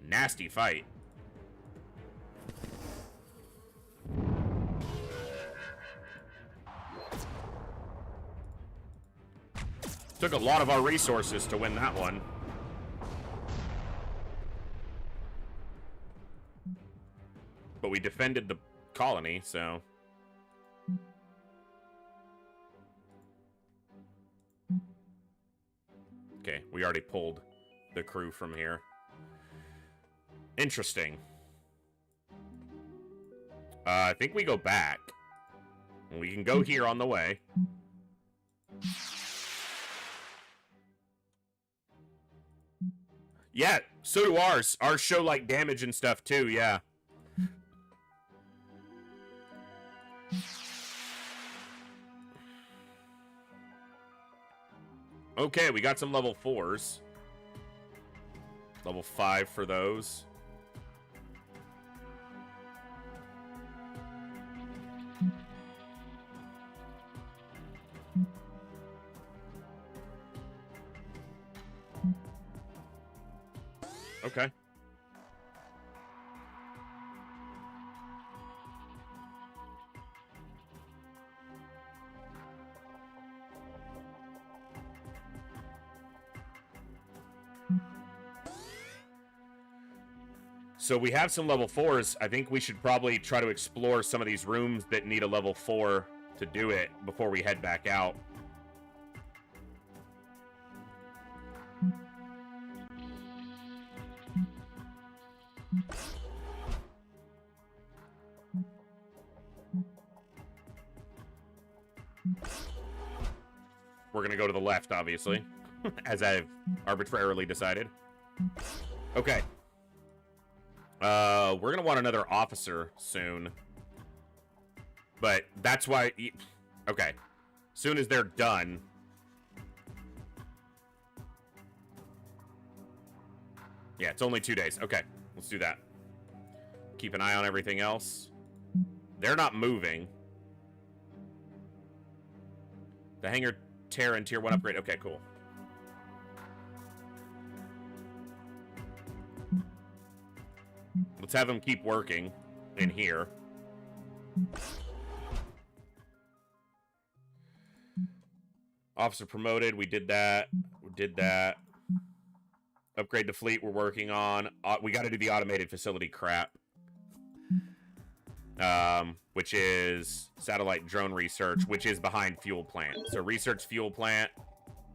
Nasty fight. Took a lot of our resources to win that one. But we defended the colony, so... Okay, we already pulled the crew from here. Interesting. I think we go back. We can go here on the way. Yeah, so do ours. Ours show, like, damage and stuff, too, yeah. Okay, we got some level 4s. Level 5 for those. Okay. So we have some level 4s. I think we should probably try to explore some of these rooms that need a level 4 to do it before we head back out. We're gonna go to the left, obviously, as I've arbitrarily decided. Okay. We're gonna want another officer soon. But that's why... Okay. Soon as they're done... Yeah, it's only 2 days. Okay, let's do that. Keep an eye on everything else. They're not moving. The hangar tear and tier 1 upgrade. Okay, cool. Let's have them keep working in here. Officer promoted. We did that. We did that. Upgrade the fleet we're working on. We got to do the automated facility crap. Which is satellite drone research, which is behind fuel plant. So research fuel plant.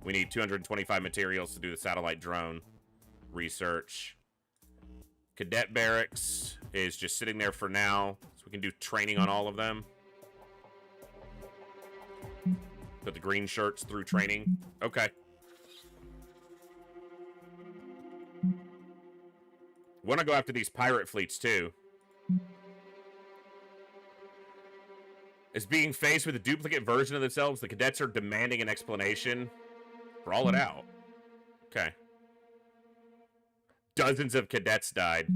We need 225 materials to do the satellite drone research. Cadet barracks is just sitting there for now, so we can do training on all of them. Put the green shirts through training. Okay. Want to go after these pirate fleets too. As being faced with a duplicate version of themselves, the cadets are demanding an explanation. Brawl it out. Okay. Dozens of cadets died.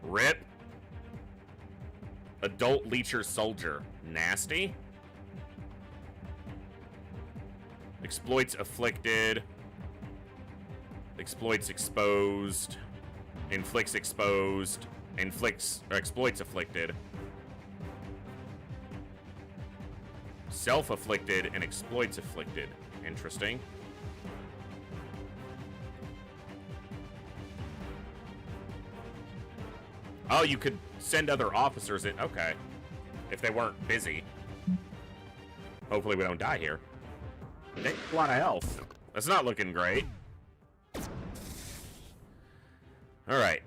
RIP. Adult leecher soldier. Nasty. Exploits afflicted. Exploits exposed. Inflicts exposed. Exploits afflicted. Self-afflicted and exploits afflicted. Interesting. Oh, you could send other officers in. Okay. If they weren't busy. Hopefully we don't die here. Take a lot of health. That's not looking great. Alright.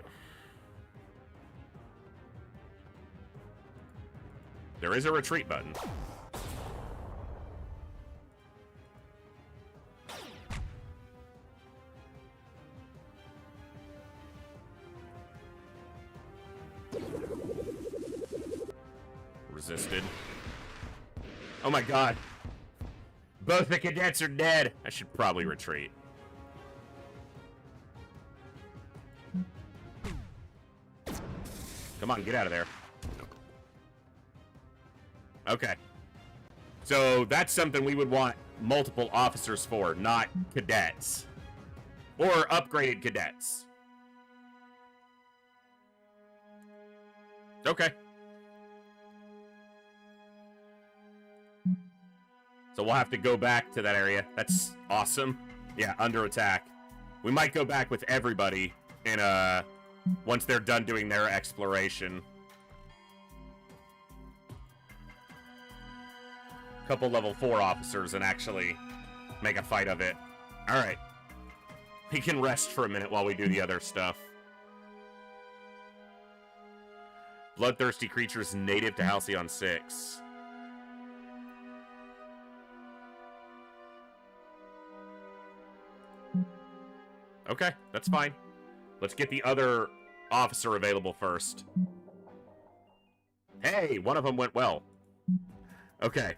There is a retreat button. Resisted. Oh my god. Both the cadets are dead. I should probably retreat. Come on, get out of there. Okay. So that's something we would want multiple officers for, not cadets. Or upgraded cadets. Okay. So we'll have to go back to that area. That's awesome. Yeah, under attack. We might go back with everybody in once they're done doing their exploration. Couple level 4 officers and actually make a fight of it. Alright. We can rest for a minute while we do the other stuff. Bloodthirsty creatures native to Halcyon 6. Okay, that's fine. Let's get the other officer available first. Hey, one of them went well. Okay.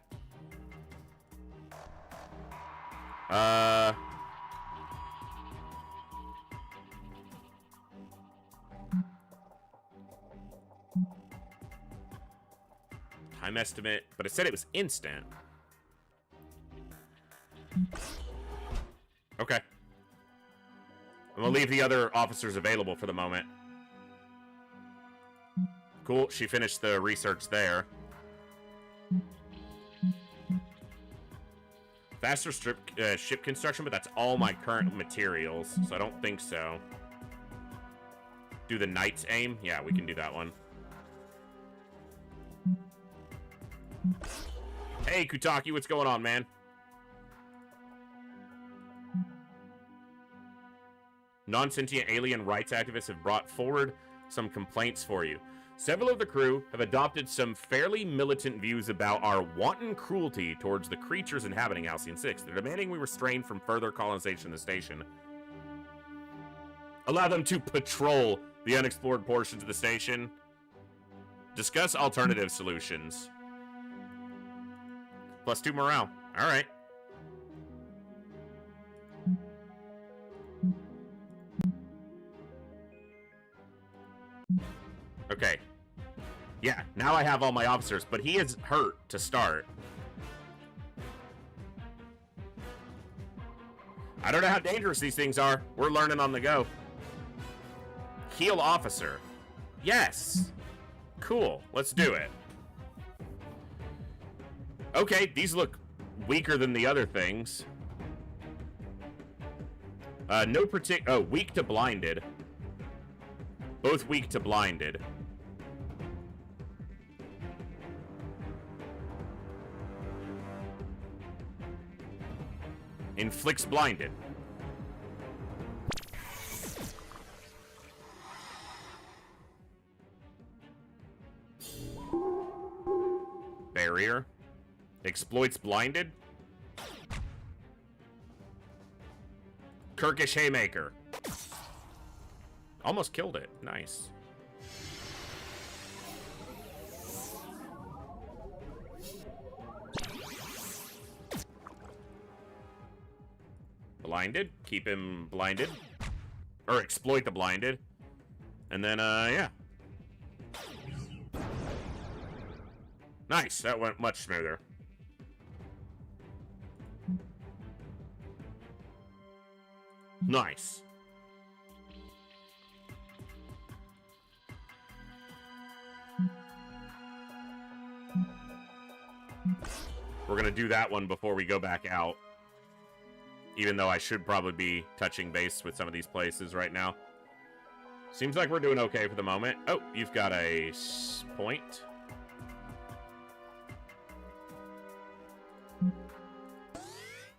Time estimate, but it said it was instant. Okay. I'm gonna leave the other officers available for the moment. Cool, she finished the research there. Faster ship construction, but that's all my current materials, so I don't think so. Do the Knight's Aim? Yeah, we can do that one. Hey, Kutaki, what's going on, man? Non-sentient alien rights activists have brought forward some complaints for you. Several of the crew have adopted some fairly militant views about our wanton cruelty towards the creatures inhabiting Halcyon 6. They're demanding we restrain from further colonization of the station. Allow them to patrol the unexplored portions of the station. Discuss alternative solutions. +2 morale. Alright. Okay. Yeah, now I have all my officers, but he is hurt to start. I don't know how dangerous these things are. We're learning on the go. Heal officer. Yes. Cool. Let's do it. Okay, these look weaker than the other things. Weak to blinded. Both weak to blinded. Inflicts blinded. Barrier. Exploits blinded. Kirkish Haymaker. Almost killed it. Nice. Blinded. Keep him blinded. Or exploit the blinded. And then, yeah. Nice. That went much smoother. Nice. We're gonna do that one before we go back out. Even though I should probably be touching base with some of these places right now. Seems like we're doing okay for the moment. Oh, you've got a point.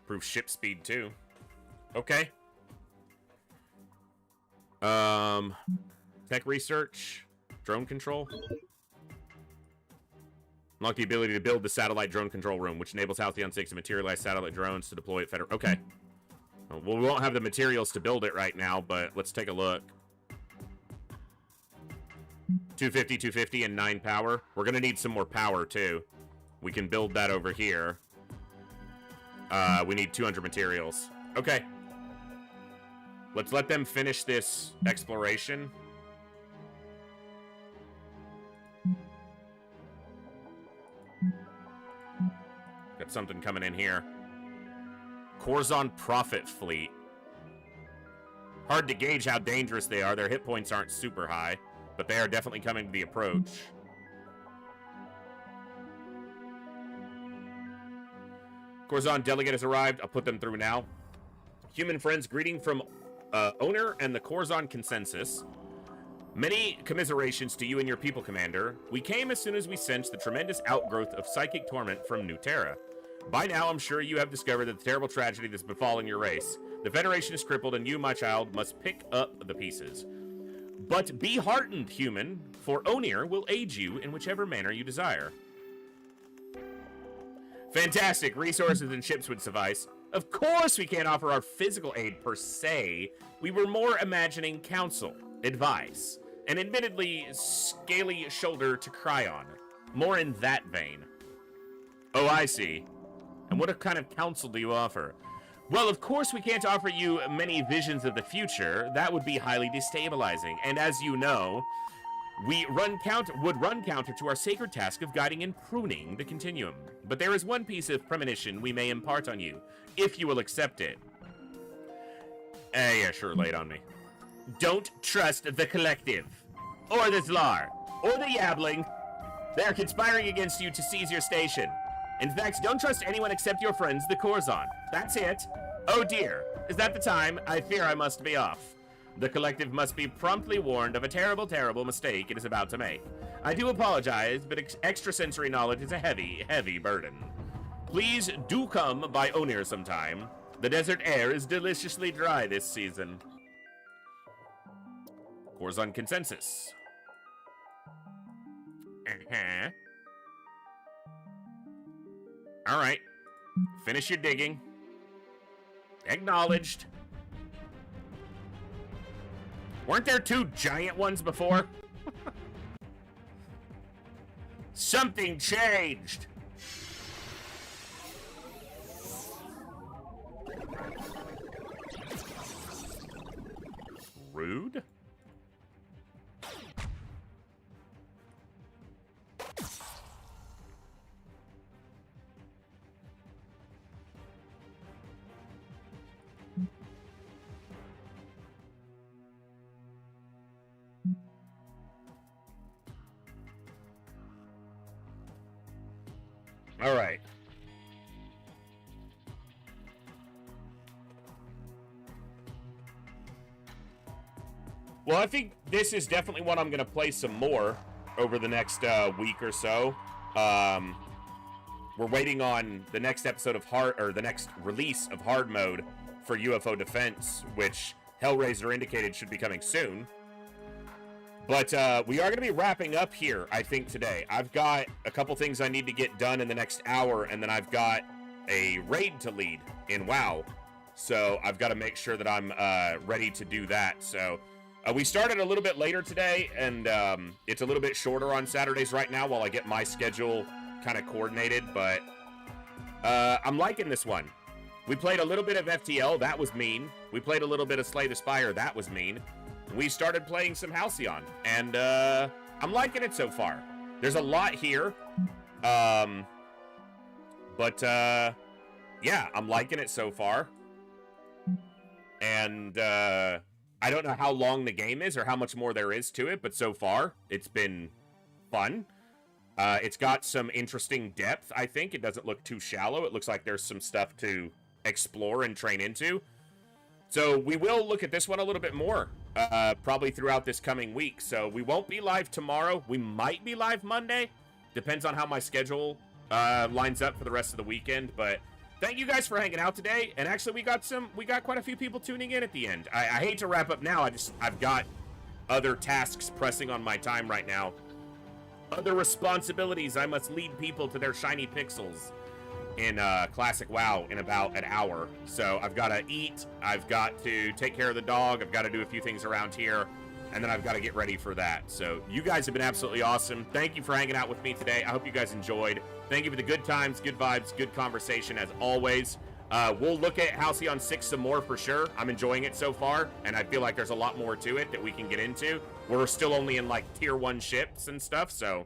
Improve ship speed too. Okay. Tech research. Drone control. Unlock the ability to build the satellite drone control room, which enables Halcyon 6 to materialize satellite drones to deploy at Federal... Okay. Well, we won't have the materials to build it right now, but let's take a look. 250, 250, and 9 power. We're going to need some more power, too. We can build that over here. We need 200 materials. Okay. Let's let them finish this exploration. Got something coming in here. Corzon Prophet Fleet. Hard to gauge how dangerous they are. Their hit points aren't super high, but they are definitely coming to the approach. Corzon delegate has arrived. I'll put them through now. Human friends, greeting from owner and the Corzon consensus. Many commiserations to you and your people, Commander. We came as soon as we sensed the tremendous outgrowth of psychic torment from New Terra. By now, I'm sure you have discovered that the terrible tragedy that's befallen your race. The Federation is crippled, and you, my child, must pick up the pieces. But be heartened, human, for Onir will aid you in whichever manner you desire. Fantastic. Resources and ships would suffice. Of course we can't offer our physical aid per se. We were more imagining counsel, advice, and admittedly scaly shoulder to cry on. More in that vein. Oh, I see. And what kind of counsel do you offer? Well, of course we can't offer you many visions of the future. That would be highly destabilizing. And as you know, we would run counter to our sacred task of guiding and pruning the continuum. But there is one piece of premonition we may impart on you, if you will accept it. Yeah, sure, lay it on me. Don't trust the collective, or the Zlar, or the Yabling. They are conspiring against you to seize your station. In fact, don't trust anyone except your friends, the Corzon. That's it. Oh dear, is that the time? I fear I must be off. The collective must be promptly warned of a terrible, terrible mistake it is about to make. I do apologize, but extrasensory knowledge is a heavy, heavy burden. Please do come by Onir sometime. The desert air is deliciously dry this season. Corzon consensus. All right. Finish your digging. Acknowledged. Weren't there 2 giant ones before? Something changed. Rude? All right. Well, I think this is definitely one I'm going to play some more over the next week or so. We're waiting on the next episode of the next release of Hard Mode for UFO Defense, which Hellraiser indicated should be coming soon. But we are going to be wrapping up here, I think, today. I've got a couple things I need to get done in the next hour, and then I've got a raid to lead in WoW. So I've got to make sure that I'm ready to do that. So we started a little bit later today, and it's a little bit shorter on Saturdays right now while I get my schedule kind of coordinated. But I'm liking this one. We played a little bit of FTL. That was mean. We played a little bit of Slay the Spire. That was mean. We started playing some Halcyon, and I'm liking it so far. There's a lot here, but yeah, I'm liking it so far. And I don't know how long the game is or how much more there is to it, but so far, it's been fun. It's got some interesting depth, I think. It doesn't look too shallow. It looks like there's some stuff to explore and train into. So we will look at this one a little bit more, probably throughout this coming week. So we won't be live tomorrow. We might be live Monday. Depends on how my schedule lines up for the rest of the weekend. But thank you guys for hanging out today. And actually, we got quite a few people tuning in at the end. I hate to wrap up now. I've got other tasks pressing on my time right now. other responsibilities. I must lead people to their shiny pixels in Classic WoW in about an hour. So I've got to eat, I've got to take care of the dog, I've got to do a few things around here, and then I've got to get ready for that. So you guys have been absolutely awesome. Thank you for hanging out with me today. I hope you guys enjoyed. Thank you for the good times, good vibes, good conversation as always. We'll look at Halcyon 6 some more for sure. I'm enjoying it so far, and I feel like there's a lot more to it that we can get into. We're still only in like tier 1 ships and stuff, so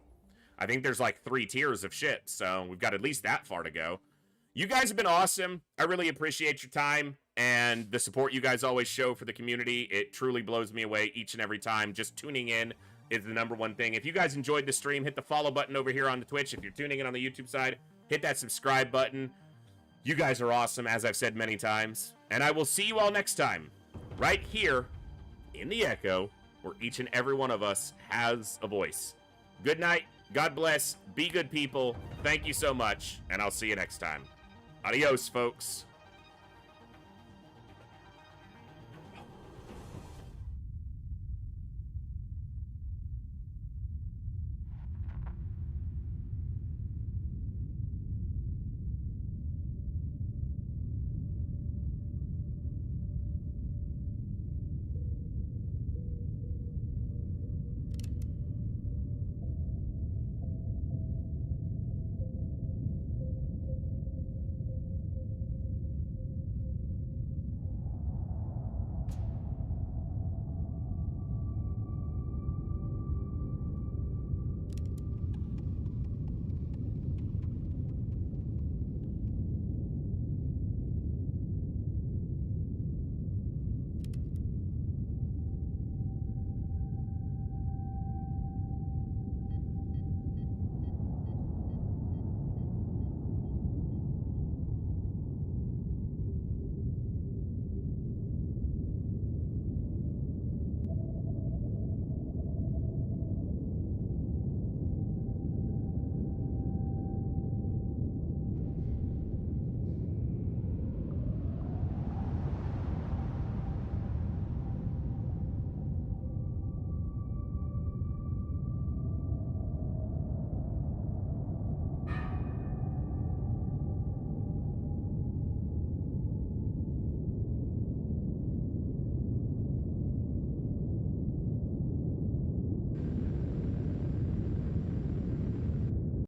I think there's like 3 tiers of ships, so we've got at least that far to go. You guys have been awesome. I really appreciate your time and the support you guys always show for the community. It truly blows me away each and every time. Just tuning in is the #1 thing. If you guys enjoyed the stream, hit the follow button over here on the Twitch. If you're tuning in on the YouTube side, hit that subscribe button. You guys are awesome, as I've said many times. And I will see you all next time, right here in the Echo, where each and every one of us has a voice. Good night. God bless. Be good people. Thank you so much. And I'll see you next time. Adios, folks.